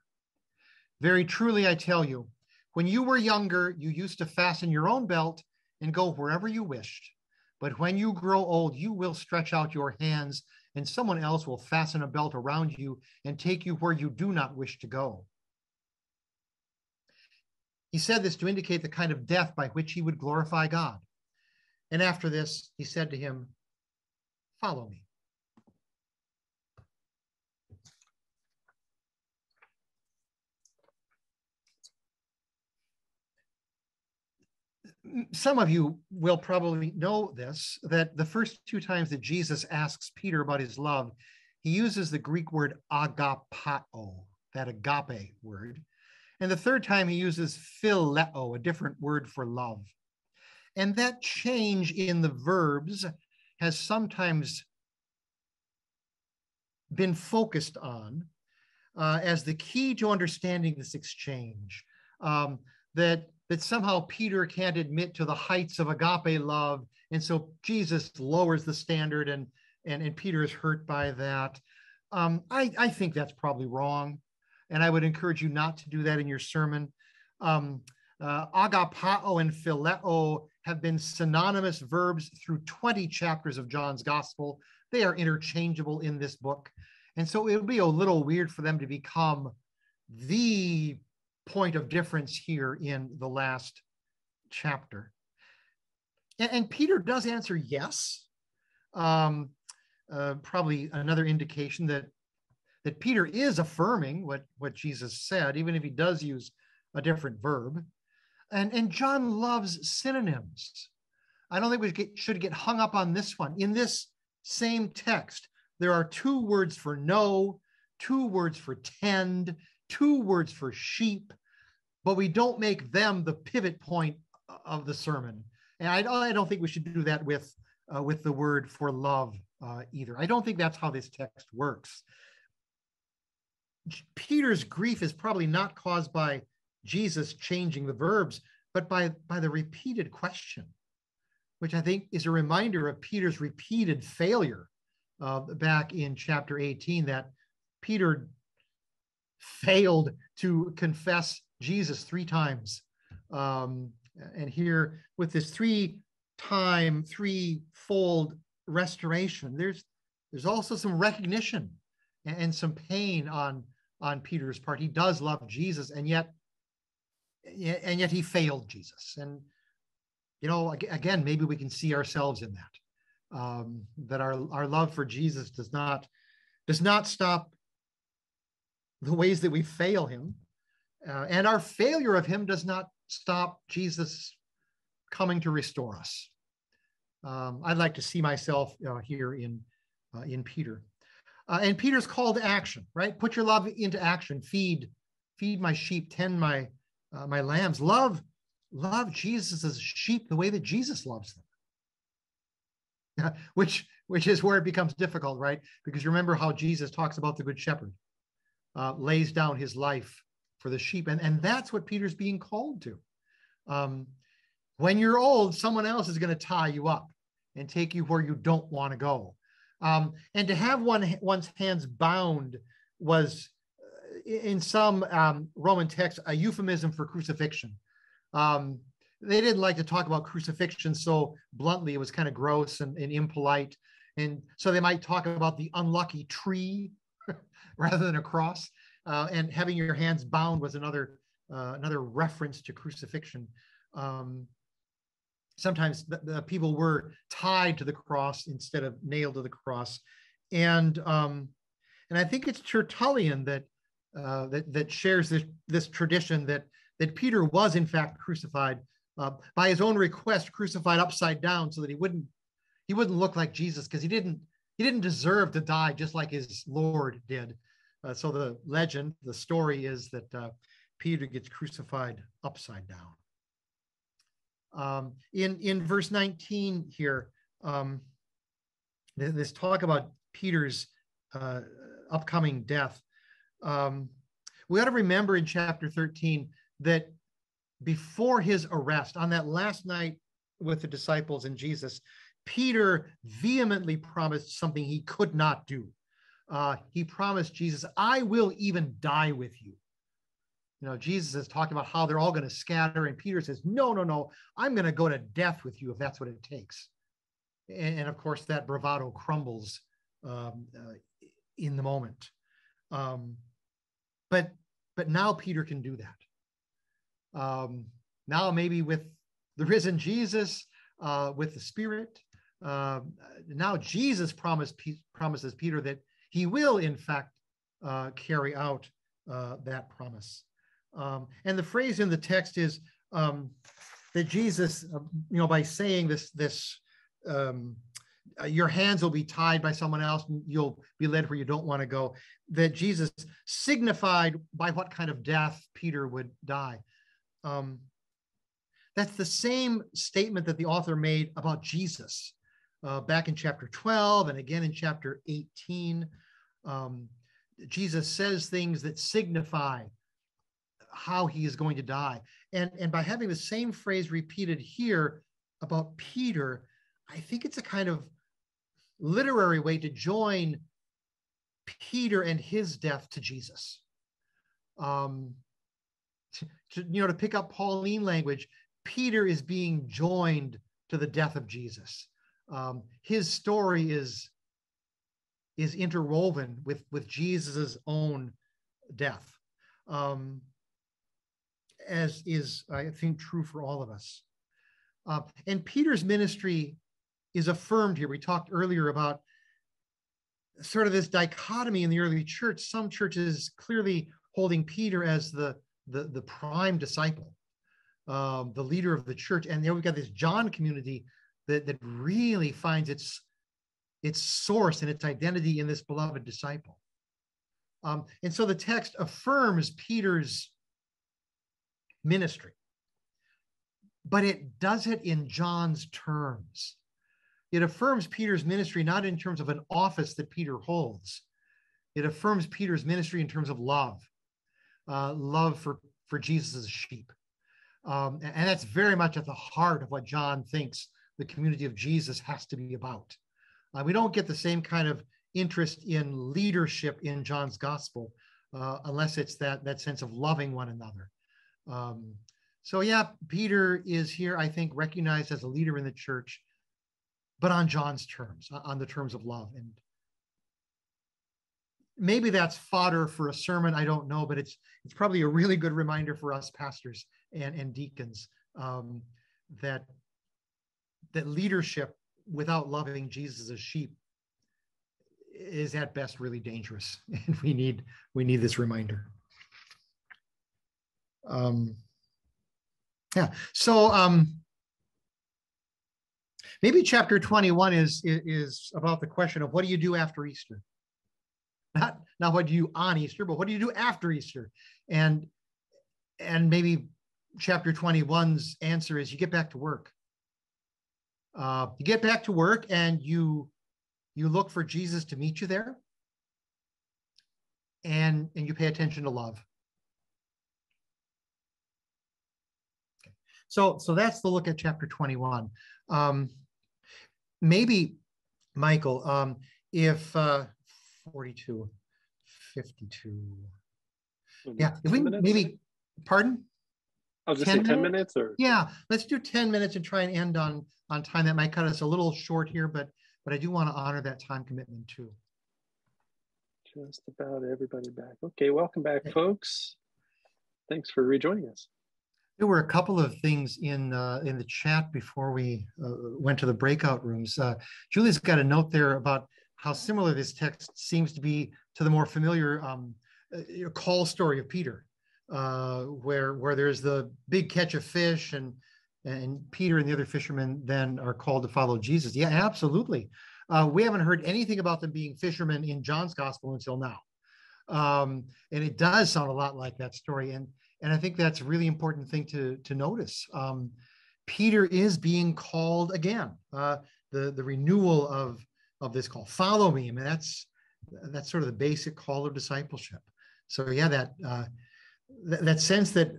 Very truly, I tell you, when you were younger, you used to fasten your own belt and go wherever you wished. But when you grow old, you will stretch out your hands, and someone else will fasten a belt around you and take you where you do not wish to go." He said this to indicate the kind of death by which he would glorify God. And after this, he said to him, "Follow me." Some of you will probably know this, that the first two times that Jesus asks Peter about his love, he uses the Greek word agapao, that agape word. And the third time he uses phileo, a different word for love. And that change in the verbs has sometimes been focused on as the key to understanding this exchange. That somehow Peter can't admit to the heights of agape love, and so Jesus lowers the standard, and Peter is hurt by that. I think that's probably wrong, and I would encourage you not to do that in your sermon. Agapao and phileo have been synonymous verbs through 20 chapters of John's Gospel. They are interchangeable in this book, and so it would be a little weird for them to become the point of difference here in the last chapter. And Peter does answer yes. Probably another indication that Peter is affirming what Jesus said, even if he does use a different verb. And John loves synonyms. I don't think we should get hung up on this one. In this same text, there are 2 words for know, 2 words for tend, 2 words for sheep, but we don't make them the pivot point of the sermon. And I don't think we should do that with the word for love either. I don't think that's how this text works. Peter's grief is probably not caused by Jesus changing the verbs, but by the repeated question, which I think is a reminder of Peter's repeated failure back in chapter 18, that Peter failed to confess Jesus 3 times. And here with this 3-fold restoration, there's also some recognition and some pain on Peter's part. He does love Jesus, and yet he failed Jesus. And again, maybe we can see ourselves in that. That our love for Jesus does not stop the ways that we fail him, and our failure of him does not stop Jesus coming to restore us. I'd like to see myself here in Peter. And Peter's call to action, right? Put your love into action. Feed my sheep, tend my lambs. Love Jesus' sheep the way that Jesus loves them. which is where it becomes difficult, right? Because remember how Jesus talks about the good shepherd, lays down his life the sheep. And that's what Peter's being called to. When you're old, someone else is going to tie you up and take you where you don't want to go. And to have one's hands bound was, in some Roman texts, a euphemism for crucifixion. They didn't like to talk about crucifixion so bluntly. It was kind of gross and impolite. And so they might talk about the unlucky tree rather than a cross. And having your hands bound was another reference to crucifixion. Sometimes the people were tied to the cross instead of nailed to the cross. And I think it's Tertullian that shares this tradition that Peter was in fact crucified by his own request, crucified upside down, so that he wouldn't look like Jesus, because he didn't deserve to die just like his Lord did. So the story is that Peter gets crucified upside down. In verse 19 here, this talk about Peter's upcoming death. We ought to remember in chapter 13 that before his arrest, on that last night with the disciples and Jesus, Peter vehemently promised something he could not do. He promised Jesus, "I will even die with you." Jesus is talking about how they're all going to scatter, and Peter says, no, I'm going to go to death with you if that's what it takes. And of course, that bravado crumbles in the moment. But now Peter can do that. Now maybe with the risen Jesus, with the Spirit, now Jesus promises Peter that he will in fact carry out that promise. And the phrase in the text is that Jesus, by saying this, your hands will be tied by someone else and you'll be led where you don't want to go, that Jesus signified by what kind of death Peter would die. That's the same statement that the author made about Jesus back in chapter 12 and again in chapter 18. Jesus says things that signify how he is going to die. And by having the same phrase repeated here about Peter, I think it's a kind of literary way to join Peter and his death to Jesus. To pick up Pauline language, Peter is being joined to the death of Jesus. His story is interwoven with Jesus's own death, as is, I think, true for all of us. And Peter's ministry is affirmed here. We talked earlier about sort of this dichotomy in the early church. Some churches clearly holding Peter as the prime disciple, the leader of the church. And then we've got this John community that really finds its source and its identity in this beloved disciple. And so the text affirms Peter's ministry, but it does it in John's terms. It affirms Peter's ministry not in terms of an office that Peter holds. It affirms Peter's ministry in terms of love for Jesus' sheep. And that's very much at the heart of what John thinks the community of Jesus has to be about. We don't get the same kind of interest in leadership in John's gospel unless it's that sense of loving one another. So yeah, Peter is here, I think, recognized as a leader in the church, but on John's terms, on the terms of love. And maybe that's fodder for a sermon, I don't know, but it's probably a really good reminder for us pastors and deacons that leadership without loving Jesus' sheep is at best really dangerous, and we need this reminder. Maybe chapter 21 is about the question of what do you do after Easter? Not what do you do on Easter, but what do you do after Easter? And maybe chapter 21's answer is you get back to work. You get back to work and you look for Jesus to meet you there, and you pay attention to love. So that's the look at chapter 21. Maybe, Michael, if 42, 52. Yeah, if we maybe, pardon? I was going to say 10 minutes or? Yeah, let's do 10 minutes and try and end on time. That might cut us a little short here, but I do want to honor that time commitment too. Just about everybody back. Okay, welcome back, folks. Thanks for rejoining us. There were a couple of things in the chat before we went to the breakout rooms. Julie's got a note there about how similar this text seems to be to the more familiar call story of Peter, where there's the big catch of fish and Peter and the other fishermen then are called to follow Jesus. Yeah, absolutely. We haven't heard anything about them being fishermen in John's gospel until now. And it does sound a lot like that story. And I think that's a really important thing to notice. Peter is being called again, the renewal of this call. Follow me. I mean, that's sort of the basic call of discipleship. So yeah, that sense that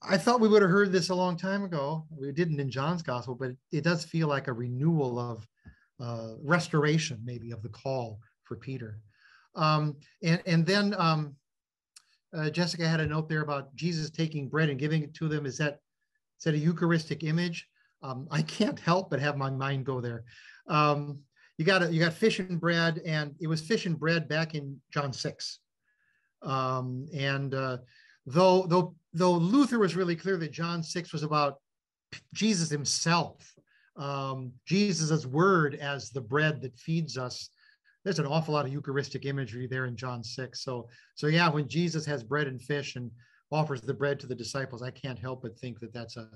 I thought we would have heard this a long time ago. We didn't in John's gospel, but it does feel like a renewal of restoration, maybe, of the call for Peter. And then Jessica had a note there about Jesus taking bread and giving it to them. Is that a Eucharistic image? I can't help but have my mind go there. You got fish and bread, and it was fish and bread back in John 6. Though Luther was really clear that John 6 was about Jesus himself, Jesus' word as the bread that feeds us, there's an awful lot of Eucharistic imagery there in John 6. So yeah, when Jesus has bread and fish and offers the bread to the disciples, I can't help but think that that's a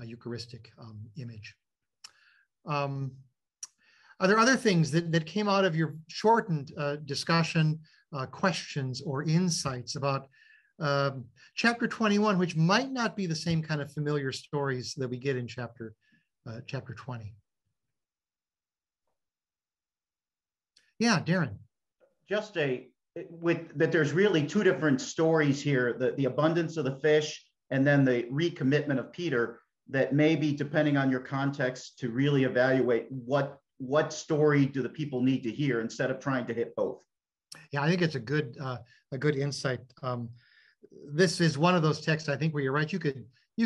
Eucharistic image. Are there other things that came out of your shortened discussion, questions or insights about chapter 21, which might not be the same kind of familiar stories that we get in chapter 20? Yeah, Darren. Just that there's really two different stories here, the abundance of the fish and then the recommitment of Peter, that maybe depending on your context to really evaluate what story do the people need to hear instead of trying to hit both. Yeah, I think it's a good insight. This is one of those texts, I think, where you're right. You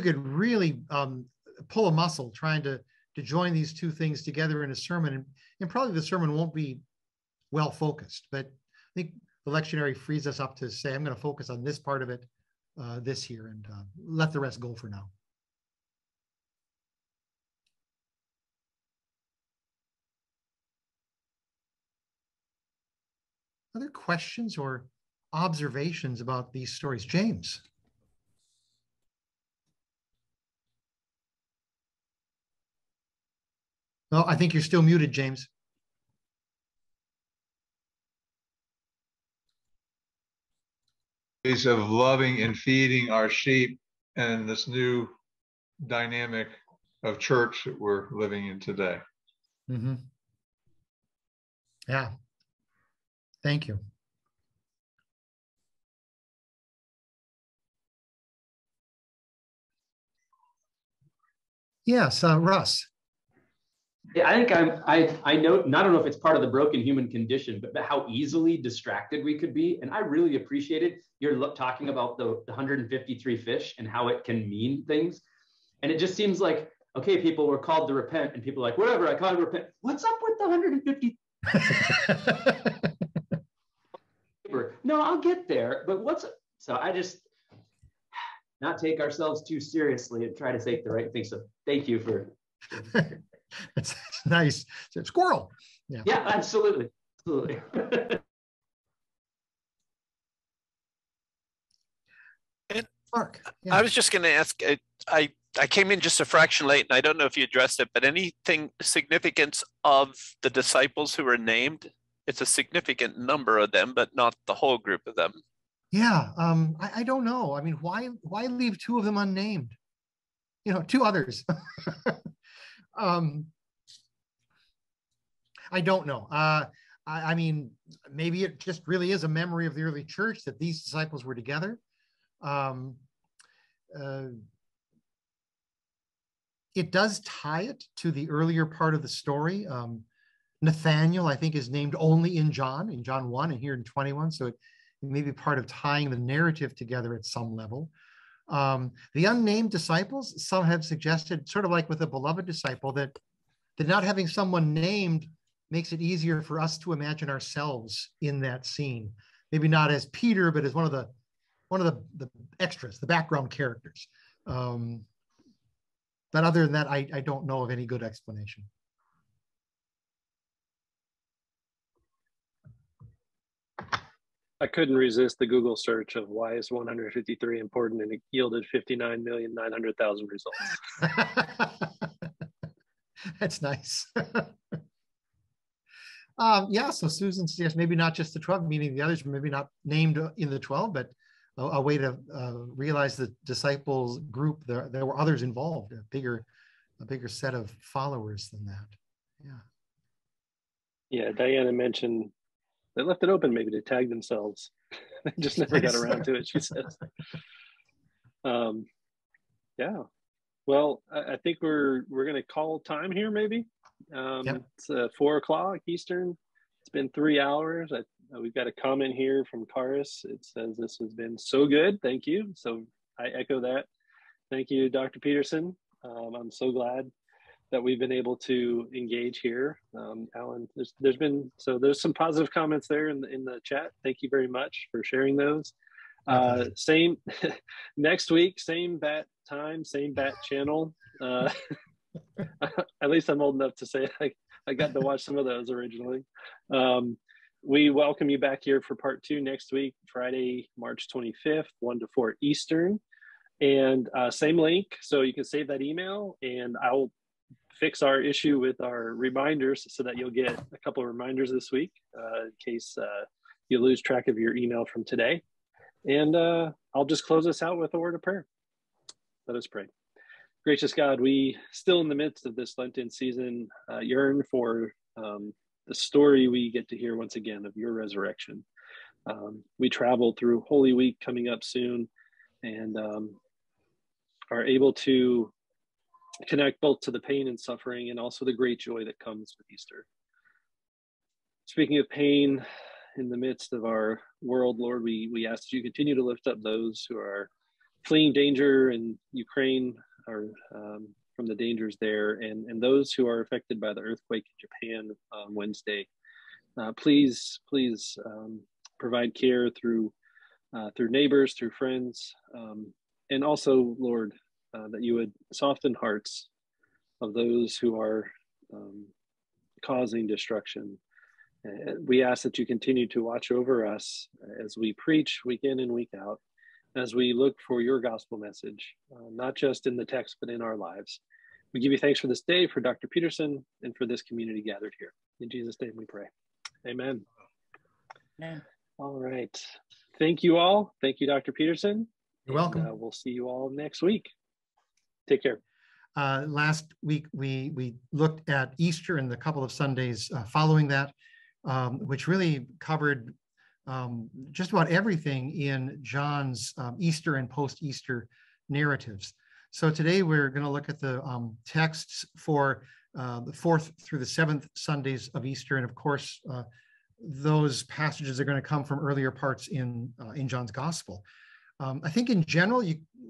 could really pull a muscle trying to join these two things together in a sermon, and probably the sermon won't be well focused. But I think the lectionary frees us up to say, I'm going to focus on this part of it this year, and let the rest go for now. Other questions or observations about these stories? James. No, I think you're still muted, James. Of loving and feeding our sheep and this new dynamic of church that we're living in today. Mm-hmm. Yeah. Thank you. Yes, Russ. Yeah, I think I know, and I don't know if it's part of the broken human condition, but how easily distracted we could be. And I really appreciated your talking about the 153 fish and how it can mean things. And it just seems like, okay, people were called to repent, and people are like, whatever, I called to repent. What's up with the 150? No, I'll get there. But so I just not take ourselves too seriously and try to say the right thing. So thank you for. It's nice. It's a squirrel. Yeah, absolutely. And Mark, yeah. I was just going to ask, I came in just a fraction late, and I don't know if you addressed it, but anything significance of the disciples who were named? It's a significant number of them, but not the whole group of them. Yeah, I don't know. I mean, why leave two of them unnamed? Two others. I don't know. I mean, maybe it just really is a memory of the early church that these disciples were together. It does tie it to the earlier part of the story. Nathaniel, I think, is named only in John 1 and here in 21. So it may be part of tying the narrative together at some level. The unnamed disciples, some have suggested, sort of like with the beloved disciple, that not having someone named makes it easier for us to imagine ourselves in that scene. Maybe not as Peter, but as one of the extras, the background characters. But other than that, I don't know of any good explanation. I couldn't resist the Google search of why is 153 important, and it yielded 59,900,000 results. That's nice. Yeah, so Susan suggests maybe not just the 12, meaning the others, maybe not named in the 12, but a way to realize the disciples group, there were others involved, a bigger set of followers than that. Yeah. Yeah, Diana mentioned they left it open maybe to tag themselves. They just never got around to it, she says. Yeah. Well, I think we're going to call time here maybe. Yep. It's 4 o'clock Eastern. It's been 3 hours. We've got a comment here from Karis. It says this has been so good. Thank you. So I echo that. Thank you, Dr. Peterson. I'm so glad that we've been able to engage here. Alan, there's some positive comments there in the chat. Thank you very much for sharing those. Same next week, same bat time, same bat channel. At least I'm old enough to say I got to watch some of those originally. We welcome you back here for part 2 next week, Friday, March 25th, 1 to 4 Eastern. And same link, so you can save that email, and I'll fix our issue with our reminders so that you'll get a couple of reminders this week in case you lose track of your email from today. And I'll just close us out with a word of prayer. Let us pray. Gracious God, we still in the midst of this Lenten season yearn for the story we get to hear once again of your resurrection. We travel through Holy Week coming up soon and are able to connect both to the pain and suffering and also the great joy that comes with Easter. Speaking of pain in the midst of our world, Lord, we ask that you continue to lift up those who are fleeing danger in Ukraine or from the dangers there, and those who are affected by the earthquake in Japan on Wednesday. Please provide care through neighbors, through friends, and also, Lord, that you would soften hearts of those who are causing destruction. We ask that you continue to watch over us as we preach week in and week out, as we look for your gospel message, not just in the text, but in our lives. We give you thanks for this day, for Dr. Peterson, and for this community gathered here. In Jesus' name we pray. Amen. Amen. All right. Thank you all. Thank you, Dr. Peterson. You're welcome. We'll see you all next week. Take care. Last week, we looked at Easter and the couple of Sundays following that, which really covered just about everything in John's Easter and post-Easter narratives. So today we're going to look at the texts for the 4th through the 7th Sundays of Easter. And of course, those passages are going to come from earlier parts in John's Gospel. I think in general,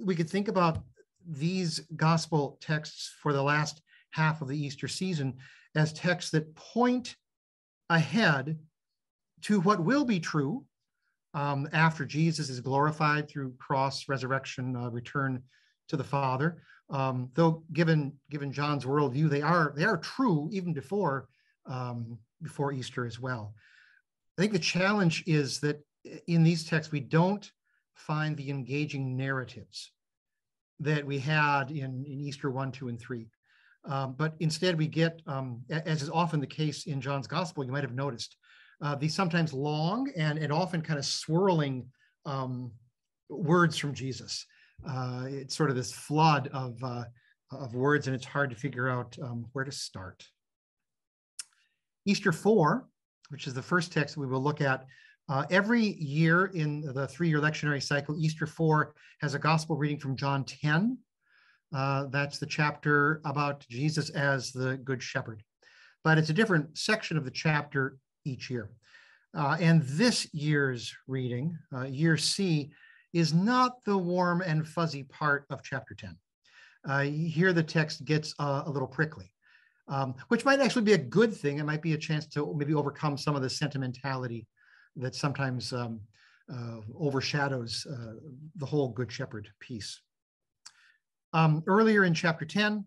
we could think about these Gospel texts for the last half of the Easter season as texts that point ahead to what will be true after Jesus is glorified through cross, resurrection, return to the Father. Though given John's worldview, they are true even before Easter as well. I think the challenge is that in these texts we don't find the engaging narratives that we had in Easter 1, 2, and 3. But instead we get, as is often the case in John's Gospel, you might have noticed, these sometimes long and often kind of swirling words from Jesus. It's sort of this flood of words, and it's hard to figure out where to start. Easter 4, which is the first text we will look at, every year in the 3-year lectionary cycle, Easter 4 has a gospel reading from John 10. That's the chapter about Jesus as the Good Shepherd. But it's a different section of the chapter each year. And this year's reading, year C, is not the warm and fuzzy part of chapter 10. Here the text gets a little prickly, which might actually be a good thing. It might be a chance to maybe overcome some of the sentimentality that sometimes overshadows the whole Good Shepherd piece. Earlier in chapter 10,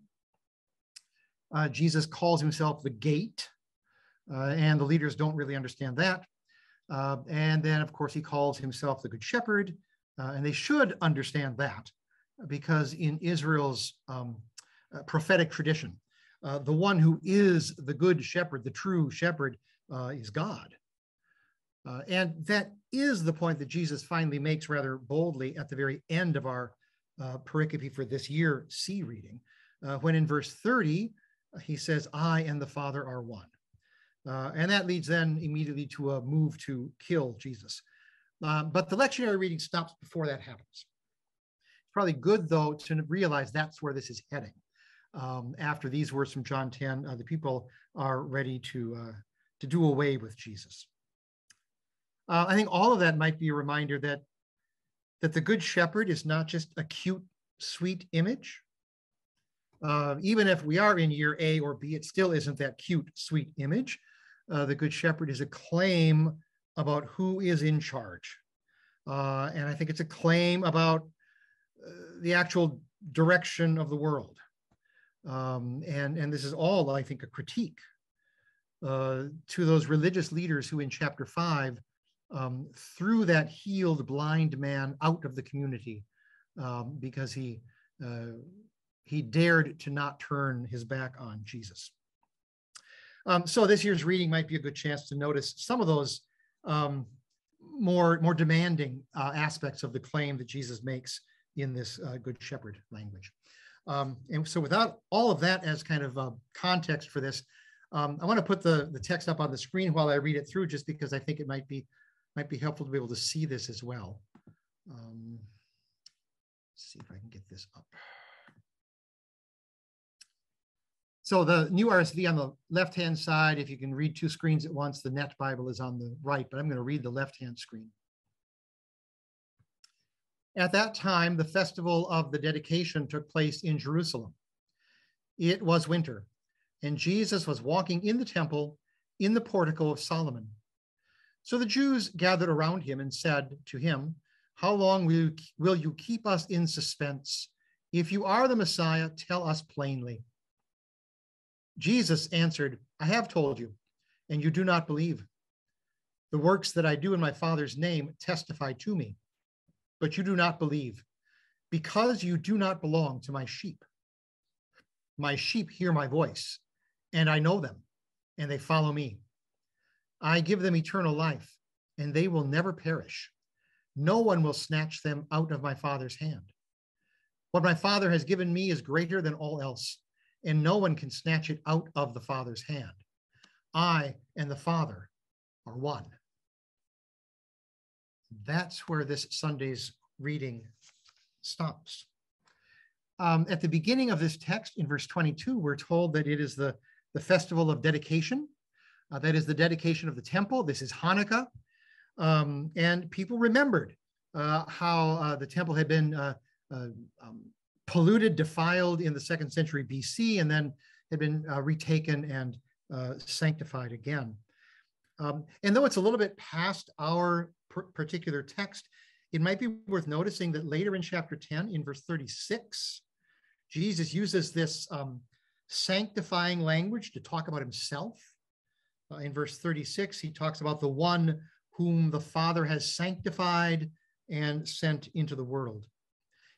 Jesus calls himself the gate, and the leaders don't really understand that. And then, of course, he calls himself the Good Shepherd, and they should understand that, because in Israel's prophetic tradition, the one who is the Good Shepherd, the true shepherd, is God. And that is the point that Jesus finally makes rather boldly at the very end of our pericope for this year C reading, when in verse 30, he says, I and the Father are one. And that leads then immediately to a move to kill Jesus. But the lectionary reading stops before that happens. It's probably good, though, to realize that's where this is heading. After these words from John 10, the people are ready to do away with Jesus. I think all of that might be a reminder that the Good Shepherd is not just a cute, sweet image. Even if we are in year A or B, it still isn't that cute, sweet image. The Good Shepherd is a claim about who is in charge. And I think it's a claim about the actual direction of the world. And this is all, I think, a critique to those religious leaders who in chapter 5 threw that healed blind man out of the community because he dared to not turn his back on Jesus. So this year's reading might be a good chance to notice some of those more demanding aspects of the claim that Jesus makes in this Good Shepherd language. And so without all of that as kind of context for this, I want to put the text up on the screen while I read it through, just because I think it might be helpful to be able to see this as well. Let's see if I can get this up. So the new RSV on the left-hand side, if you can read two screens at once, the Net Bible is on the right, but I'm going to read the left-hand screen. At that time, the festival of the dedication took place in Jerusalem. It was winter, and Jesus was walking in the temple in the portico of Solomon. So the Jews gathered around him and said to him, how long will you keep us in suspense? If you are the Messiah, tell us plainly. Jesus answered, I have told you, and you do not believe. The works that I do in my Father's name testify to me, but you do not believe, because you do not belong to my sheep. My sheep hear my voice, and I know them, and they follow me. I give them eternal life, and they will never perish. No one will snatch them out of my Father's hand. What my Father has given me is greater than all else, and no one can snatch it out of the Father's hand. I and the Father are one. That's where this Sunday's reading stops. At the beginning of this text, in verse 22, we're told that it is the festival of dedication. That is the dedication of the temple. This is Hanukkah. And people remembered how the temple had been polluted, defiled in the 2nd century BC, and then had been retaken and sanctified again. And though it's a little bit past our particular text, it might be worth noticing that later in chapter 10, in verse 36, Jesus uses this sanctifying language to talk about himself. In verse 36, he talks about the one whom the Father has sanctified and sent into the world.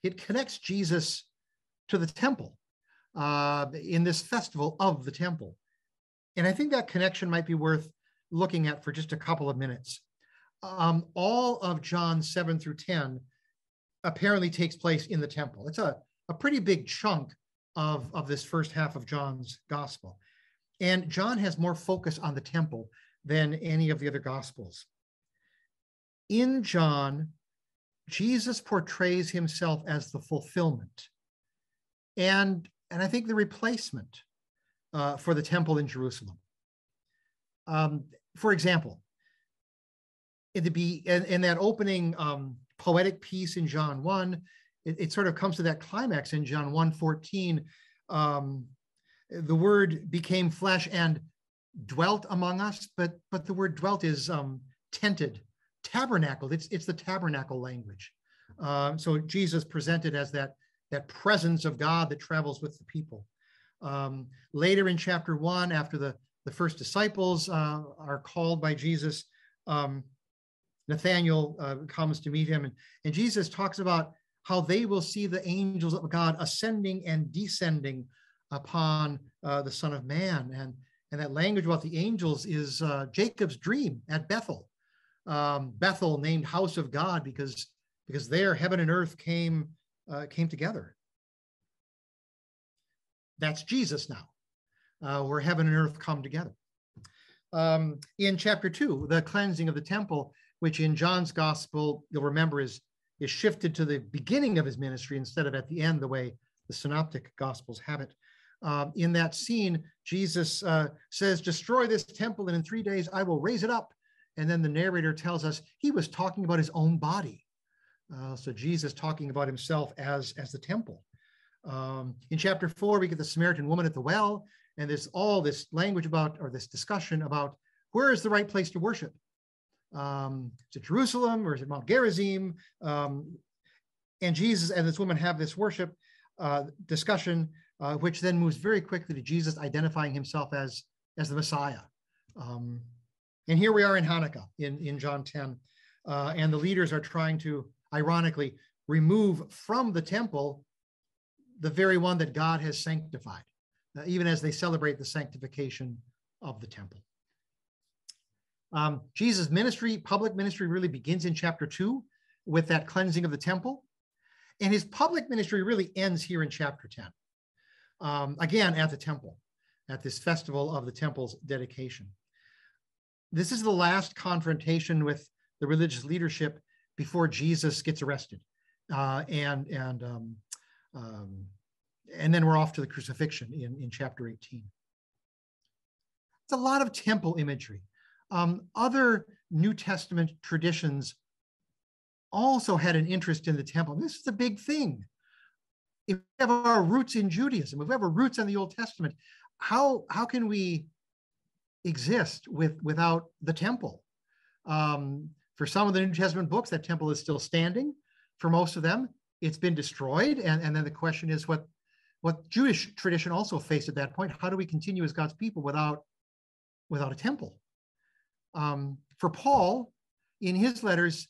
It connects Jesus to the temple in this festival of the temple. And I think that connection might be worth looking at for just a couple of minutes. All of John 7 through 10 apparently takes place in the temple. It's a pretty big chunk of this first half of John's gospel. And John has more focus on the temple than any of the other gospels. In John, Jesus portrays himself as the fulfillment. and I think the replacement for the temple in Jerusalem. For example, in that opening poetic piece in John 1, it sort of comes to that climax in John 1:14. The word became flesh and dwelt among us, but the word dwelt is tented, tabernacled. It's the tabernacle language. So Jesus presented as that presence of God that travels with the people. Later in chapter 1, after the first disciples are called by Jesus, Nathanael comes to meet him, and Jesus talks about how they will see the angels of God ascending and descending upon the Son of Man. And that language about the angels is Jacob's dream at Bethel. Bethel named House of God because there heaven and earth came together. That's Jesus now, where heaven and earth come together. In chapter 2, the cleansing of the temple, which in John's gospel, you'll remember, is shifted to the beginning of his ministry instead of at the end, the way the synoptic gospels have it. In that scene, Jesus says, destroy this temple, and in 3 days I will raise it up. And then the narrator tells us he was talking about his own body. So Jesus talking about himself as the temple. In chapter 4, we get the Samaritan woman at the well, and there's all this language about, or this discussion about, where is the right place to worship? Is it Jerusalem or is it Mount Gerizim? And Jesus and this woman have this worship discussion, which then moves very quickly to Jesus identifying himself as the Messiah. And here we are in Hanukkah in John 10, and the leaders are trying to, ironically, remove from the temple the very one that God has sanctified, even as they celebrate the sanctification of the temple. Jesus' ministry, public ministry, really begins in chapter 2 with that cleansing of the temple. And his public ministry really ends here in chapter 10, again at the temple, at this festival of the temple's dedication. This is the last confrontation with the religious leadership before Jesus gets arrested. And then we're off to the crucifixion in chapter 18. It's a lot of temple imagery. Other New Testament traditions also had an interest in the temple. This is a big thing. If we have our roots in Judaism, if we have our roots in the Old Testament, how can we exist without the temple? For some of the New Testament books, that temple is still standing. For most of them, it's been destroyed. And then the question is what Jewish tradition also faced at that point. How do we continue as God's people without a temple? For Paul, in his letters,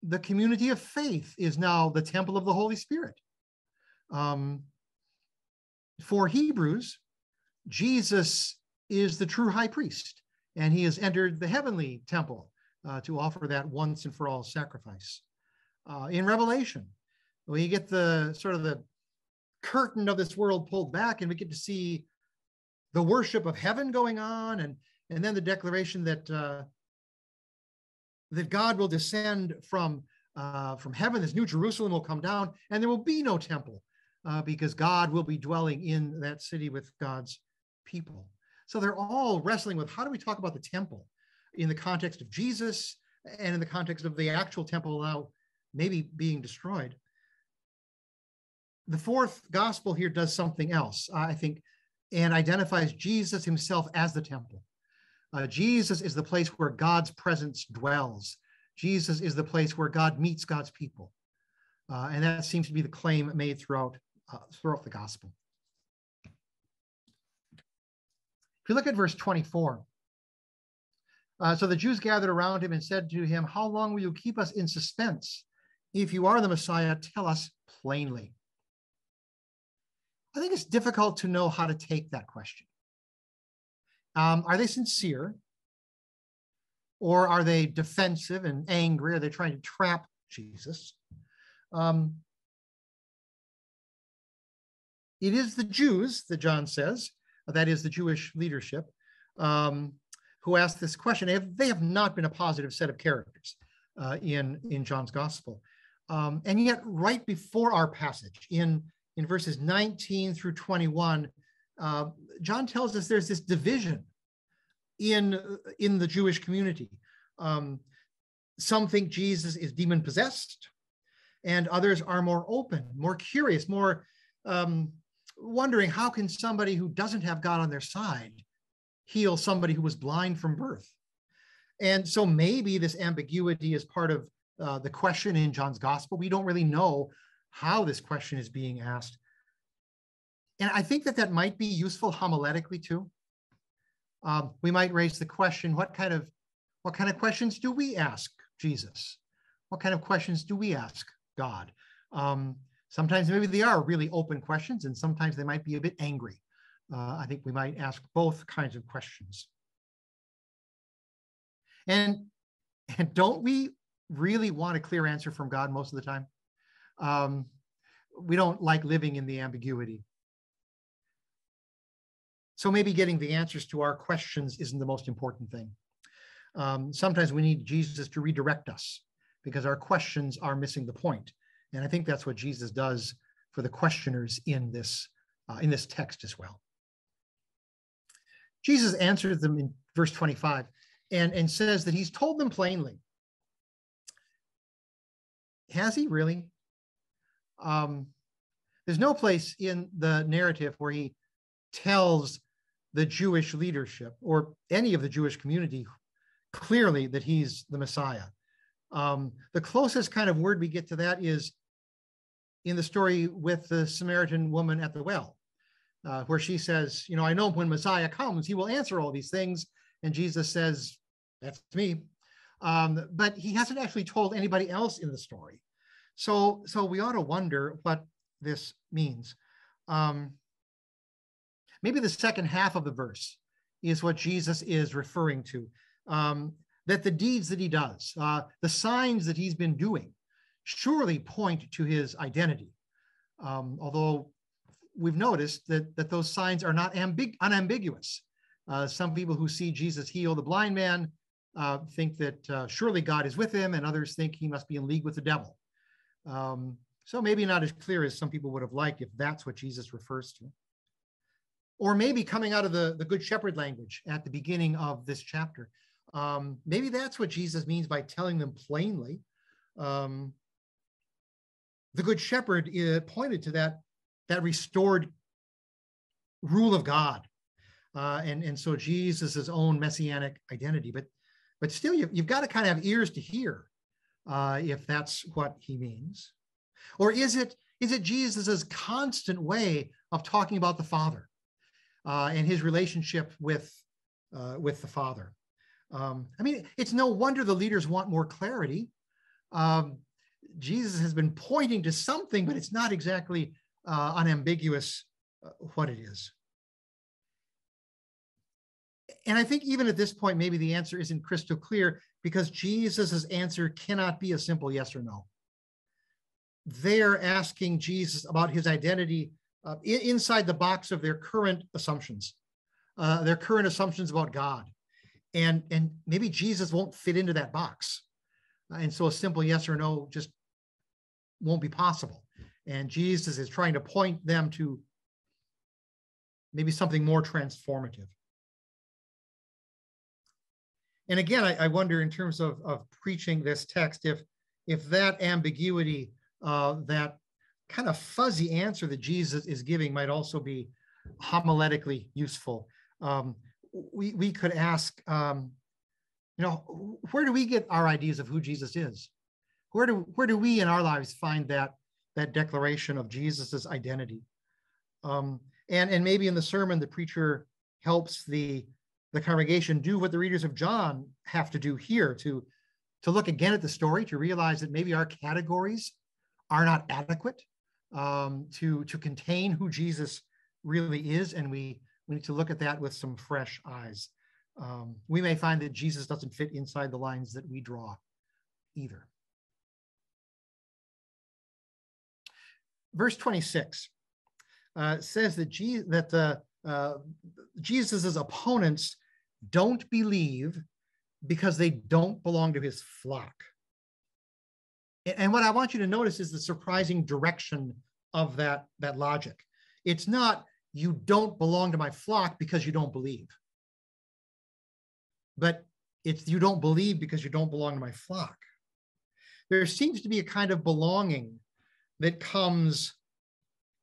the community of faith is now the temple of the Holy Spirit. For Hebrews, Jesus is the true high priest, and he has entered the heavenly temple to offer that once and for all sacrifice. In Revelation, we get the sort of the curtain of this world pulled back, and we get to see the worship of heaven going on, and then the declaration that God will descend from heaven. This new Jerusalem will come down, and there will be no temple because God will be dwelling in that city with God's people. So they're all wrestling with, how do we talk about the temple in the context of Jesus and in the context of the actual temple now maybe being destroyed? The fourth gospel here does something else, I think, and identifies Jesus himself as the temple. Jesus is the place where God's presence dwells. Jesus is the place where God meets God's people. And that seems to be the claim made throughout the gospel. If you look at verse 24, so the Jews gathered around him and said to him, how long will you keep us in suspense? If you are the Messiah, tell us plainly. I think it's difficult to know how to take that question. Are they sincere? Or are they defensive and angry? Are they trying to trap Jesus? It is the Jews, that John says, that is the Jewish leadership, who asked this question. They have not been a positive set of characters in John's gospel. And yet, right before our passage, in in verses 19 through 21, John tells us there's this division in the Jewish community. Some think Jesus is demon-possessed, and others are more open, more curious, more wondering how can somebody who doesn't have God on their side heal somebody who was blind from birth. And so maybe this ambiguity is part of the question in John's gospel. We don't really know how this question is being asked. And I think that might be useful homiletically too. We might raise the question, what kind of questions do we ask Jesus? What kind of questions do we ask God? Sometimes maybe they are really open questions, and sometimes they might be a bit angry. I think we might ask both kinds of questions. And don't we really want a clear answer from God most of the time? We don't like living in the ambiguity. So maybe getting the answers to our questions isn't the most important thing. Sometimes we need Jesus to redirect us because our questions are missing the point. And I think that's what Jesus does for the questioners in this text as well. Jesus answers them in verse 25 and says that he's told them plainly. Has he really? There's no place in the narrative where he tells the Jewish leadership or any of the Jewish community clearly that he's the Messiah. The closest kind of word we get to that is in the story with the Samaritan woman at the well, where she says, I know when Messiah comes, he will answer all these things. And Jesus says, that's me. But he hasn't actually told anybody else in the story. So we ought to wonder what this means. Maybe the second half of the verse is what Jesus is referring to, that the deeds that he does, the signs that he's been doing, surely point to his identity. Although we've noticed that those signs are not unambiguous. Some people who see Jesus heal the blind man think that surely God is with him, and others think he must be in league with the devil. So maybe not as clear as some people would have liked if that's what Jesus refers to. Or maybe coming out of the Good Shepherd language at the beginning of this chapter. Maybe that's what Jesus means by telling them plainly. The Good Shepherd pointed to that restored rule of God. And so Jesus' own messianic identity. But still, you've got to kind of have ears to hear if that's what he means. Or is it Jesus' constant way of talking about the Father and his relationship with the Father? It's no wonder the leaders want more clarity. Jesus has been pointing to something, but it's not exactly unambiguous what it is. And I think even at this point, maybe the answer isn't crystal clear because Jesus's answer cannot be a simple yes or no. They're asking Jesus about his identity inside the box of their current assumptions about God. And maybe Jesus won't fit into that box. And so a simple yes or no just won't be possible. And Jesus is trying to point them to maybe something more transformative. And again, I wonder in terms of preaching this text, if that ambiguity, that kind of fuzzy answer that Jesus is giving might also be homiletically useful. We could ask, where do we get our ideas of who Jesus is? Where do we in our lives find that declaration of Jesus's identity? And maybe in the sermon, the preacher helps the congregation do what the readers of John have to do here, to look again at the story, to realize that maybe our categories are not adequate to contain who Jesus really is, and we need to look at that with some fresh eyes. We may find that Jesus doesn't fit inside the lines that we draw either. Verse 26 says that Jesus's opponents don't believe because they don't belong to his flock. And what I want you to notice is the surprising direction of that logic. It's not, you don't belong to my flock because you don't believe. But it's, you don't believe because you don't belong to my flock. There seems to be a kind of belonging that comes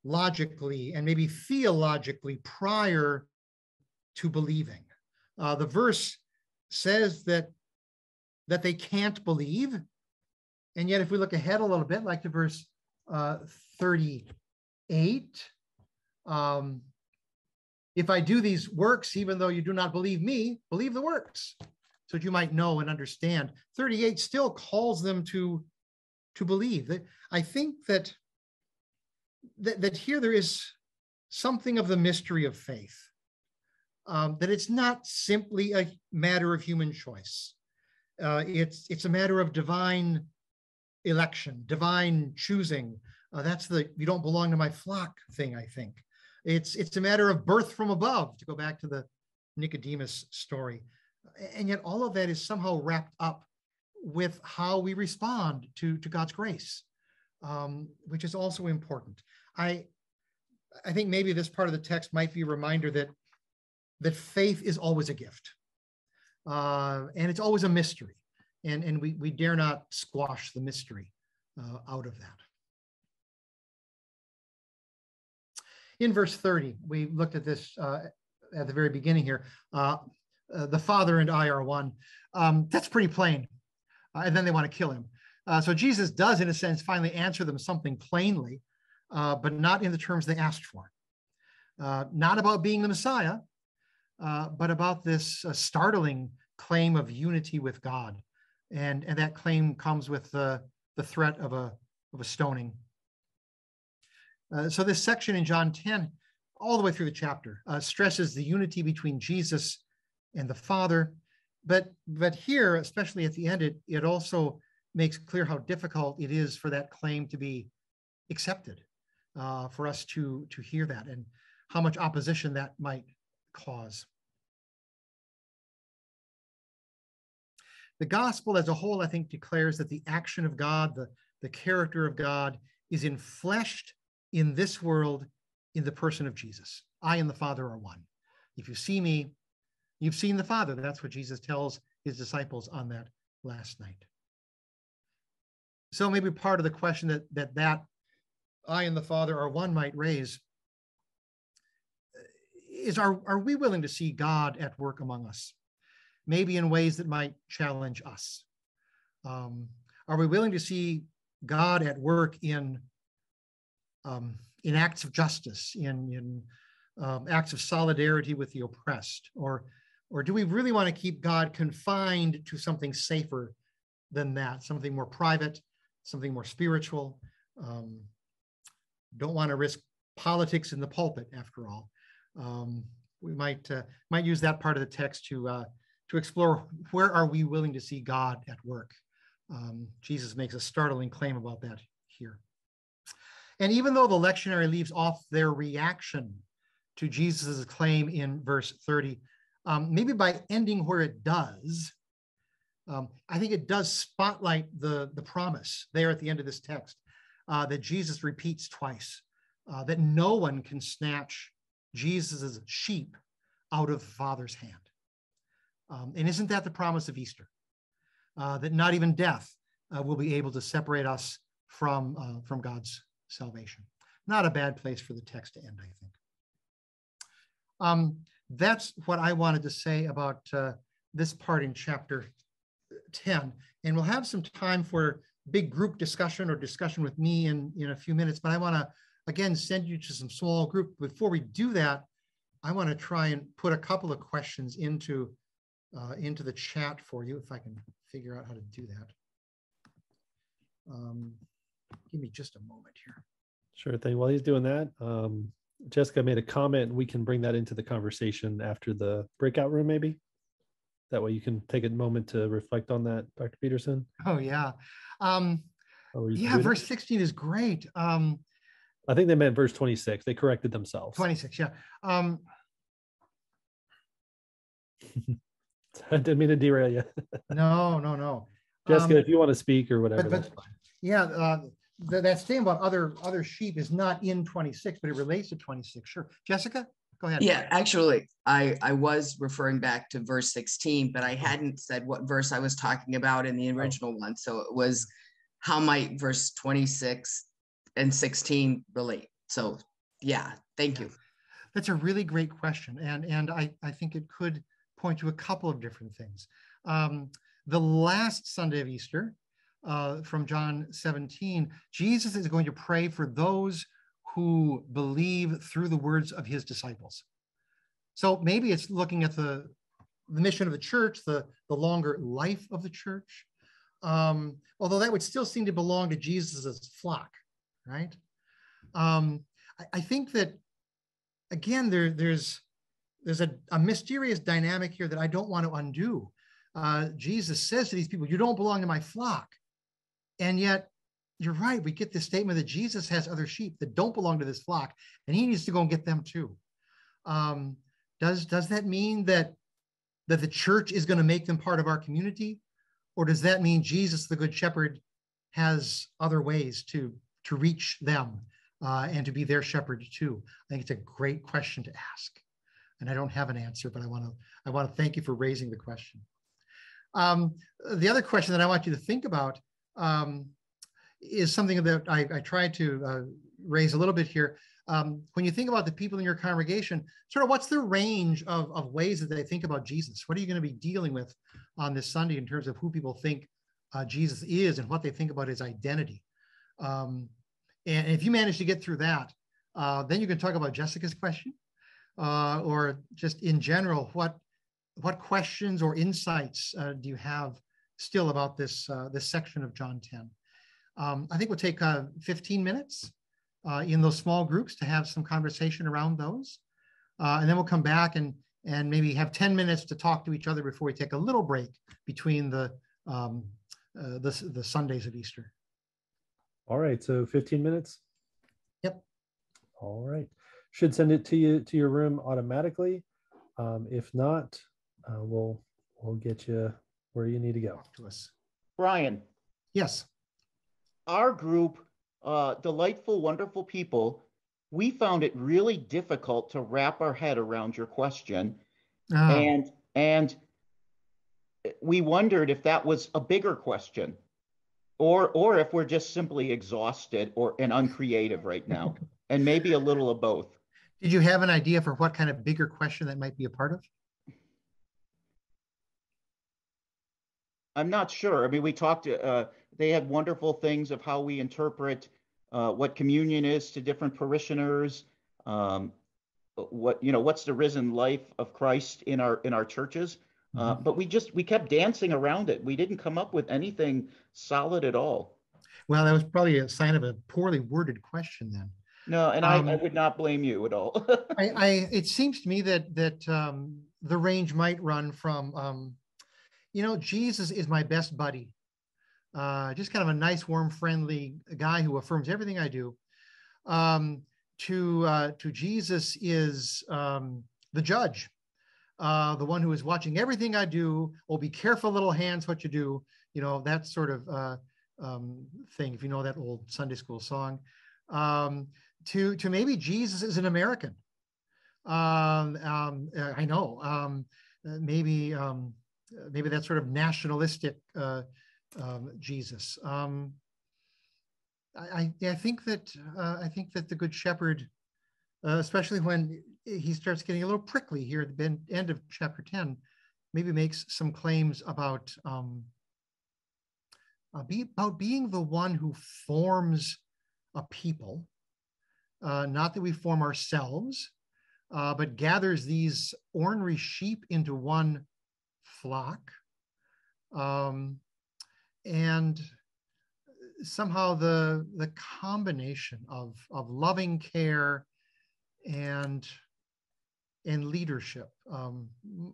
logically and maybe theologically prior to believing. The verse says that they can't believe. And yet, if we look ahead a little bit, like to verse 38, if I do these works, even though you do not believe me, believe the works, so that you might know and understand. 38 still calls them to believe. I think that here there is something of the mystery of faith, that it's not simply a matter of human choice. It's a matter of divine election, divine choosing. That's the "you don't belong to my flock" thing, I think. It's a matter of birth from above, to go back to the Nicodemus story. And yet all of that is somehow wrapped up with how we respond to God's grace, which is also important. I think maybe this part of the text might be a reminder that faith is always a gift, and it's always a mystery, and we dare not squash the mystery out of that. In verse 30, we looked at this at the very beginning here. The Father and I are one. That's pretty plain. And then they want to kill him. So Jesus does, in a sense, finally answer them something plainly, but not in the terms they asked for. Not about being the Messiah, but about this startling claim of unity with God. And that claim comes with the threat of a stoning. So this section in John 10, all the way through the chapter, stresses the unity between Jesus and the Father. But here, especially at the end, it also makes clear how difficult it is for that claim to be accepted, for us to hear that, and how much opposition that might cause. The gospel as a whole, I think, declares that the action of God, the character of God, is enfleshed in this world in the person of Jesus. I and the Father are one. If you see me, you've seen the Father. That's what Jesus tells his disciples on that last night. So maybe part of the question that I and the Father are one might raise is, are we willing to see God at work among us? Maybe in ways that might challenge us. Are we willing to see God at work in acts of justice, in acts of solidarity with the oppressed? Or do we really want to keep God confined to something safer than that, something more private, something more spiritual? Don't want to risk politics in the pulpit, after all. We might use that part of the text to explore, where are we willing to see God at work? Jesus makes a startling claim about that here. And even though the lectionary leaves off their reaction to Jesus' claim in verse 30, maybe by ending where it does, I think it does spotlight the promise there at the end of this text that Jesus repeats twice, that no one can snatch Jesus' sheep out of the Father's hand. And isn't that the promise of Easter? That not even death will be able to separate us from God's salvation. Not a bad place for the text to end, I think. That's what I wanted to say about this part in chapter 10. And we'll have some time for big group discussion or discussion with me in a few minutes. But I want to, again, send you to some small group. Before we do that, I want to try and put a couple of questions into the chat for you, if I can figure out how to do that. Give me just a moment here. Sure thing. While he's doing that, Jessica made a comment. We can bring that into the conversation after the breakout room, maybe. That way you can take a moment to reflect on that, Dr. Peterson. Oh, yeah. Verse 16 is great. I think they meant verse 26. They corrected themselves. 26, yeah. I didn't mean to derail you. No. Jessica, if you want to speak or whatever, that's fine. Yeah, that statement about other sheep is not in 26, but it relates to 26. Sure. Jessica, go ahead. Yeah, actually, I was referring back to verse 16, but I hadn't said what verse I was talking about in the original one. So it was, how might verse 26 and 16 relate? So yeah, thank you. That's a really great question. And I think it could point to a couple of different things. The last Sunday of Easter, from John 17, Jesus is going to pray for those who believe through the words of his disciples. So maybe it's looking at the mission of the church, the longer life of the church, although that would still seem to belong to Jesus's flock, right? I think that, again, there's a mysterious dynamic here that I don't want to undo. Jesus says to these people, you don't belong to my flock. And yet, you're right, we get this statement that Jesus has other sheep that don't belong to this flock, and he needs to go and get them too. Does that mean that the church is going to make them part of our community? Or does that mean Jesus, the Good Shepherd, has other ways to reach them and to be their shepherd too? I think it's a great question to ask. And I don't have an answer, but I want to thank you for raising the question. The other question that I want you to think about is something that I tried to raise a little bit here. When you think about the people in your congregation, sort of what's the range of ways that they think about Jesus? What are you going to be dealing with on this Sunday in terms of who people think Jesus is and what they think about his identity? And if you manage to get through that, then you can talk about Jessica's question, or just in general, what questions or insights do you have still about this section of John 10? I think we'll take 15 minutes in those small groups to have some conversation around those. And then we'll come back and maybe have 10 minutes to talk to each other before we take a little break between the Sundays of Easter. All right, so 15 minutes? Yep. All right. Should send it to you to your room automatically. If not, we'll get you where you need to go. To us. Brian. Yes. Our group, delightful, wonderful people, we found it really difficult to wrap our head around your question. Oh. And we wondered if that was a bigger question, or if we're just simply exhausted and uncreative right now, and maybe a little of both. Did you have an idea for what kind of bigger question that might be a part of? I'm not sure. I mean, we talked, they had wonderful things of how we interpret what communion is to different parishioners, what's the risen life of Christ in our churches. But we kept dancing around it. We didn't come up with anything solid at all. Well, that was probably a sign of a poorly worded question then. No, and I would not blame you at all. It seems to me that the range might run from, Jesus is my best buddy. Just kind of a nice, warm, friendly guy who affirms everything I do. To Jesus is the judge, the one who is watching everything I do. Oh, be careful, little hands, what you do. That sort of thing, if you know that old Sunday school song. To maybe Jesus is an American. I know. Maybe that sort of nationalistic Jesus. I think that the Good Shepherd, especially when he starts getting a little prickly here at the end of chapter 10, maybe makes some claims about being the one who forms a people, not that we form ourselves, but gathers these ornery sheep into one flock. And somehow the combination of loving care and leadership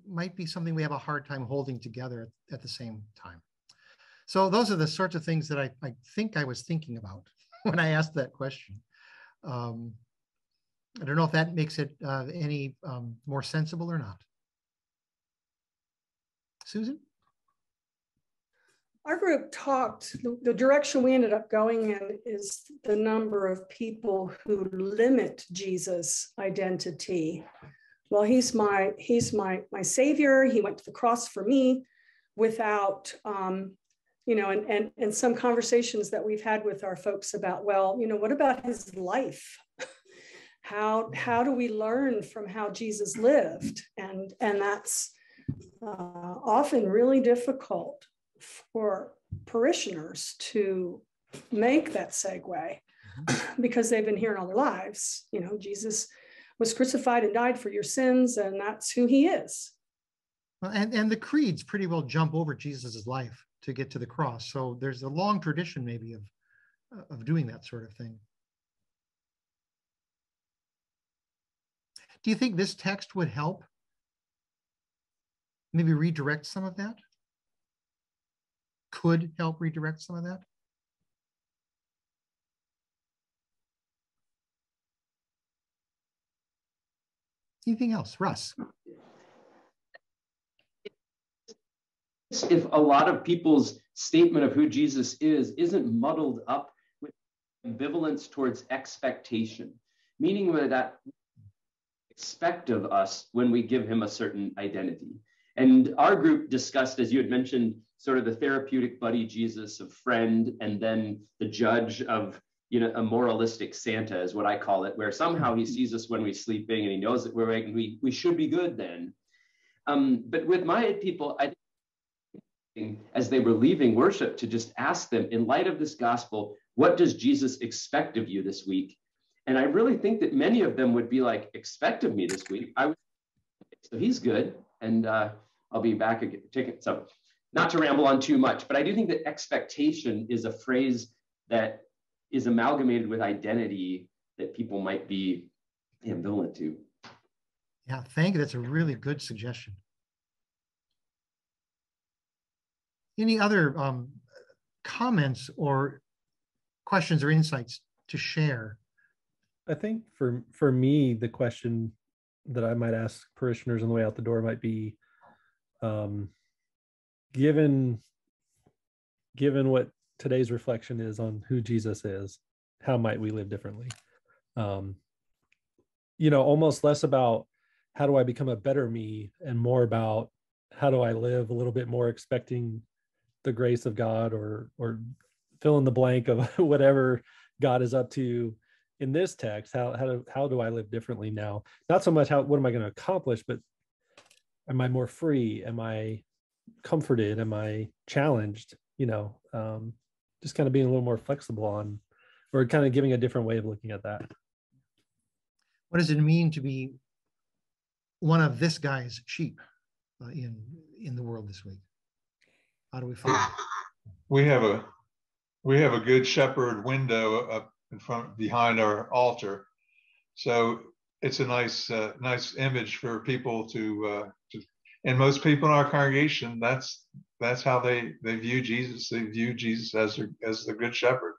might be something we have a hard time holding together at the same time. So those are the sorts of things that I think I was thinking about when I asked that question. I don't know if that makes it any more sensible or not. Susan? Our group talked, the direction we ended up going in is the number of people who limit Jesus' identity. Well, he's my savior. He went to the cross for me without, and some conversations that we've had with our folks about, well, what about his life? How do we learn from how Jesus lived? And that's often really difficult for parishioners to make that segue because they've been hearing all their lives, Jesus was crucified and died for your sins, and that's who he is. Well, and the creeds pretty well jump over Jesus's life to get to the cross. So there's a long tradition maybe of doing that sort of thing. Do you think this text would help maybe redirect some of that? Could help redirect some of that? Anything else? Russ? If a lot of people's statement of who Jesus is isn't muddled up with ambivalence towards expectation, meaning that expect of us when we give him a certain identity. And our group discussed, as you had mentioned, sort of the therapeutic buddy Jesus of friend, and then the judge of, a moralistic Santa is what I call it, where somehow he sees us when we're sleeping and he knows that we're awake and we should be good then. But with my people, I think as they were leaving worship to just ask them, in light of this gospel, what does Jesus expect of you this week? And I really think that many of them would be like, expect of me this week. So he's good. And I'll be back again. So not to ramble on too much, but I do think that expectation is a phrase that is amalgamated with identity that people might be ambivalent to. Yeah, thank you. That's a really good suggestion. Any other comments or questions or insights to share? I think for me, the question that I might ask parishioners on the way out the door might be, given what today's reflection is on who Jesus is, how might we live differently? Almost less about how do I become a better me and more about how do I live a little bit more expecting the grace of God or fill in the blank of whatever God is up to in this text. How do I live differently now? Not so much what am I going to accomplish, but am I more free? Am I comforted? Am I challenged? Just kind of being a little more flexible on, or kind of giving a different way of looking at that. What does it mean to be one of this guy's sheep in the world this week? How do we find it? We have a good shepherd window up in front behind our altar, so it's a nice image for people to and most people in our congregation, that's how they view Jesus. They view Jesus as the good shepherd.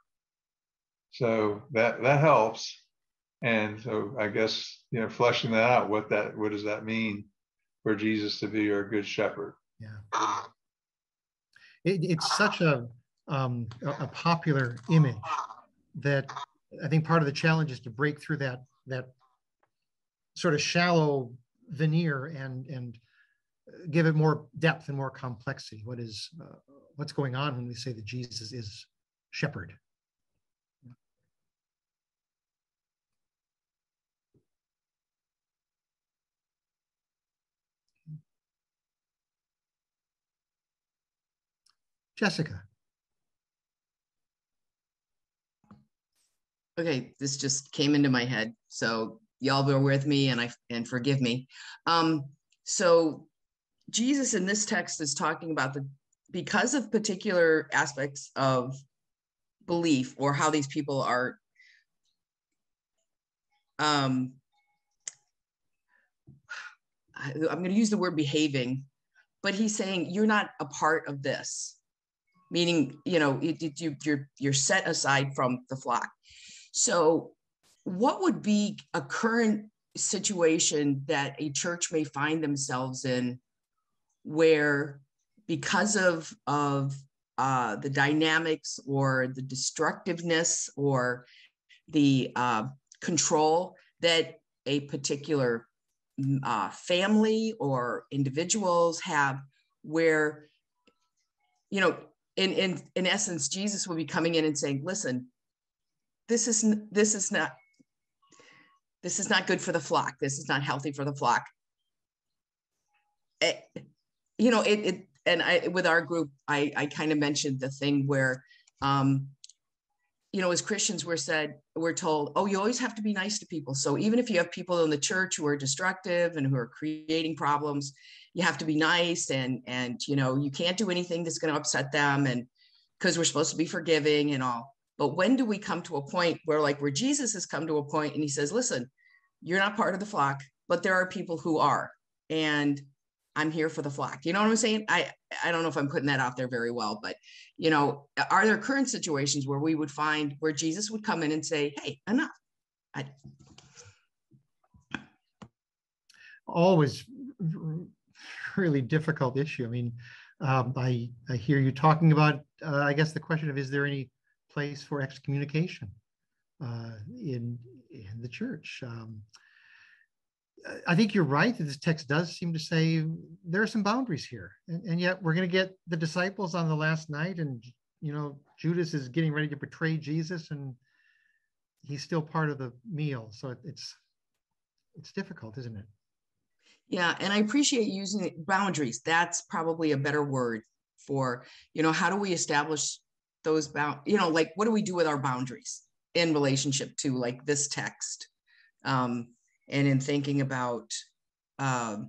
So that helps. And so I guess fleshing that out, what does that mean for Jesus to be our good shepherd? Yeah, it's such a popular image that I think part of the challenge is to break through that sort of shallow veneer and give it more depth and more complexity. What's going on when we say that Jesus is shepherd? Jessica. Okay, this just came into my head, so y'all bear with me and forgive me. So Jesus in this text is talking about because of particular aspects of belief or how these people are I'm going to use the word behaving, but he's saying you're not a part of this, meaning you're set aside from the flock. So what would be a current situation that a church may find themselves in where, because of the dynamics or the destructiveness or the control that a particular family or individuals have, where, you know, in essence, Jesus will be coming in and saying, listen, this is not good for the flock. This is not healthy for the flock. You know, with our group, I kind of mentioned the thing where, you know, as Christians, we're told, oh, you always have to be nice to people. So even if you have people in the church who are destructive and who are creating problems, you have to be nice, and you know, you can't do anything that's going to upset them, and because we're supposed to be forgiving and all. But when do we come to a point where Jesus has come to a point and he says, listen, you're not part of the flock, but there are people who are, and I'm here for the flock. You know what I'm saying? I don't know if I'm putting that out there very well, but, you know, are there current situations where we would find where Jesus would come in and say, hey, enough? Always really difficult issue. I mean, I hear you talking about, I guess the question of, is there any place for excommunication in the church? I think you're right that this text does seem to say there are some boundaries here, and yet we're going to get the disciples on the last night, and you know, Judas is getting ready to betray Jesus, and he's still part of the meal. So it's difficult, isn't it? Yeah, and I appreciate using boundaries. That's probably a better word for, you know, how do we establish those you know, like, what do we do with our boundaries in relationship to like this text? And in thinking about the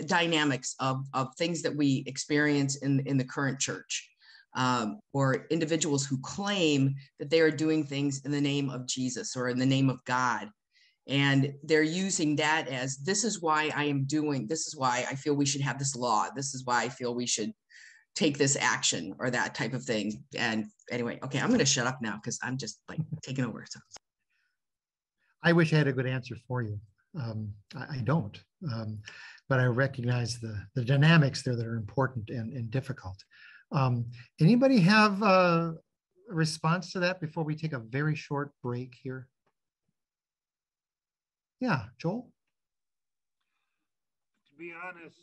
dynamics of things that we experience in the current church, or individuals who claim that they are doing things in the name of Jesus or in the name of God. And they're using that as, this is why I am doing, this is why I feel we should have this law. This is why I feel we should take this action, or that type of thing. And anyway, okay, I'm going to shut up now because I'm just like taking over. So. I wish I had a good answer for you. I don't, but I recognize the dynamics there that are important and difficult. Anybody have a response to that before we take a very short break here? Yeah, Joel? To be honest,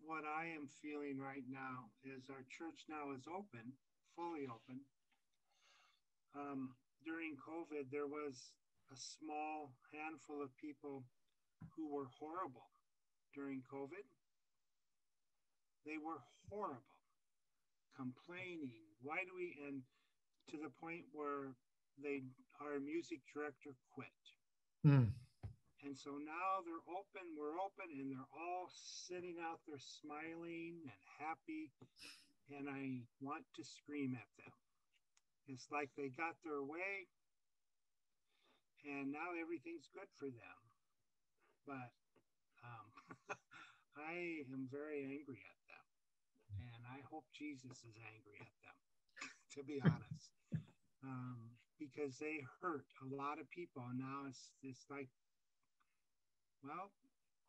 what I am feeling right now is our church now is open, fully open. During COVID, there was a small handful of people who were horrible during COVID. They were horrible, complaining. Why do we, and to the point where our music director quit. And so now they're open, we're open, and they're all sitting out there smiling and happy. And I want to scream at them. It's like they got their way, and now everything's good for them. But I am very angry at them, and I hope Jesus is angry at them, to be honest, because they hurt a lot of people. And now it's like, well,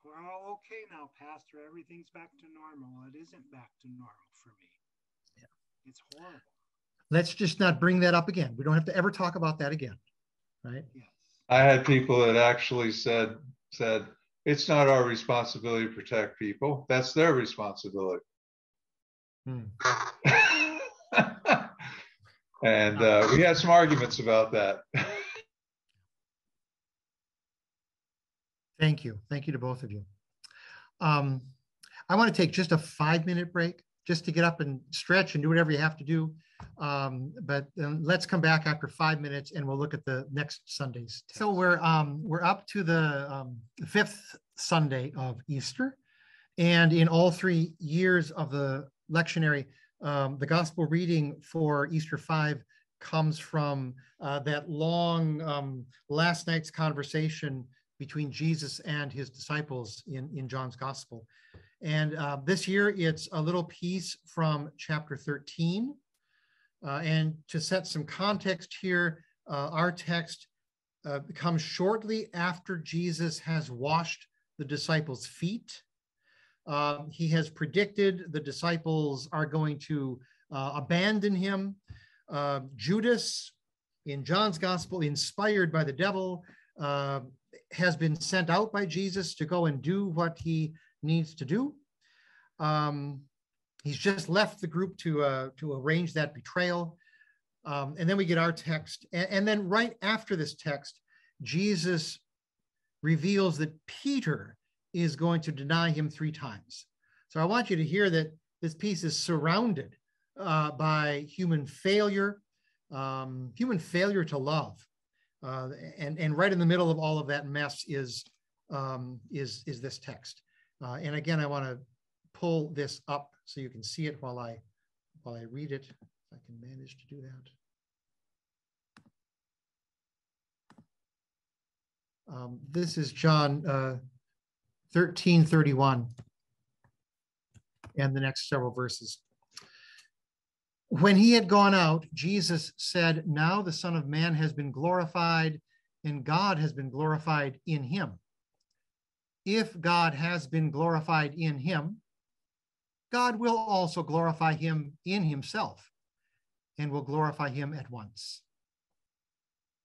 we're all okay now, Pastor. Everything's back to normal. It isn't back to normal for me. Yeah. It's horrible. Let's just not bring that up again. We don't have to ever talk about that again, right? Yes. I had people that actually said, it's not our responsibility to protect people. That's their responsibility. And we had some arguments about that. Thank you. Thank you to both of you. I want to take just a 5-minute break just to get up and stretch and do whatever you have to do. But let's come back after 5 minutes and we'll look at the next Sunday's text. So we're up to the 5th Sunday of Easter. And in all 3 years of the lectionary, the gospel reading for Easter 5 comes from that long last night's conversation between Jesus and his disciples in John's gospel. And this year it's a little piece from chapter 13. And to set some context here, our text comes shortly after Jesus has washed the disciples' feet. He has predicted the disciples are going to abandon him. Judas, in John's gospel, inspired by the devil, has been sent out by Jesus to go and do what he needs to do. He's just left the group to arrange that betrayal. And then we get our text. And then right after this text, Jesus reveals that Peter is going to deny him 3 times. So I want you to hear that this piece is surrounded by human failure to love. And right in the middle of all of that mess is this text. And again, I want to pull this up so you can see it while I read it, if I can manage to do that. This is John 13:31 and the next several verses. When he had gone out, Jesus said, "Now the Son of Man has been glorified, and God has been glorified in him. If God has been glorified in him, God will also glorify him in himself, and will glorify him at once.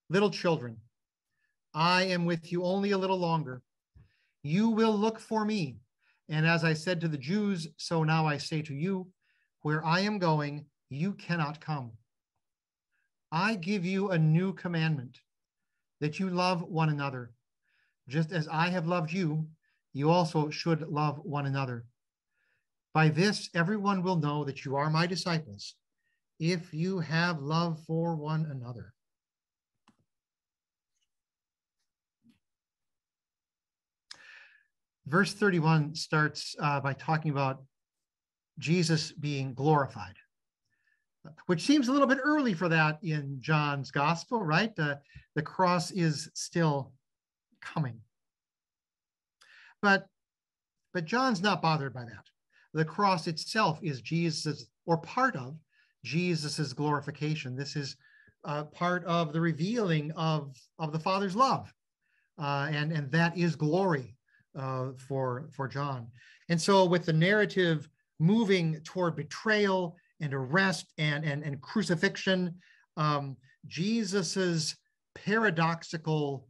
Little children, I am with you only a little longer. You will look for me. And as I said to the Jews, so now I say to you, where I am going, you cannot come. I give you a new commandment, that you love one another. Just as I have loved you, you also should love one another. By this, everyone will know that you are my disciples, if you have love for one another." Verse 31 starts by talking about Jesus being glorified, which seems a little bit early for that in John's gospel, right? The cross is still coming. But John's not bothered by that. The cross itself is Jesus, or part of Jesus's glorification. This is part of the revealing of the Father's love, and that is glory for John. And so with the narrative moving toward betrayal and arrest and crucifixion, Jesus's paradoxical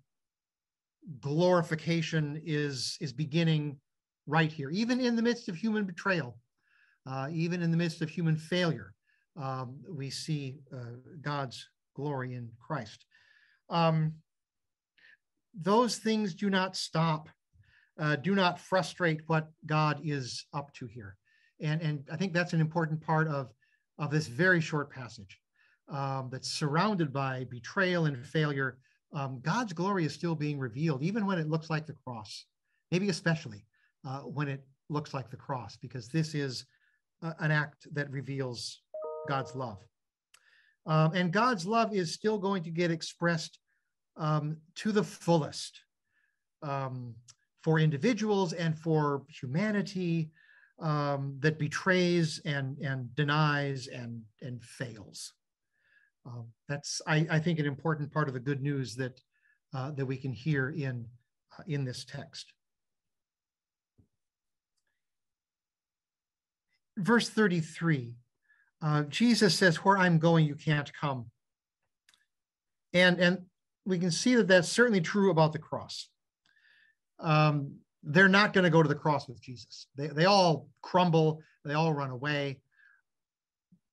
glorification is beginning right here, even in the midst of human betrayal, even in the midst of human failure. We see God's glory in Christ. Those things do not stop, do not frustrate what God is up to here. And I think that's an important part of this very short passage that's surrounded by betrayal and failure. God's glory is still being revealed, even when it looks like the cross, maybe especially when it looks like the cross, because this is an act that reveals God's love. And God's love is still going to get expressed to the fullest for individuals and for humanity that betrays and denies and fails. That's, I think, an important part of the good news that we can hear in this text. Verse 33, Jesus says, "Where I'm going, you can't come." And we can see that that's certainly true about the cross. They're not going to go to the cross with Jesus. They all crumble. They all run away.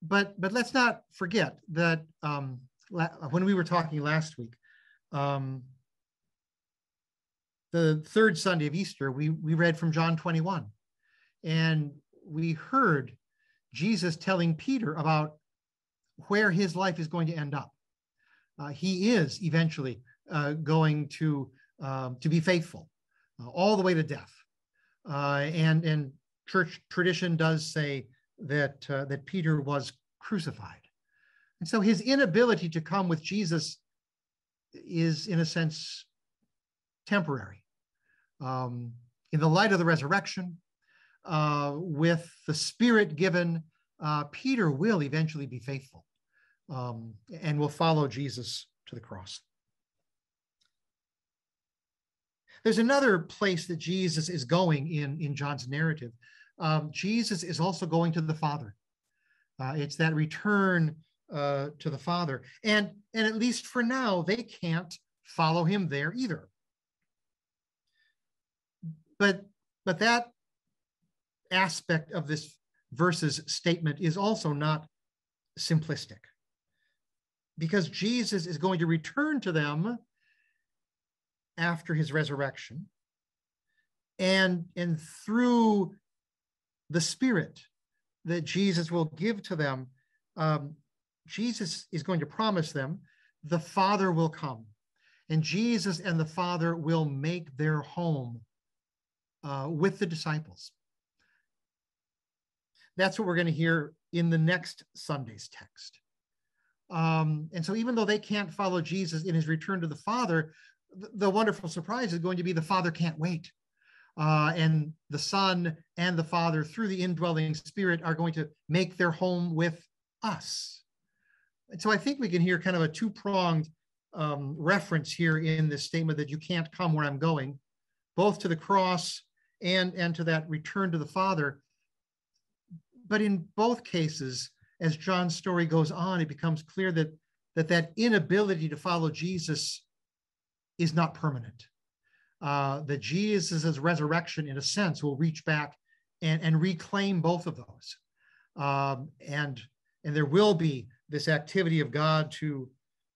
But let's not forget that when we were talking last week, the third Sunday of Easter, we read from John 21. And we heard Jesus telling Peter about where his life is going to end up. He is eventually going to be faithful all the way to death. And church tradition does say that Peter was crucified. And so his inability to come with Jesus is, in a sense, temporary. In the light of the resurrection, with the Spirit given, Peter will eventually be faithful and will follow Jesus to the cross. There's another place that Jesus is going in John's narrative. Jesus is also going to the Father. It's that return to the Father. And at least for now, they can't follow him there either. But that aspect of this verse's statement is also not simplistic, because Jesus is going to return to them after his resurrection, and through the Spirit that Jesus will give to them, Jesus is going to promise them the Father will come, and Jesus and the Father will make their home with the disciples. That's what we're going to hear in the next Sunday's text. And so even though they can't follow Jesus in his return to the Father, the wonderful surprise is going to be the Father can't wait. And the Son and the Father, through the indwelling Spirit, are going to make their home with us. And so I think we can hear kind of a two-pronged reference here in this statement that you can't come where I'm going, both to the cross and to that return to the Father. But in both cases, as John's story goes on, it becomes clear that inability to follow Jesus is not permanent. That Jesus' resurrection, in a sense, will reach back and reclaim both of those. And there will be this activity of God to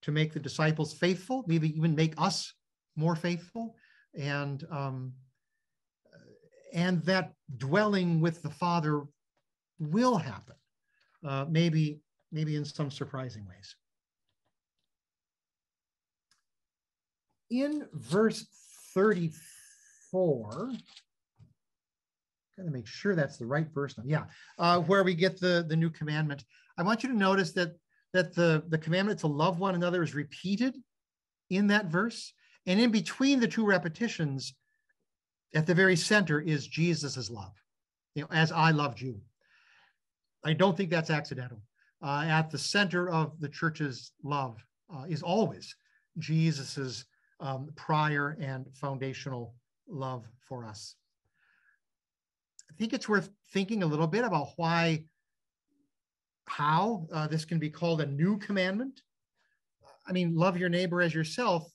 make the disciples faithful, maybe even make us more faithful, and that dwelling with the Father will happen, maybe in some surprising ways. In verse 34, gotta make sure that's the right verse now. Yeah, where we get the new commandment. I want you to notice that the commandment to love one another is repeated in that verse, and in between the two repetitions, at the very center is Jesus's love. As I loved you. I don't think that's accidental. At the center of the church's love is always Jesus's prior and foundational love for us. I think it's worth thinking a little bit about how this can be called a new commandment. I mean, love your neighbor as yourself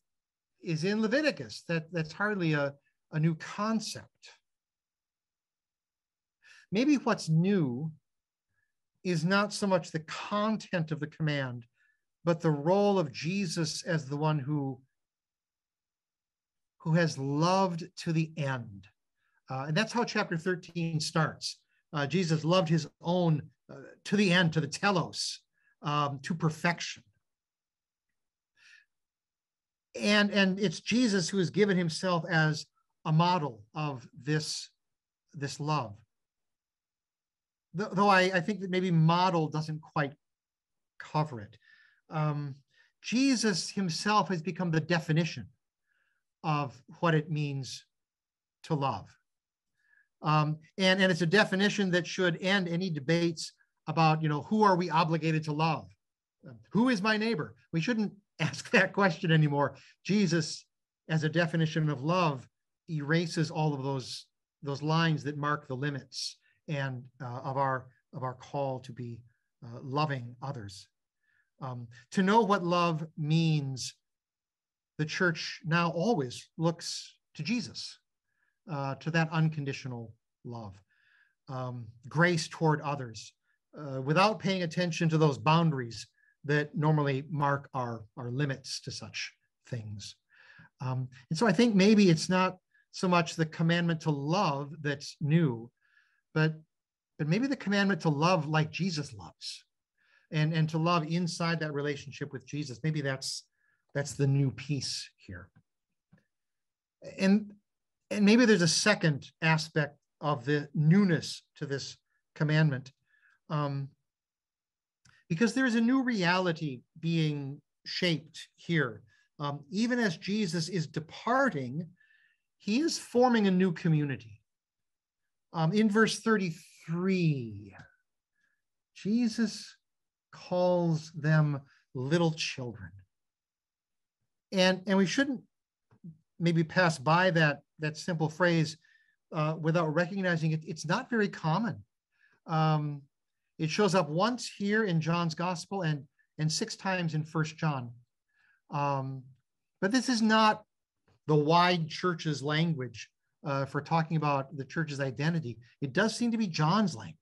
is in Leviticus. That's hardly a new concept. Maybe what's new is not so much the content of the command, but the role of Jesus as the one who has loved to the end. And that's how chapter 13 starts. Jesus loved his own to the end, to the telos, to perfection. And it's Jesus who has given himself as a model of this love. Though I think that maybe model doesn't quite cover it. Jesus himself has become the definition of what it means to love. And it's a definition that should end any debates about, who are we obligated to love? Who is my neighbor? We shouldn't ask that question anymore. Jesus, as a definition of love, erases all of those lines that mark the limits and of our call to be loving others. To know what love means, the church now always looks to Jesus, to that unconditional love, grace toward others, without paying attention to those boundaries that normally mark our limits to such things. And so I think maybe it's not so much the commandment to love that's new, but maybe the commandment to love like Jesus loves, and to love inside that relationship with Jesus. Maybe that's the new piece here. And maybe there's a second aspect of the newness to this commandment, because there's a new reality being shaped here. Even as Jesus is departing, he is forming a new community. In verse 33, Jesus calls them little children. And we shouldn't maybe pass by that simple phrase without recognizing it. It's not very common. It shows up once here in John's Gospel and 6 times in 1 John. But this is not the wide church's language for talking about the church's identity. It does seem to be John's language.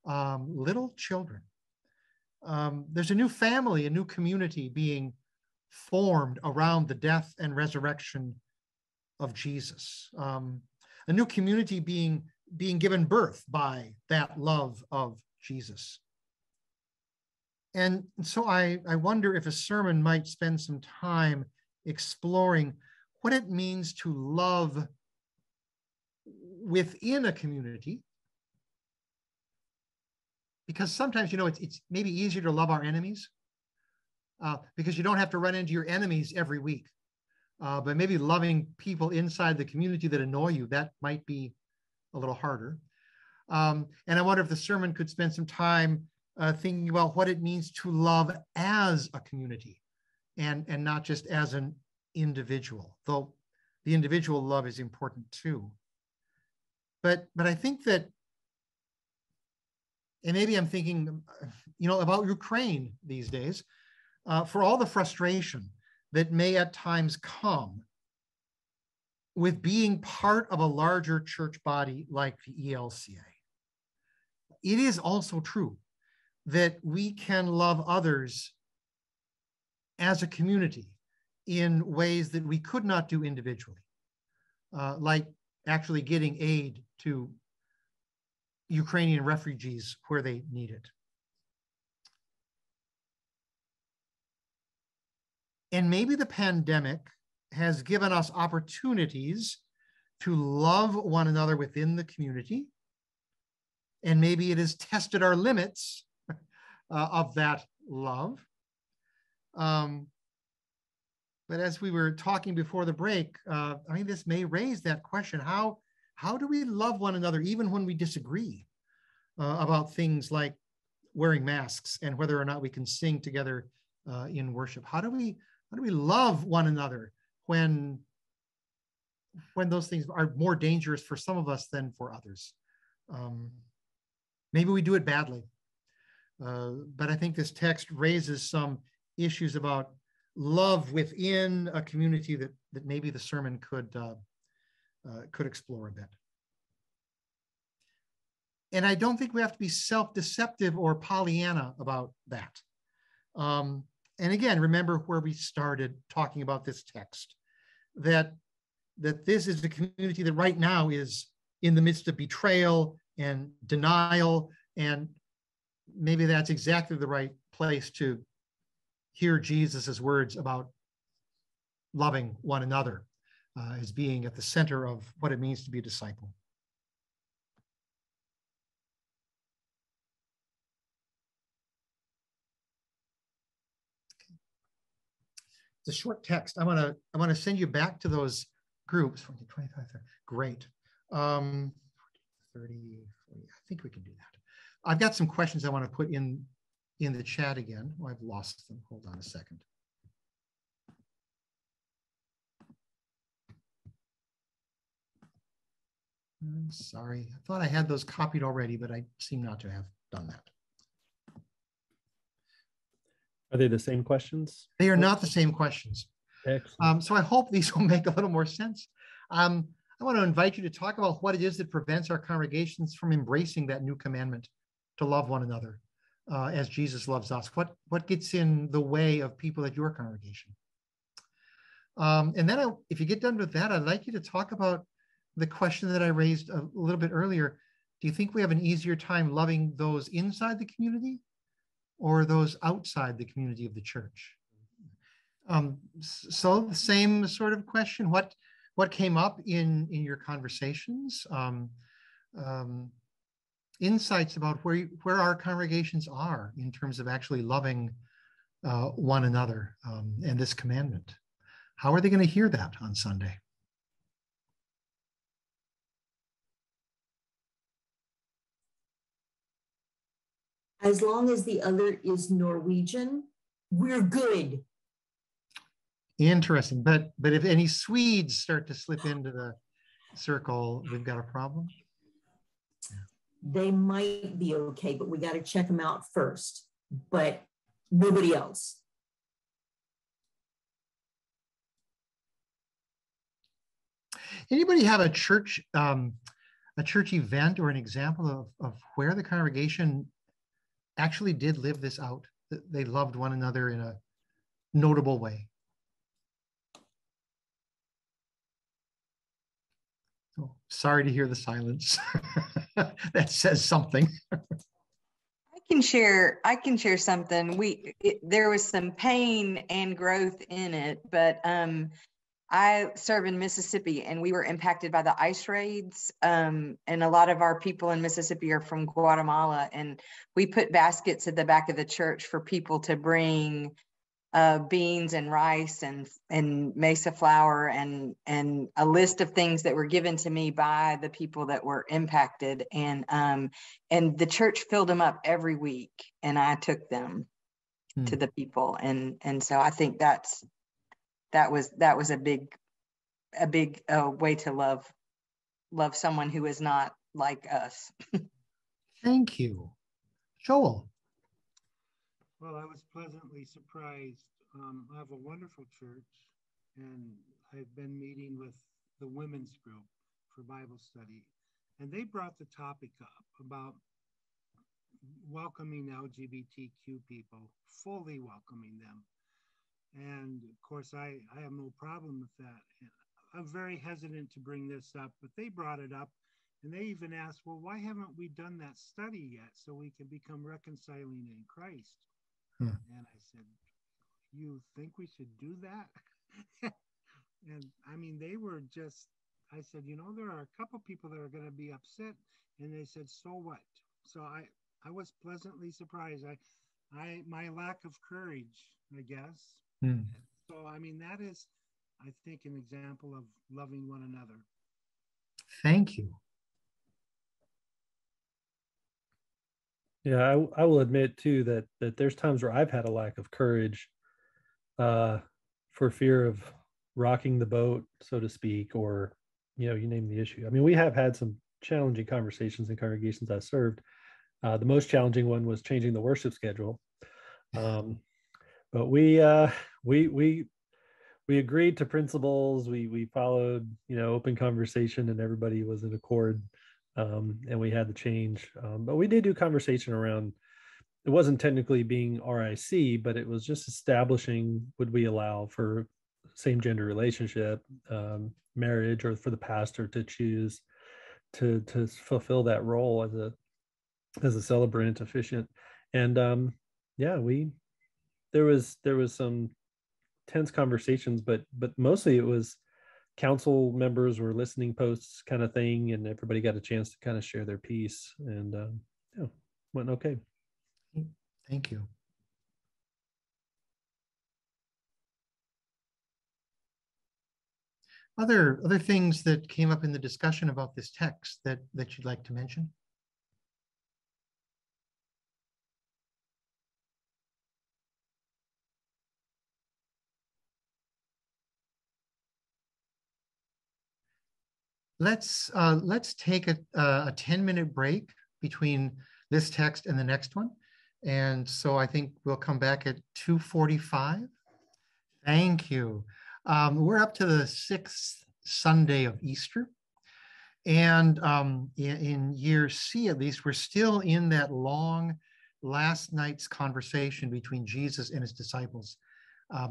Little children. There's a new family, a new community being formed around the death and resurrection of Jesus. A new community being given birth by that love of Jesus. And so I wonder if a sermon might spend some time exploring what it means to love within a community. Because sometimes, it's maybe easier to love our enemies because you don't have to run into your enemies every week. But maybe loving people inside the community that annoy you, that might be a little harder. And I wonder if the sermon could spend some time thinking about what it means to love as a community and not just as an individual, though the individual love is important too. But I think that, and maybe I'm thinking, about Ukraine these days, for all the frustration that may at times come with being part of a larger church body like the ELCA. It is also true that we can love others as a community in ways that we could not do individually, like actually getting aid to Ukrainian refugees where they need it. And maybe the pandemic has given us opportunities to love one another within the community. And maybe it has tested our limits of that love. But as we were talking before the break, this may raise that question. How do we love one another even when we disagree about things like wearing masks and whether or not we can sing together in worship? How do we love one another when those things are more dangerous for some of us than for others? Maybe we do it badly. But I think this text raises some issues about love within a community that maybe the sermon could explore a bit. And I don't think we have to be self-deceptive or Pollyanna about that. And again, remember where we started talking about this text, that this is a community that right now is in the midst of betrayal and denial, and maybe that's exactly the right place to hear Jesus's words about loving one another as being at the center of what it means to be a disciple. It's a short text. I want to send you back to those groups. 20, 25, 30. Great. 30, 40. I think we can do that. I've got some questions I want to put in the chat again. Oh, I've lost them. Hold on a second. I'm sorry. I thought I had those copied already, but I seem not to have done that. Are they the same questions? They are not the same questions. Excellent. So I hope these will make a little more sense. I want to invite you to talk about what it is that prevents our congregations from embracing that new commandment to love one another as Jesus loves us. What gets in the way of people at your congregation? And then if you get done with that, I'd like you to talk about the question that I raised a little bit earlier. Do you think we have an easier time loving those inside the community or those outside the community of the church? So the same sort of question, what came up in your conversations? Insights about where our congregations are in terms of actually loving one another and this commandment. How are they going to hear that on Sunday? As long as the other is Norwegian, we're good. Interesting. But if any Swedes start to slip into the circle, we've got a problem. They might be okay, but we got to check them out first. But nobody else. Anybody have a church event or an example of where the congregation actually did live this out? That they loved one another in a notable way? Oh, sorry to hear the silence. That says something. I can share something. There was some pain and growth in it, but I serve in Mississippi, and we were impacted by the ice raids. And a lot of our people in Mississippi are from Guatemala, and we put baskets at the back of the church for people to bring beans and rice and mesa flour and a list of things that were given to me by the people that were impacted. And the church filled them up every week, and I took them to the people. And so I think that was a big way to love someone who is not like us. Thank you. Joel. Well, I was pleasantly surprised. I have a wonderful church, and I've been meeting with the women's group for Bible study, and they brought the topic up about welcoming LGBTQ people, fully welcoming them. And of course, I have no problem with that. I'm very hesitant to bring this up, but they brought it up, and they even asked, well, why haven't we done that study yet so we can become reconciling in Christ? And I said, you think we should do that? And I mean, they were just, I said, there are a couple people that are going to be upset. And they said, so what? So I was pleasantly surprised. My lack of courage, I guess. So, I mean, that is, I think, an example of loving one another. Thank you. Yeah, I will admit too that there's times where I've had a lack of courage for fear of rocking the boat, so to speak, or you name the issue. I mean, we have had some challenging conversations in congregations I served. The most challenging one was changing the worship schedule, but we agreed to principles. We followed open conversation, and everybody was in accord. And we had the change, but we did do conversation around, it wasn't technically being RIC, but it was just establishing, would we allow for same gender relationship, marriage, or for the pastor to choose to fulfill that role as a celebrant officiant. And there was some tense conversations, but mostly it was council members were listening posts kind of thing, and everybody got a chance to kind of share their piece, and went okay. Thank you. Other things that came up in the discussion about this text that you'd like to mention? Let's take a 10-minute break between this text and the next one. And so I think we'll come back at 2:45. Thank you. We're up to the 6th Sunday of Easter. And in year C, at least, we're still in that long last night's conversation between Jesus and his disciples.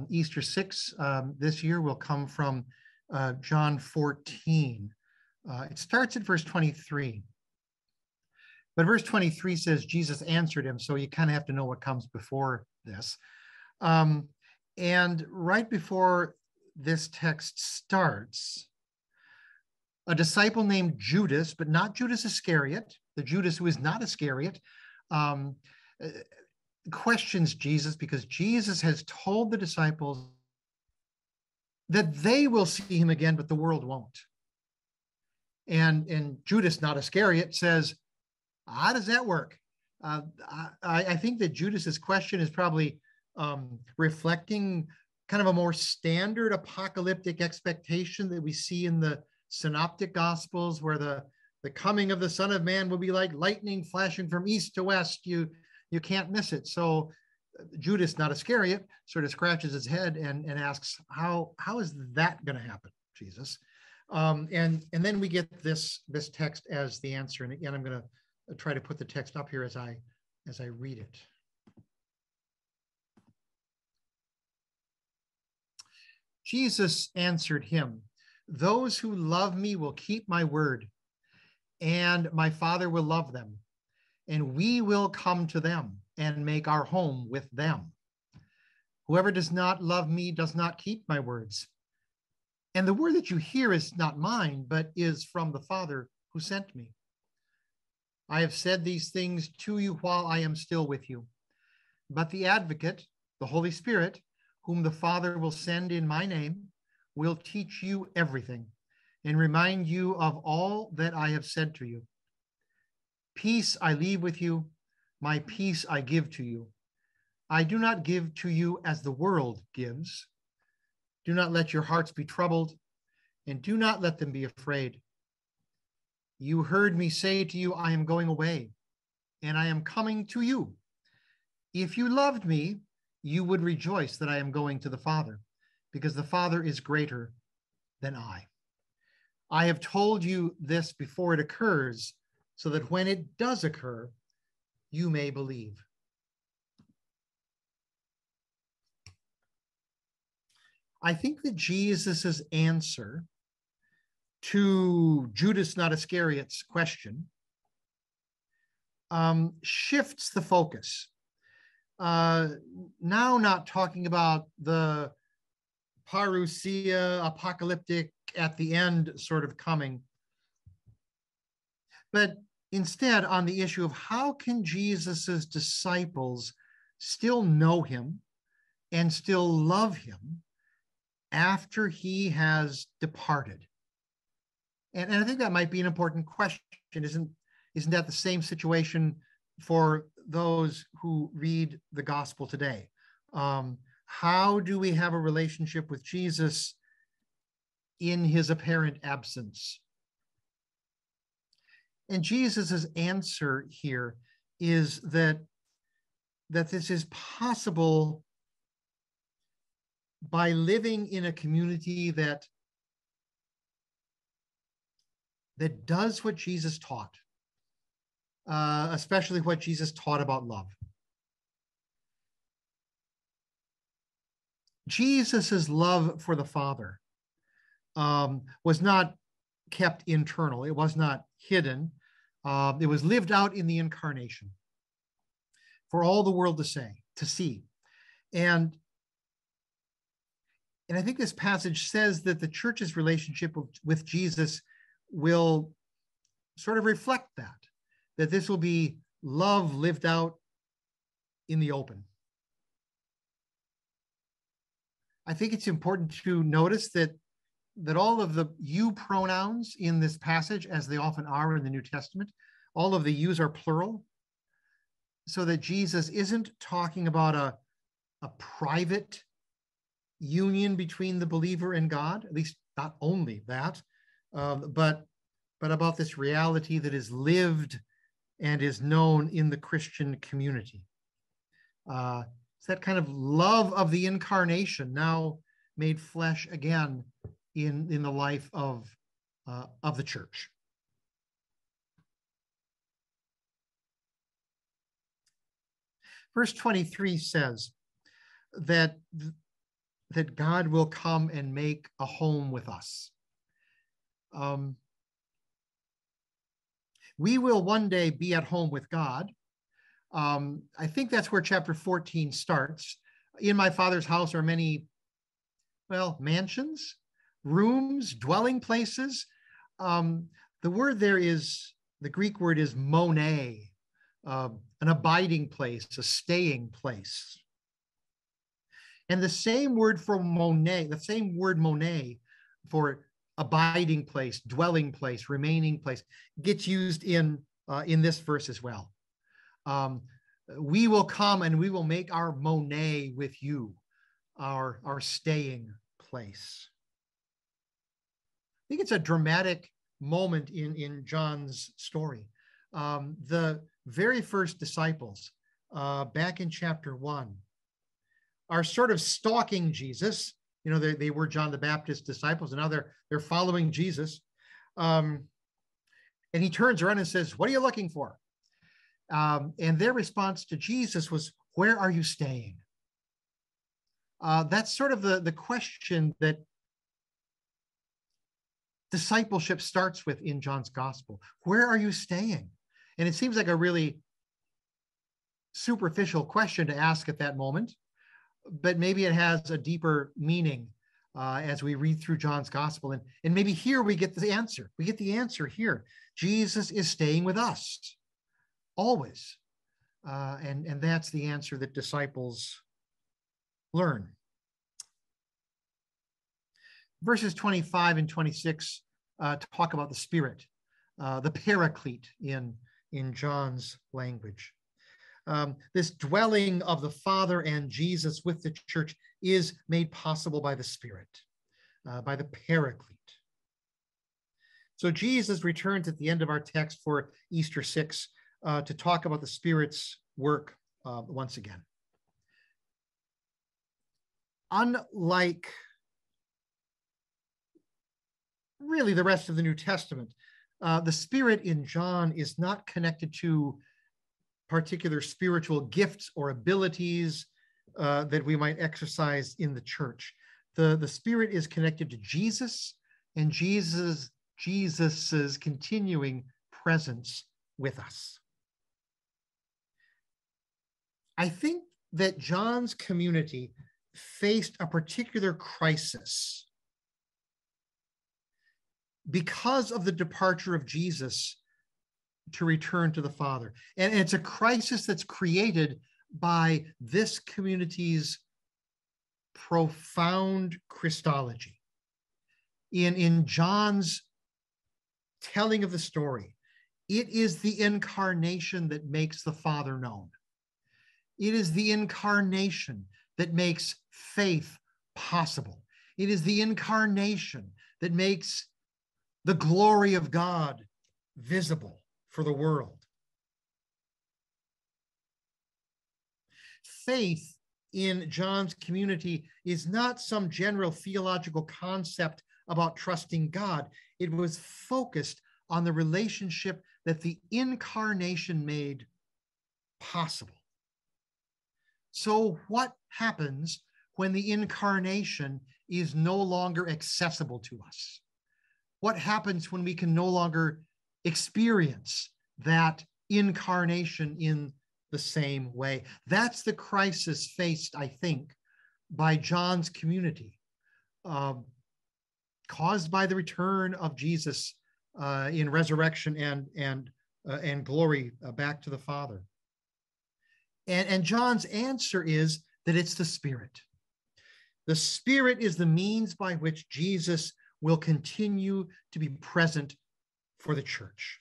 Easter 6 this year will come from John 14. It starts at verse 23. But verse 23 says, Jesus answered him. So you kind of have to know what comes before this. And right before this text starts, a disciple named Judas, but not Judas Iscariot, the Judas who is not Iscariot, questions Jesus, because Jesus has told the disciples that they will see him again, but the world won't. And Judas, not Iscariot, says, how does that work? I think that Judas's question is probably reflecting kind of a more standard apocalyptic expectation that we see in the synoptic gospels, where the coming of the Son of Man will be like lightning flashing from east to west. You can't miss it. So Judas, not Iscariot, sort of scratches his head and asks, how is that going to happen, Jesus? And then we get this text as the answer. And again, I'm going to try to put the text up here as I read it. Jesus answered him, "Those who love me will keep my word, and my Father will love them, and we will come to them and make our home with them. Whoever does not love me does not keep my words. And the word that you hear is not mine, but is from the Father who sent me. I have said these things to you while I am still with you. But the advocate, the Holy Spirit, whom the Father will send in my name, will teach you everything and remind you of all that I have said to you. Peace I leave with you, my peace I give to you. I do not give to you as the world gives. Do not let your hearts be troubled, and do not let them be afraid. You heard me say to you, I am going away, and I am coming to you. If you loved me, you would rejoice that I am going to the Father, because the Father is greater than I. I have told you this before it occurs, so that when it does occur, you may believe." I think that Jesus's answer to Judas, not Iscariot's question shifts the focus. Now not talking about the parousia, apocalyptic, at the end sort of coming, but instead on the issue of how can Jesus's disciples still know him and still love him after he has departed. And I think that might be an important question. Isn't that the same situation for those who read the gospel today? How do we have a relationship with Jesus in his apparent absence? And Jesus's answer here is that this is possible by living in a community that does what Jesus taught, especially what Jesus taught about love. Jesus's love for the Father was not kept internal. It was not hidden. It was lived out in the incarnation for all the world to see. And I think this passage says that the church's relationship with Jesus will sort of reflect that this will be love lived out in the open. I think it's important to notice that all of the you pronouns in this passage, as they often are in the New Testament, all of the yous are plural, so that Jesus isn't talking about a private union between the believer and God, at least not only that, but about this reality that is lived and is known in the Christian community. It's that kind of love of the incarnation now made flesh again in the life of the church. Verse 23 says that God will come and make a home with us. We will one day be at home with God. I think that's where chapter 14 starts. In my Father's house are many, mansions, rooms, dwelling places. The word there is, the Greek word is mone, an abiding place, a staying place. And the same word for mone, for abiding place, dwelling place, remaining place, gets used in this verse as well. We will come and we will make our mone with you. our staying place. I think it's a dramatic moment in John's story. The very first disciples, back in chapter 1, are sort of stalking Jesus. You know, they were John the Baptist's disciples, and now they're following Jesus. And he turns around and says, "What are you looking for?" And their response to Jesus was, "Where are you staying?" That's sort of the question that discipleship starts with in John's gospel. Where are you staying? And it seems like a really superficial question to ask at that moment, but maybe it has a deeper meaning as we read through John's gospel. And maybe here we get the answer. We get the answer here. Jesus is staying with us always. And that's the answer that disciples learn. Verses 25 and 26 talk about the Spirit, the Paraclete in John's language. This dwelling of the Father and Jesus with the church is made possible by the Spirit, by the Paraclete. So Jesus returns at the end of our text for Easter 6 to talk about the Spirit's work once again. Unlike really the rest of the New Testament, the Spirit in John is not connected to particular spiritual gifts or abilities that we might exercise in the church. The Spirit is connected to Jesus and Jesus's continuing presence with us. I think that John's community faced a particular crisis because of the departure of Jesus to return to the Father. And it's a crisis that's created by this community's profound Christology. In John's telling of the story, it is the incarnation that makes the Father known. It is the incarnation that makes faith possible. It is the incarnation that makes the glory of God visible for the world. Faith in John's community is not some general theological concept about trusting God. It was focused on the relationship that the incarnation made possible. So what happens when the incarnation is no longer accessible to us? What happens when we can no longer experience that incarnation in the same way? That's the crisis faced, I think, by John's community, caused by the return of Jesus in resurrection and glory back to the Father. And John's answer is that it's the Spirit. The Spirit is the means by which Jesus will continue to be present for the church.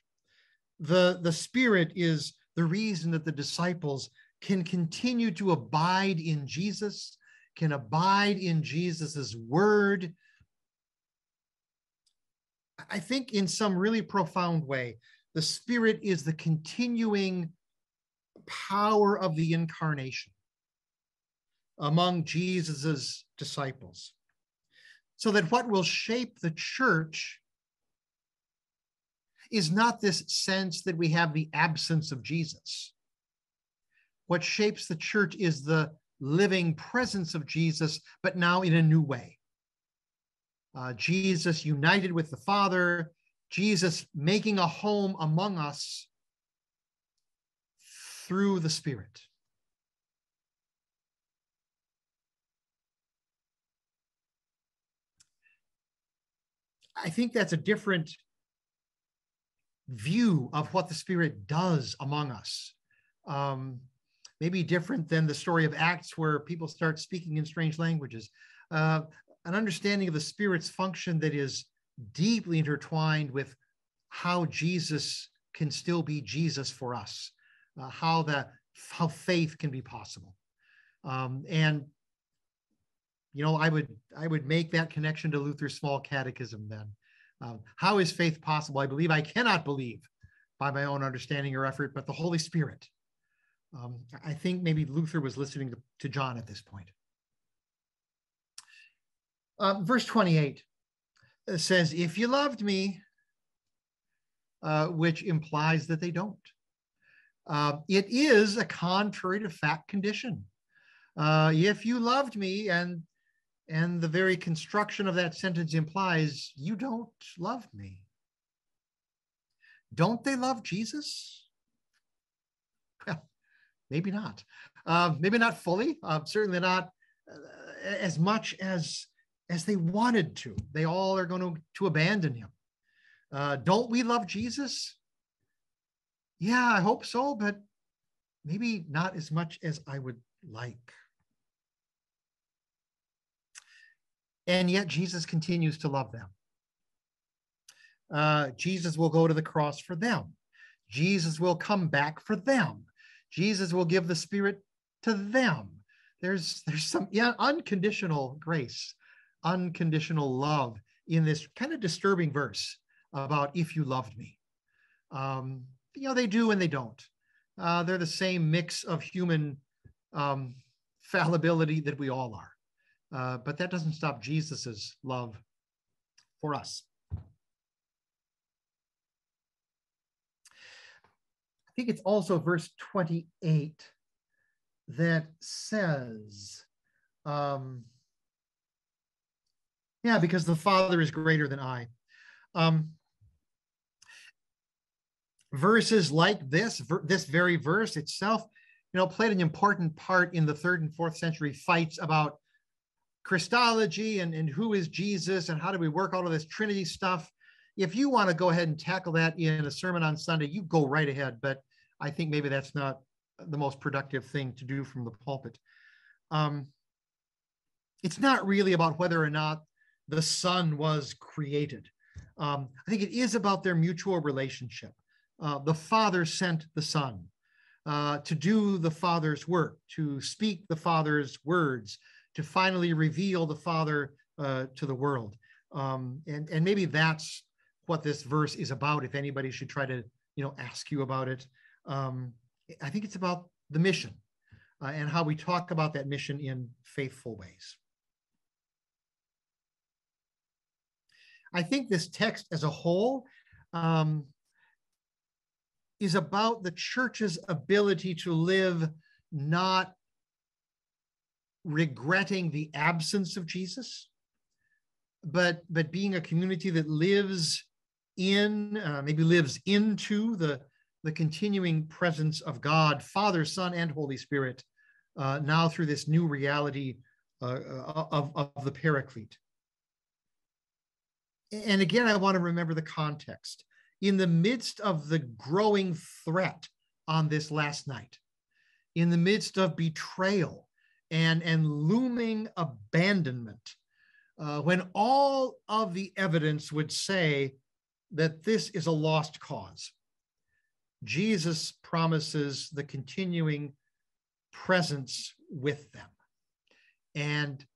The Spirit is the reason that the disciples can continue to abide in Jesus, can abide in Jesus's word. I think in some really profound way, the Spirit is the continuing power of the incarnation among Jesus's disciples, so that what will shape the church is not this sense that we have the absence of Jesus. What shapes the church is the living presence of Jesus, but now in a new way. Jesus united with the Father, Jesus making a home among us through the Spirit. I think that's a different view of what the Spirit does among us. Maybe different than the story of Acts where people start speaking in strange languages. An understanding of the Spirit's function that is deeply intertwined with how Jesus can still be Jesus for us, how faith can be possible. And I would make that connection to Luther's small catechism then. How is faith possible? I believe I cannot believe by my own understanding or effort, but the Holy Spirit. I think maybe Luther was listening to John at this point. Verse 28 says, if you loved me, which implies that they don't. It is a contrary to fact condition. If you loved me, and the very construction of that sentence implies you don't love me. Don't they love Jesus? Well, maybe not. Maybe not fully. Certainly not as much as they wanted to. They all are going to abandon him. Don't we love Jesus? Yeah, I hope so, but maybe not as much as I would like. And yet Jesus continues to love them. Jesus will go to the cross for them. Jesus will come back for them. Jesus will give the Spirit to them. There's some unconditional grace, unconditional love in this kind of disturbing verse about if you loved me. They do and they don't. They're the same mix of human fallibility that we all are. But that doesn't stop Jesus's love for us. I think it's also verse 28 that says, because the Father is greater than I. Verses like this very verse itself, played an important part in the 3rd and 4th century fights about Christology and who is Jesus and how do we work all of this Trinity stuff. If you want to go ahead and tackle that in a sermon on Sunday, you go right ahead. But I think maybe that's not the most productive thing to do from the pulpit. It's not really about whether or not the Son was created. I think it is about their mutual relationship. The Father sent the Son to do the Father's work, to speak the Father's words, to finally reveal the Father to the world. And maybe that's what this verse is about, if anybody should try to, ask you about it. I think it's about the mission and how we talk about that mission in faithful ways. I think this text as a whole is about the church's ability to live not regretting the absence of Jesus, but being a community that lives in, maybe lives into the continuing presence of God, Father, Son, and Holy Spirit, now through this new reality of the Paraclete. And again, I want to remember the context. In the midst of the growing threat on this last night, in the midst of betrayal and looming abandonment, when all of the evidence would say that this is a lost cause, Jesus promises the continuing presence with them. And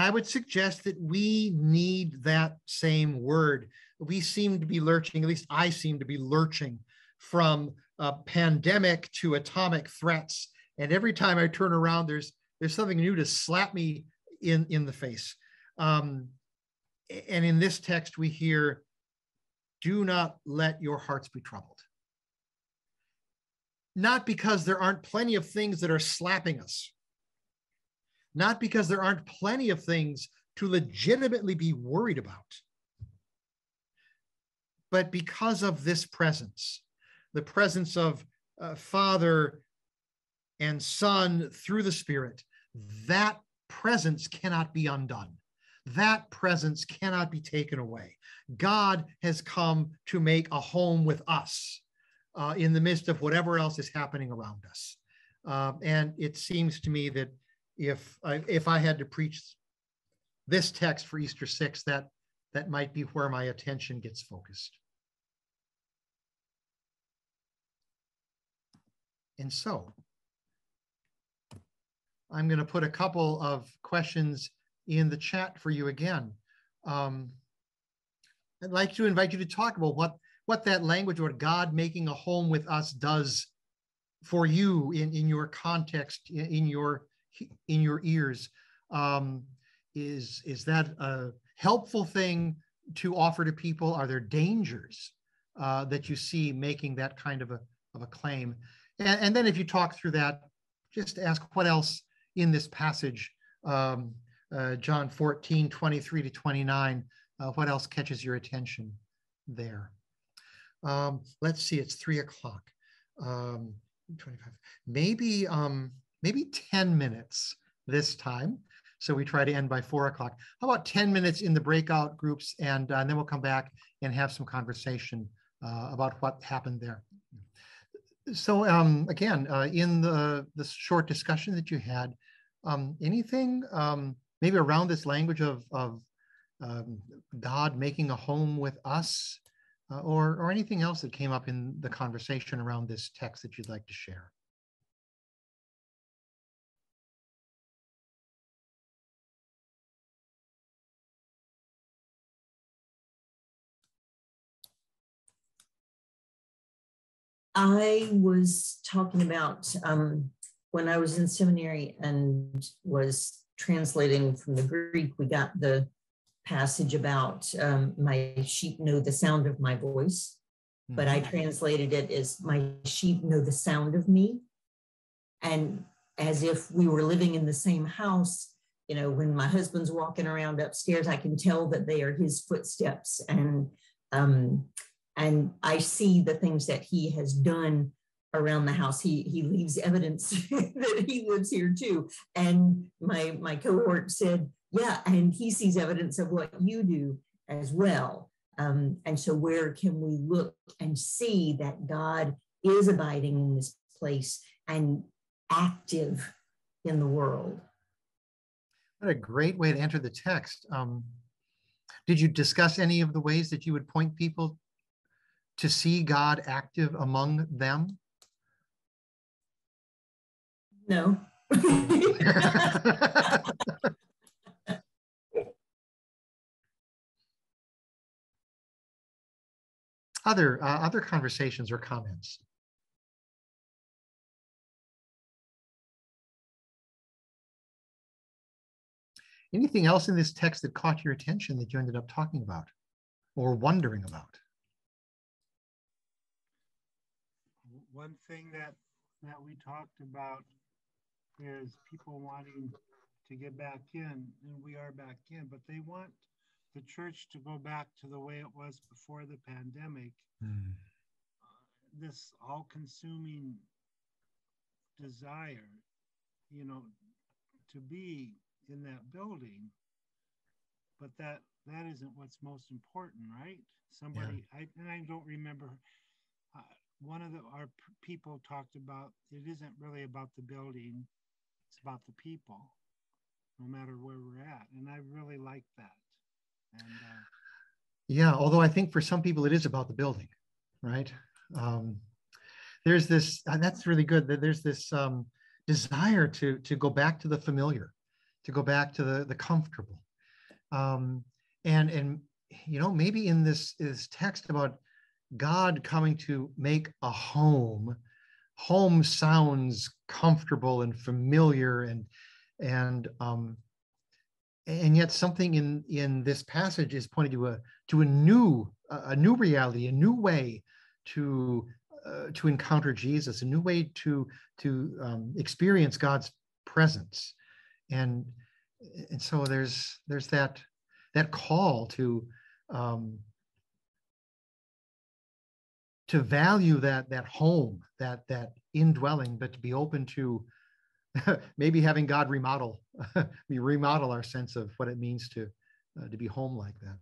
I would suggest that we need that same word. We seem to be lurching, at least I seem to be lurching from pandemic to atomic threats. And every time I turn around, there's something new to slap me in the face. And in this text, we hear, do not let your hearts be troubled. Not because there aren't plenty of things that are slapping us. Not because there aren't plenty of things to legitimately be worried about, but because of this presence, the presence of Father and Son through the Spirit. That presence cannot be undone. That presence cannot be taken away. God has come to make a home with us in the midst of whatever else is happening around us. And it seems to me that if I had to preach this text for Easter 6, that might be where my attention gets focused. And so I'm going to put a couple of questions in the chat for you again. I'd like to invite you to talk about what that language, what God making a home with us does for you in your context, in your ears. Is that a helpful thing to offer to people? Are there dangers that you see making that kind of a claim? And then if you talk through that, just ask what else in this passage, John 14, 23 to 29, what else catches your attention there? Let's see, it's 3 o'clock. 25. Maybe 10 minutes this time. So we try to end by 4 o'clock. How about 10 minutes in the breakout groups, and then we'll come back and have some conversation about what happened there. So again, in the short discussion that you had, anything maybe around this language of God making a home with us, or anything else that came up in the conversation around this text that you'd like to share? I was talking about when I was in seminary and was translating from the Greek, we got the passage about my sheep know the sound of my voice, but I translated it as my sheep know the sound of me. And as if we were living in the same house, you know, when my husband's walking around upstairs, I can tell that they are his footsteps, and I see the things that he has done around the house. He leaves evidence that he lives here too. And my cohort said, yeah, and he sees evidence of what you do as well. And so where can we look and see that God is abiding in this place and active in the world? What a great way to enter the text. Did you discuss any of the ways that you would point people to see God active among them? No. Other conversations or comments? Anything else in this text that caught your attention that you ended up talking about or wondering about? One thing that we talked about is people wanting to get back in, and we are back in, but they want the church to go back to the way it was before the pandemic. This all-consuming desire, you know, to be in that building, but that isn't what's most important, right? Somebody, yeah. I don't remember. One of our people talked about it isn't really about the building, it's about the people, no matter where we're at. And I really like that. And yeah, although I think for some people it is about the building, right? There's this, and that's really good, that there's this desire to go back to the familiar, to go back to the comfortable. And you know, maybe in this text about God coming to make a home sounds comfortable and familiar, and yet something in this passage is pointing to a new reality, a new way to encounter Jesus, a new way to experience God's presence, and so there's that call to value that home, that indwelling, but to be open to maybe having God remodel our sense of what it means to be home like that.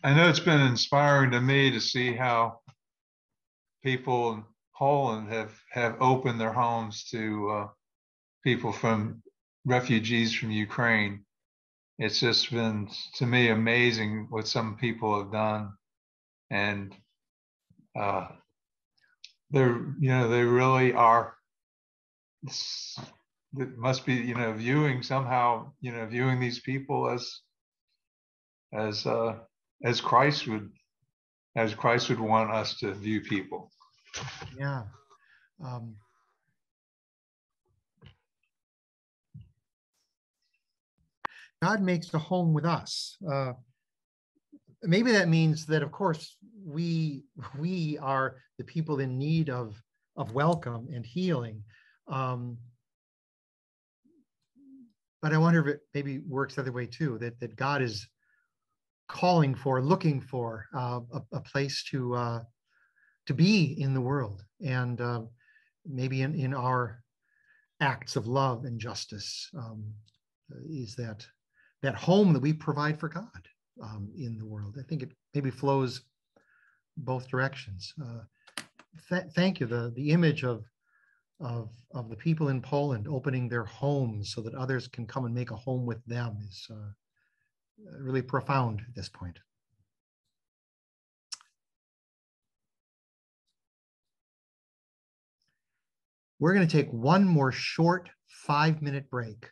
I know it's been inspiring to me to see how people in Poland have opened their homes to people from refugees from Ukraine. It's just been, to me, amazing what some people have done. And they really are. It must be, viewing somehow, viewing these people as Christ would want us to view people. Yeah. God makes a home with us. Maybe that means that, of course, we are the people in need of welcome and healing. But I wonder if it maybe works the other way too, that God is calling for, looking for a place to be in the world, and maybe in our acts of love and justice is that home that we provide for God in the world. I think it maybe flows both directions. Thank you. The image of the people in Poland opening their homes so that others can come and make a home with them is really profound at this point. We're going to take one more short 5-minute break.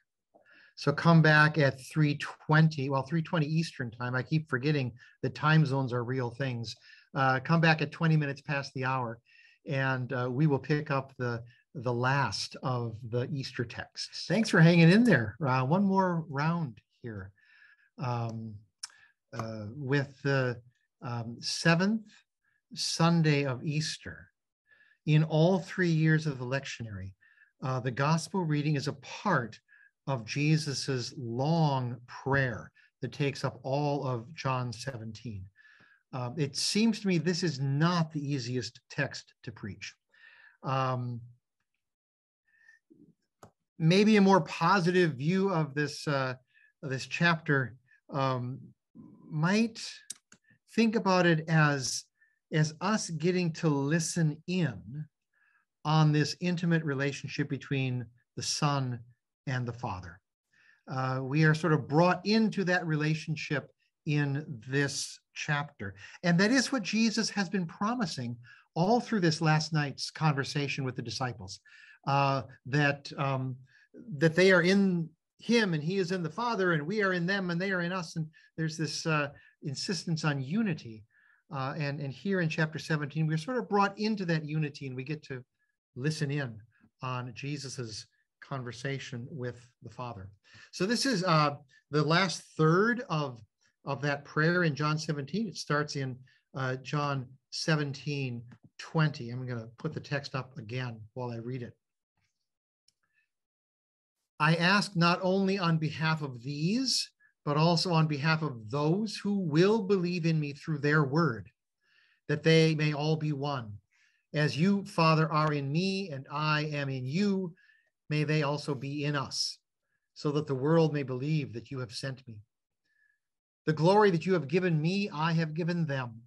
So come back at 3:20, 3:20 Eastern time. I keep forgetting that time zones are real things. Come back at 20 minutes past the hour, and we will pick up the last of the Easter texts. Thanks for hanging in there. One more round here with the 7th Sunday of Easter. In all 3 years of the lectionary, the gospel reading is a part of Jesus's long prayer that takes up all of John 17. It seems to me this is not the easiest text to preach. Maybe a more positive view of this chapter might think about it as us getting to listen in on this intimate relationship between the Son and the Father. We are sort of brought into that relationship in this chapter. And that is what Jesus has been promising all through this last night's conversation with the disciples, that they are in him and he is in the Father, and we are in them and they are in us. And there's this insistence on unity. And here in chapter 17, we're sort of brought into that unity, and we get to listen in on Jesus's conversation with the Father. So this is the last third of that prayer in John 17. It starts in John 17:20. I'm going to put the text up again while I read it. I ask not only on behalf of these, but also on behalf of those who will believe in me through their word, that they may all be one. As you, Father, are in me and I am in you, may they also be in us, so that the world may believe that you have sent me. The glory that you have given me, I have given them,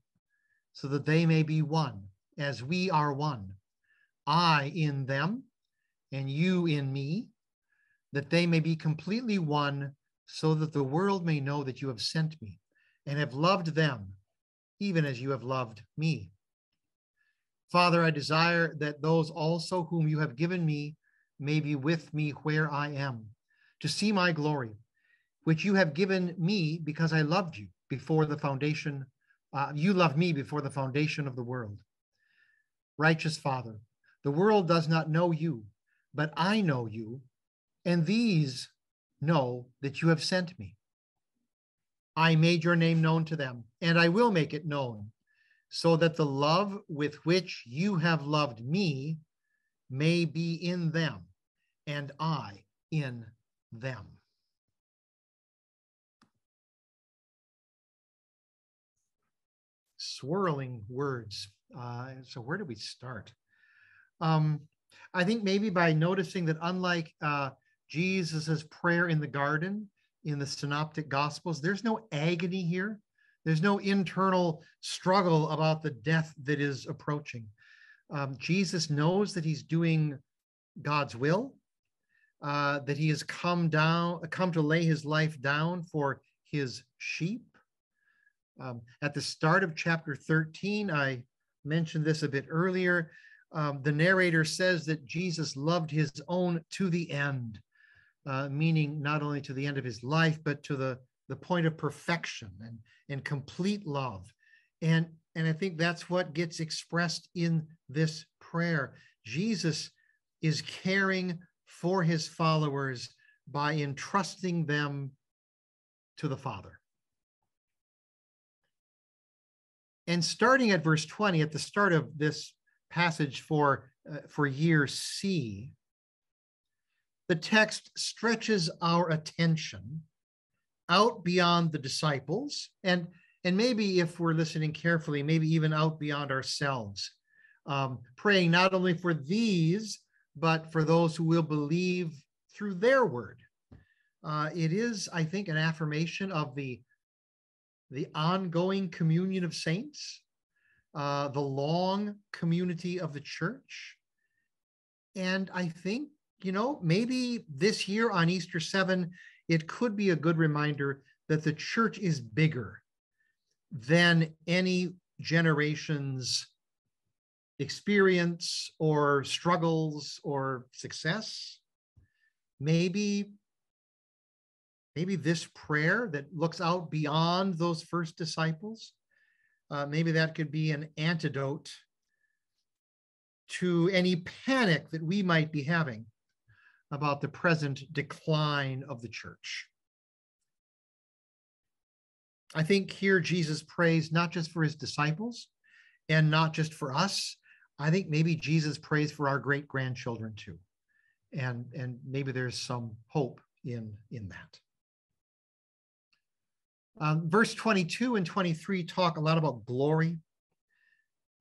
so that they may be one, as we are one. I in them, and you in me, that they may be completely one, so that the world may know that you have sent me, and have loved them, even as you have loved me. Father, I desire that those also whom you have given me may be with me where I am, to see my glory, which you have given me because I loved you before the foundation. You loved me before the foundation of the world. Righteous Father, the world does not know you, but I know you, and these know that you have sent me. I made your name known to them, and I will make it known, so that the love with which you have loved me may be in them, and I in them. Swirling words. So where do we start? I think maybe by noticing that unlike Jesus's prayer in the garden in the Synoptic Gospels, there's no agony here. There's no internal struggle about the death that is approaching. Jesus knows that he's doing God's will, that he has come to lay his life down for his sheep. At the start of chapter 13, I mentioned this a bit earlier, The narrator says that Jesus loved his own to the end, meaning not only to the end of his life, but to the point of perfection and complete love. And I think that's what gets expressed in this prayer. Jesus is caring for his followers by entrusting them to the Father. And starting at verse 20, at the start of this passage for year C, the text stretches our attention out beyond the disciples, and maybe if we're listening carefully, maybe even out beyond ourselves, praying not only for these, but for those who will believe through their word. It is, I think, an affirmation of the ongoing communion of saints, the long community of the church. And I think, maybe this year on Easter 7, it could be a good reminder that the church is bigger than any generation's experience or struggles or success. Maybe this prayer that looks out beyond those first disciples, maybe that could be an antidote to any panic that we might be having about the present decline of the church. I think here Jesus prays not just for his disciples and not just for us. I think maybe Jesus prays for our great-grandchildren too. And maybe there's some hope in that. Verse 22 and 23 talk a lot about glory.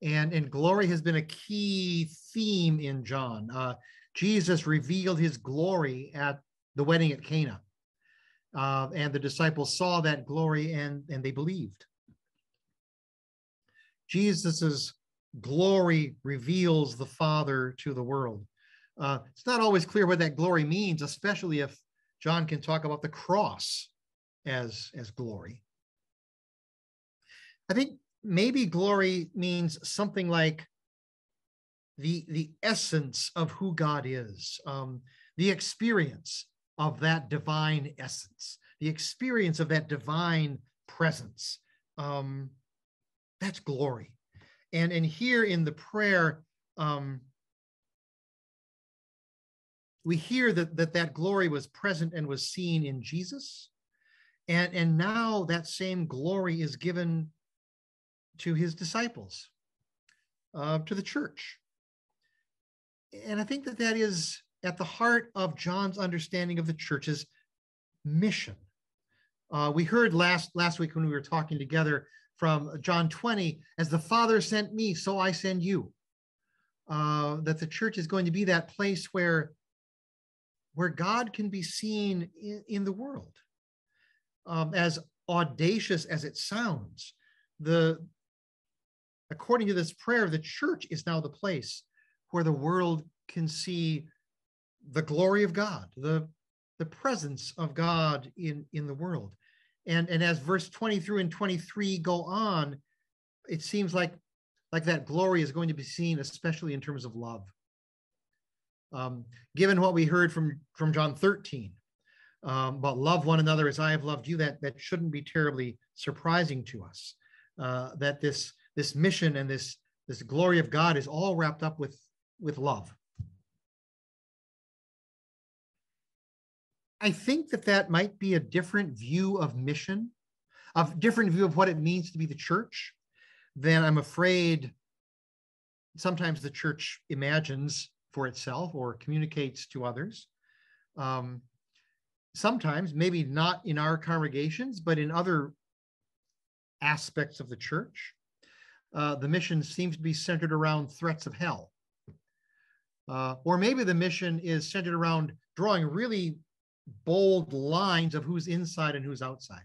And glory has been a key theme in John. Jesus revealed his glory at the wedding at Cana. And the disciples saw that glory and they believed. Jesus's glory reveals the Father to the world. It's not always clear what that glory means, especially if John can talk about the cross as glory. I think maybe glory means something like the essence of who God is, the experience of that divine essence, the experience of that divine presence. That's glory. And here in the prayer, we hear that glory was present and was seen in Jesus. And now that same glory is given to his disciples, to the church. And I think that is at the heart of John's understanding of the church's mission. We heard last week when we were talking together from John 20, as the Father sent me, so I send you. That the church is going to be that place where God can be seen in the world. As audacious as it sounds, according to this prayer, the church is now the place where the world can see the glory of God, the presence of God in the world. And as verse 23 and 23 go on, it seems like that glory is going to be seen, especially in terms of love. Given what we heard from John 13, about love one another as I have loved you, that shouldn't be terribly surprising to us. That this mission and this glory of God is all wrapped up with love. I think that might be a different view of mission, a different view of what it means to be the church than I'm afraid sometimes the church imagines for itself or communicates to others. Sometimes, maybe not in our congregations, but in other aspects of the church, the mission seems to be centered around threats of hell. Or maybe the mission is centered around drawing really bold lines of who's inside and who's outside.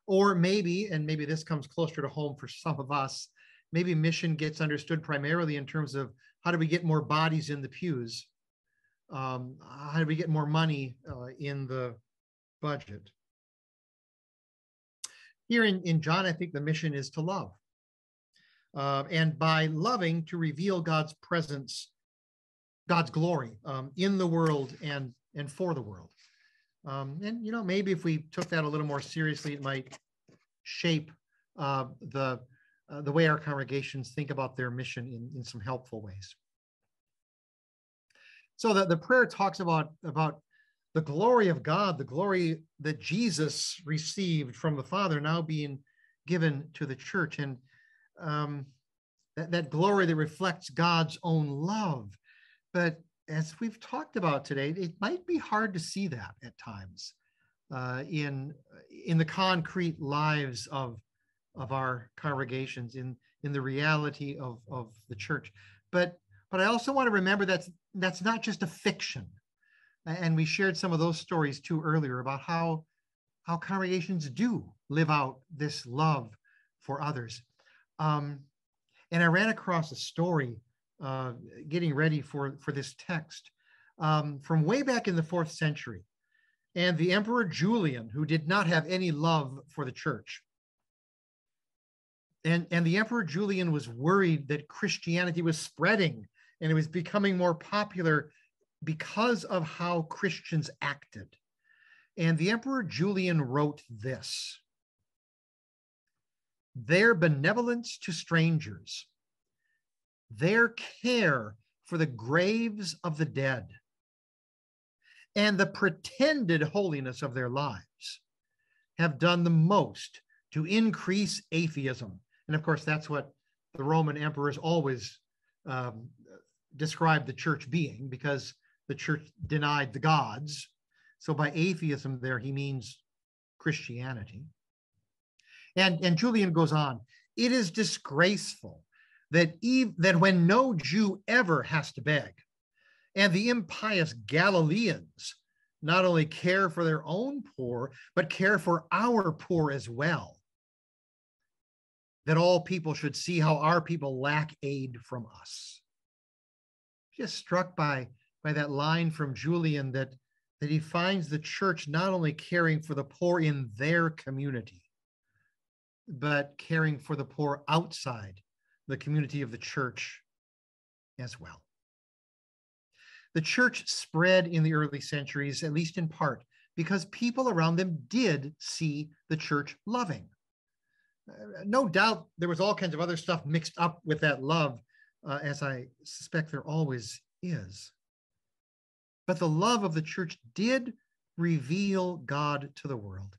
Or maybe, and maybe this comes closer to home for some of us, maybe mission gets understood primarily in terms of how do we get more bodies in the pews? How do we get more money in the budget? Here in John, I think the mission is to love. and by loving to reveal God's presence, God's glory in the world and for the world. And, you know, maybe if we took that a little more seriously, it might shape the way our congregations think about their mission in some helpful ways. So the prayer talks about the glory of God, the glory that Jesus received from the Father now being given to the church, and that glory that reflects God's own love. But as we've talked about today, it might be hard to see that at times in the concrete lives of our congregations, in the reality of the church. But I also want to remember that's not just a fiction. And we shared some of those stories too earlier about how congregations do live out this love for others. And I ran across a story getting ready for this text from way back in the 4th century. And the Emperor Julian, who did not have any love for the church. And the Emperor Julian was worried that Christianity was spreading and it was becoming more popular because of how Christians acted. And the Emperor Julian wrote this: "Their benevolence to strangers, their care for the graves of the dead, and the pretended holiness of their lives have done the most to increase atheism." And of course, that's what the Roman emperors always described the church being, because the church denied the gods. So by atheism there, he means Christianity. And Julian goes on, "It is disgraceful that when no Jew ever has to beg, and the impious Galileans not only care for their own poor, but care for our poor as well, that all people should see how our people lack aid from us." Just struck by that line from Julian that he finds the church not only caring for the poor in their community, but caring for the poor outside the community of the church as well. The church spread in the early centuries, at least in part, because people around them did see the church loving. No doubt there was all kinds of other stuff mixed up with that love, as I suspect there always is. But the love of the church did reveal God to the world.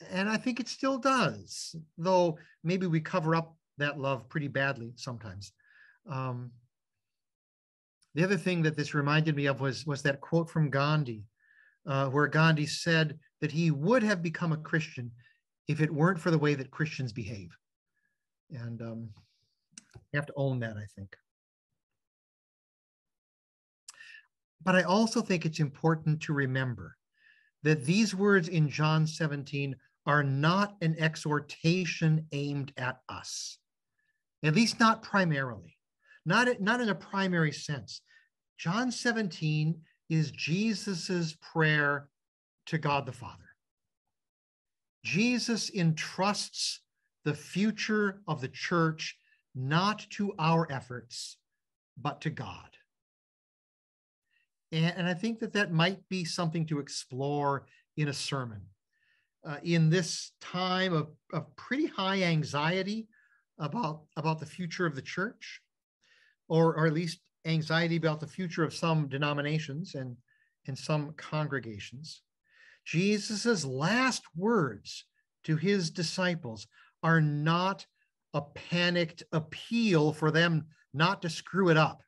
And I think it still does, though maybe we cover up that love pretty badly sometimes. The other thing that this reminded me of was that quote from Gandhi, where Gandhi said that he would have become a Christian if it weren't for the way that Christians behave. And you have to own that, I think. But I also think it's important to remember that these words in John 17 are not an exhortation aimed at us, at least not primarily, not in a primary sense. John 17 is Jesus's prayer to God the Father. Jesus entrusts the future of the church not to our efforts, but to God. And I think that might be something to explore in a sermon. In this time of pretty high anxiety about the future of the church, or at least anxiety about the future of some denominations and some congregations, Jesus's last words to his disciples are not a panicked appeal for them not to screw it up.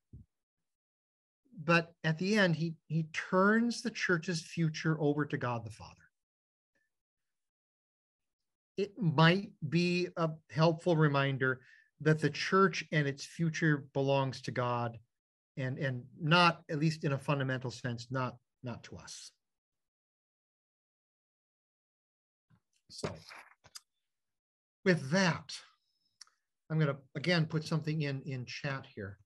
But at the end, he turns the church's future over to God the Father. It might be a helpful reminder that the church and its future belongs to God, and not, at least in a fundamental sense, not to us. So with that, I'm going to again put something in chat here.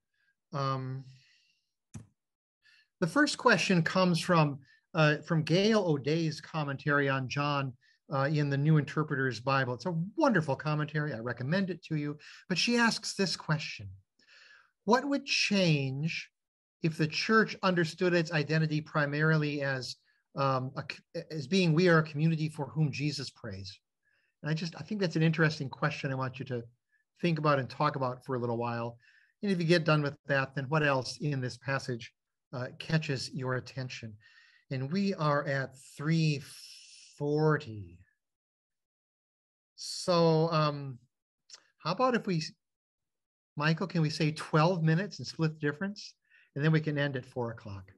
The first question comes from Gail O'Day's commentary on John in the New Interpreter's Bible. It's a wonderful commentary. I recommend it to you. But she asks this question: what would change if the church understood its identity primarily as being we are a community for whom Jesus prays? And I think that's an interesting question I want you to think about and talk about for a little while. And if you get done with that, then what else in this passage catches your attention? And we are at 3:40. So how about if we, Michael, can we say 12 minutes and split the difference? And then we can end at 4 o'clock.